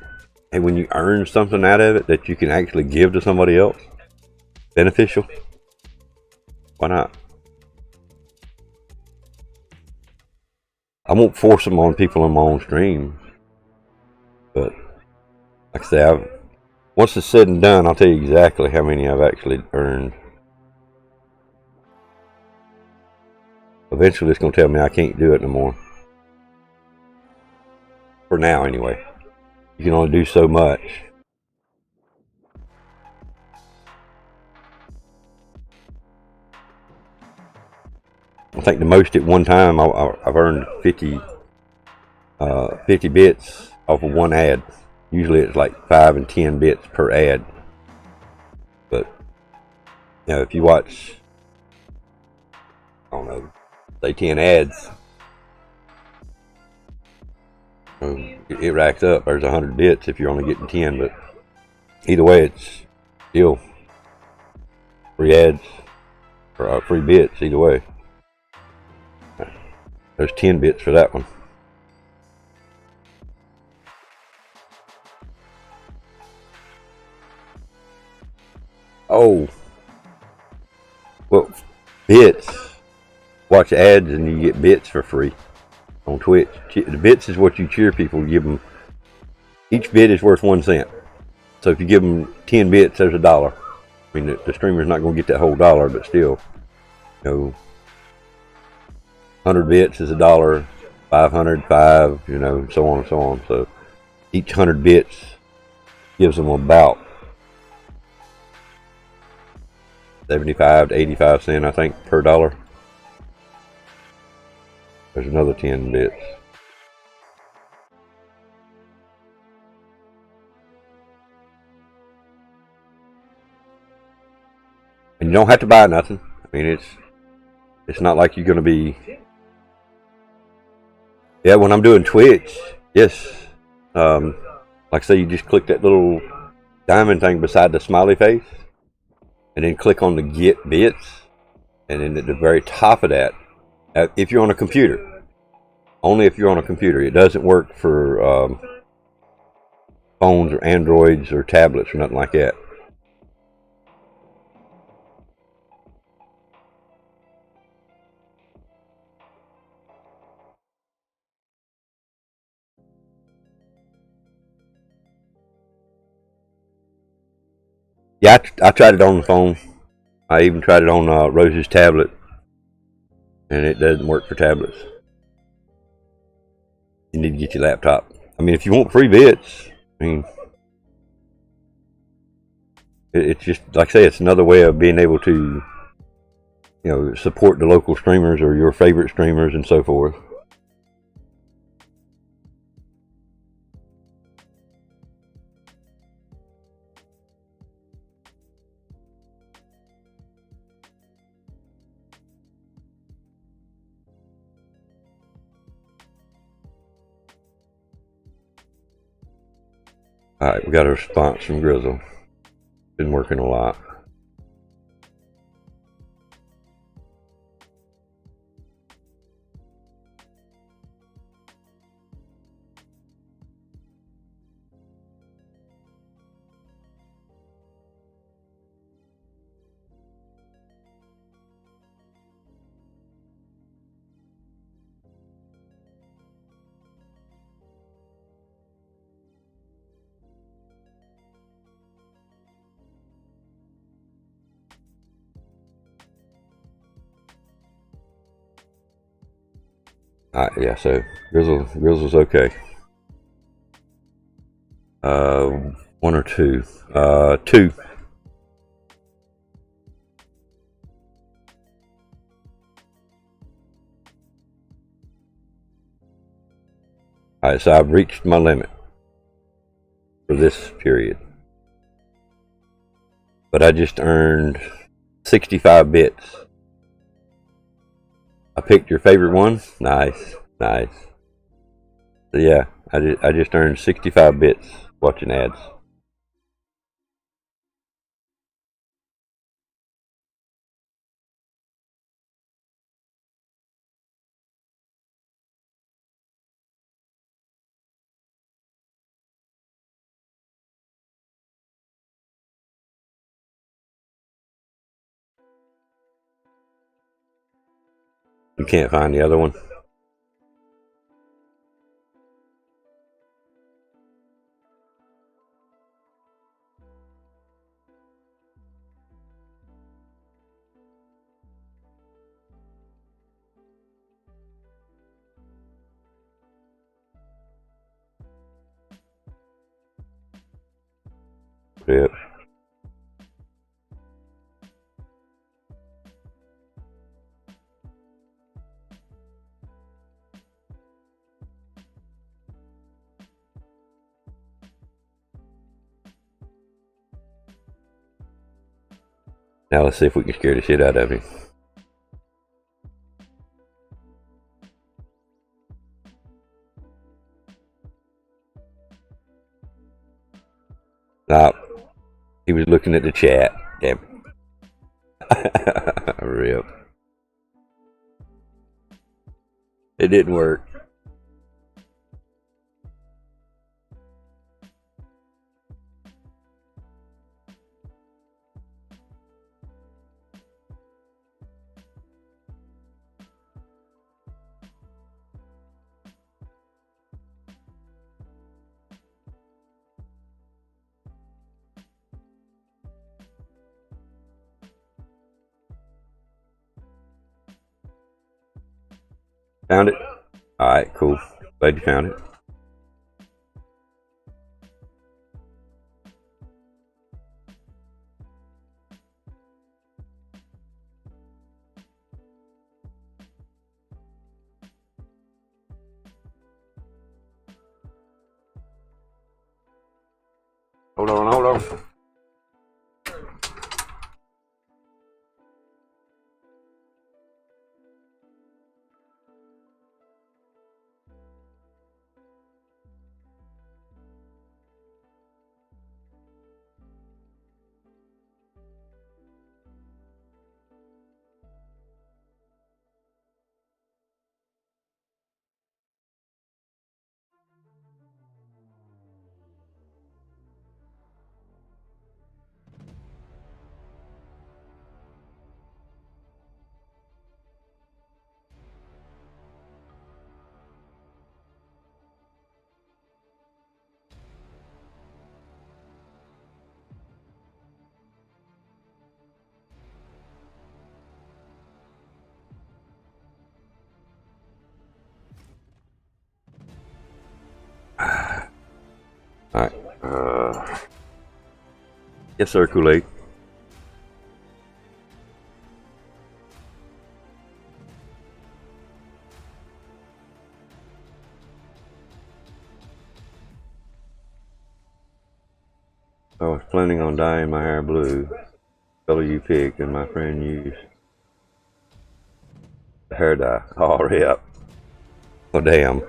[SPEAKER 2] hey, when you earn something out of it that you can actually give to somebody else, beneficial, why not? I won't force them on people on my own stream, but like I say, once it's said and done, I'll tell you exactly how many I've actually earned. Eventually, it's going to tell me I can't do it no more. For now, anyway. You can only do so much. I think the most at one time I've earned 50 bits off of one ad. Usually it's like 5 and 10 bits per ad. But you know, if you watch, I don't know, say 10 ads, it racks up. There's 100 bits if you're only getting 10. But either way, it's still free ads or free bits. Either way, there's 10 bits for that one. Oh, well, bits. Watch ads and you get bits for free on Twitch. The bits is what you cheer people. Give them. Each bit is worth 1 cent. So if you give them 10 bits, there's $1. I mean, the streamer's not going to get that whole dollar, but still, you know, 100 bits is $1. 500, 5, you know, so on and so on. So each 100 bits gives them about 75 to 85 cents, I think, per dollar. There's another 10 bits. And you don't have to buy nothing. I mean, it's not like you're going to be. Yeah, when I'm doing Twitch, yes. Like I say, you just click that little diamond thing beside the smiley face, and then click on the Get Bits, and then at the very top of that, if you're on a computer, only if you're on a computer. It doesn't work for phones or Androids or tablets or nothing like that. Yeah, I tried it on the phone. I even tried it on Rose's tablet, and it doesn't work for tablets. You need to get your laptop. I mean, if you want free bits, I mean, it's just, like I say, it's another way of being able to, you know, support the local streamers or your favorite streamers and so forth. Alright, we got a response from GiZmO. Been working a lot. Yeah, so Grills was okay. One or two. Two. Alright, so I've reached my limit for this period. But I just earned 65 bits. I picked your favorite one. Nice, nice. So yeah, I just earned 65 bits watching ads. You can't find the other one. Yep. Now let's see if we can scare the shit out of him. Nah, he was looking at the chat. Damn. Rip. It didn't work. Found it? Alright, cool. Glad you found it. Hold on, hold on. Alright. Yes, sir, Kool-Aid. I was planning on dyeing my hair blue. The color you picked, and my friend used the hair dye. Oh, rip. Oh, damn.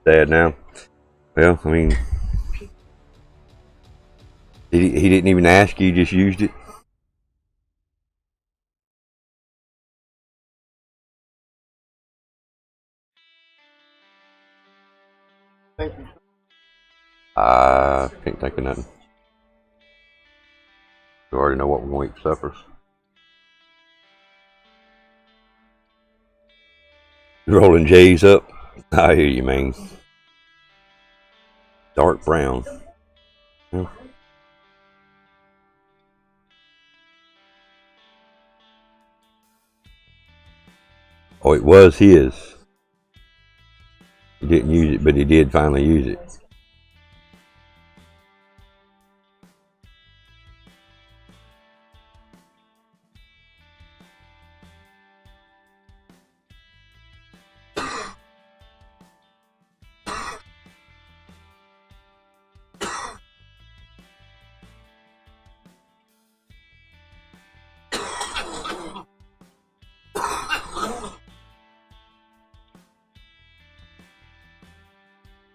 [SPEAKER 2] Sad now. Well, I mean, he didn't even ask you, just used it. Thank you. I can't think of nothing. You already know what we're going to eat for suppers. Rolling J's up. I hear you, man. Dark brown. Yeah. Oh, it was his. He didn't use it, but he did finally use it.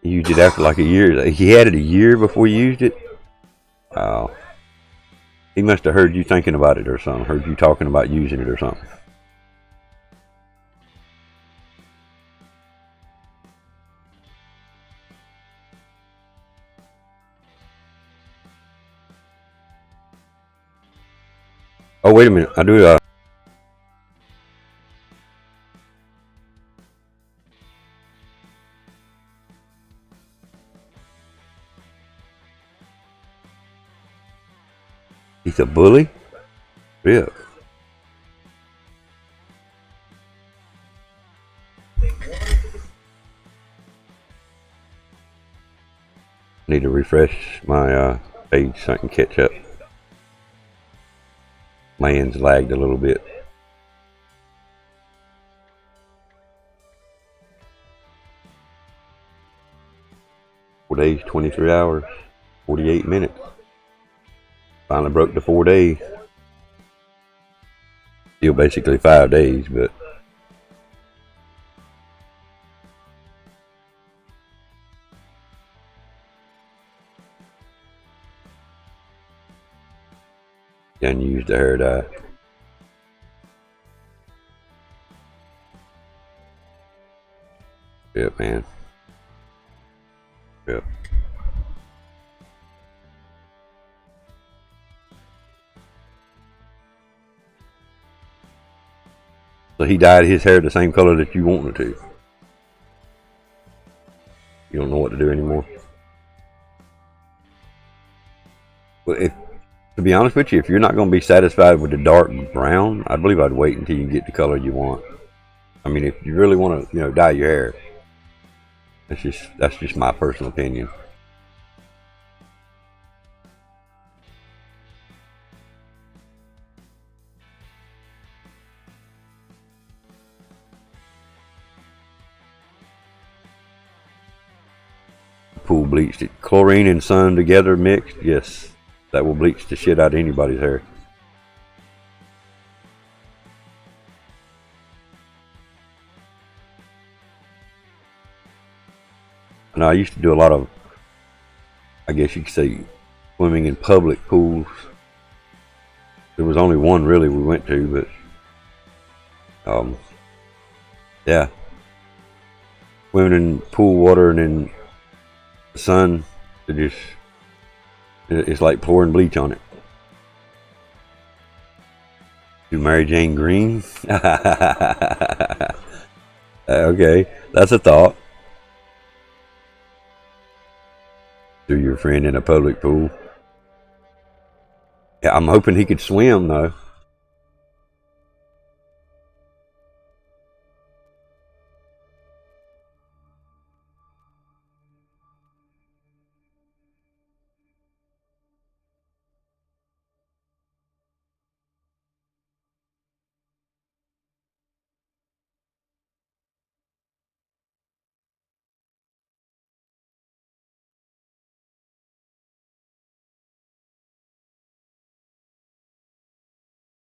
[SPEAKER 2] He used it after like a year. He had it a year before he used it. Oh. He must have heard you thinking about it or something. Heard you talking about using it or something. Oh, wait a minute. I do. He's a bully? Yeah. Need to refresh my page so I can catch up. My end's lagged a little bit. Four days, 23 hours, 48 minutes. Finally broke the 4 days. Still basically 5 days, but done used the hair dye. Yep, man. Yep. So he dyed his hair the same color that you wanted to. You don't know what to do anymore. Well, to be honest with you, if you're not going to be satisfied with the dark brown, I believe I'd wait until you get the color you want. I mean, if you really want to, dye your hair, that's just my personal opinion. Pool bleached it. Chlorine and sun together mixed, yes, that will bleach the shit out of anybody's hair. Now I used to do a lot of, I guess you could say, swimming in public pools. There was only one really we went to, but yeah, swimming in pool water and in the sun, it's like pouring bleach on it. To Mary Jane Green? Okay, that's a thought. Do your friend in a public pool. Yeah, I'm hoping he could swim though.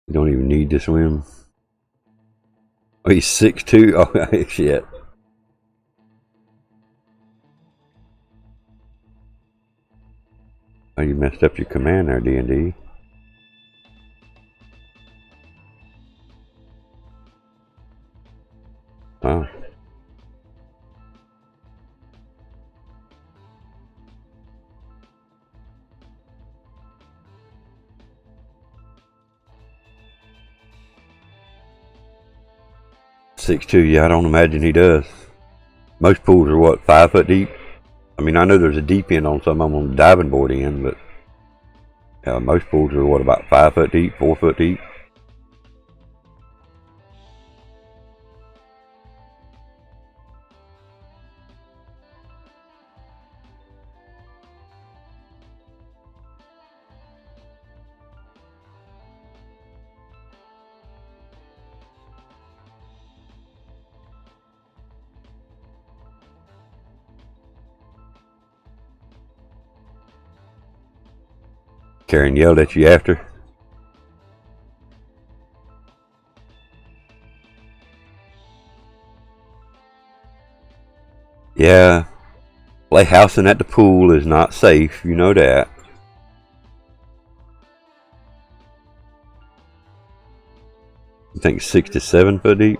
[SPEAKER 2] You don't even need to swim. Oh, he's 6'2". Oh, shit. Oh, you messed up your command there, D&D. Oh. 6'2", yeah, I don't imagine he does. Most pools are what, 5 foot deep? I mean, I know there's a deep end on some of them on the diving board end, but most pools are what, about 5 foot deep, 4 foot deep? Karen yelled at you after. Yeah, play housing at the pool is not safe, you know that. You think 6 to 7 foot deep?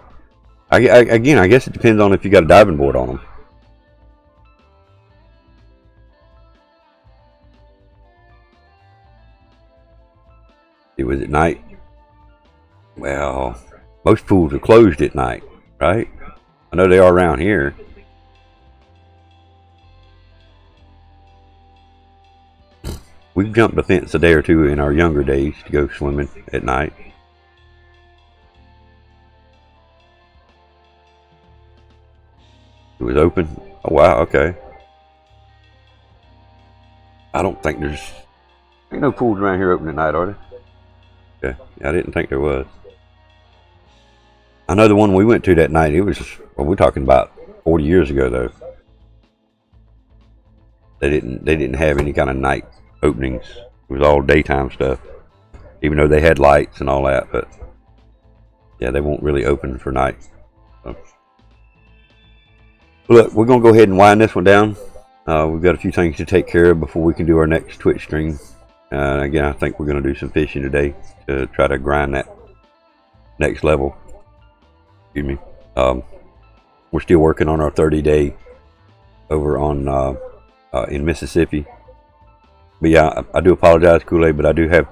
[SPEAKER 2] Again, I guess it depends on if you got a diving board on them. It was at night. Well, most pools are closed at night, right? I know they are around here. We've jumped a fence a day or two in our younger days to go swimming at night. It was open. Oh wow, okay. I don't think there's ain't no pools around here open at night, are there? Okay, I didn't think there was. I know the one we went to that night, it was, well, we're talking about 40 years ago though. They didn't have any kind of night openings. It was all daytime stuff. Even though they had lights and all that, but yeah, they won't really open for night. So. Look, we're gonna go ahead and wind this one down. We've got a few things to take care of before we can do our next Twitch stream. Again, I think we're going to do some fishing today to try to grind that next level. Excuse me. We're still working on our 30-day over on in Mississippi. But yeah, I do apologize, Kool-Aid, but I do have,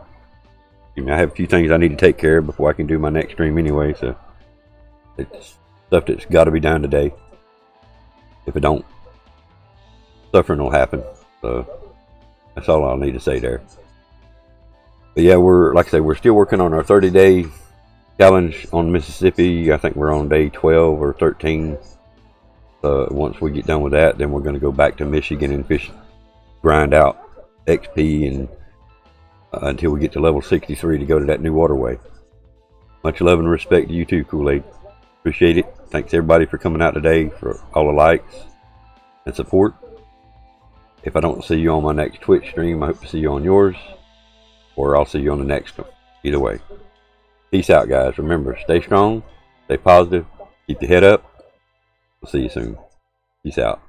[SPEAKER 2] I have a few things I need to take care of before I can do my next stream anyway. So it's stuff that's got to be done today. If it don't, suffering will happen. So that's all I'll need to say there. But yeah, we're, like I say, we're still working on our 30-day challenge on Mississippi. I think we're on day 12 or 13. Once we get done with that, then we're going to go back to Michigan and fish, grind out XP and until we get to level 63 to go to that new waterway. Much love and respect to you too, Kool-Aid. Appreciate it. Thanks everybody for coming out today, for all the likes and support. If I don't see you on my next Twitch stream, I hope to see you on yours, or I'll see you on the next one. Either way. Peace out, guys. Remember, stay strong, stay positive, keep your head up. We'll see you soon. Peace out.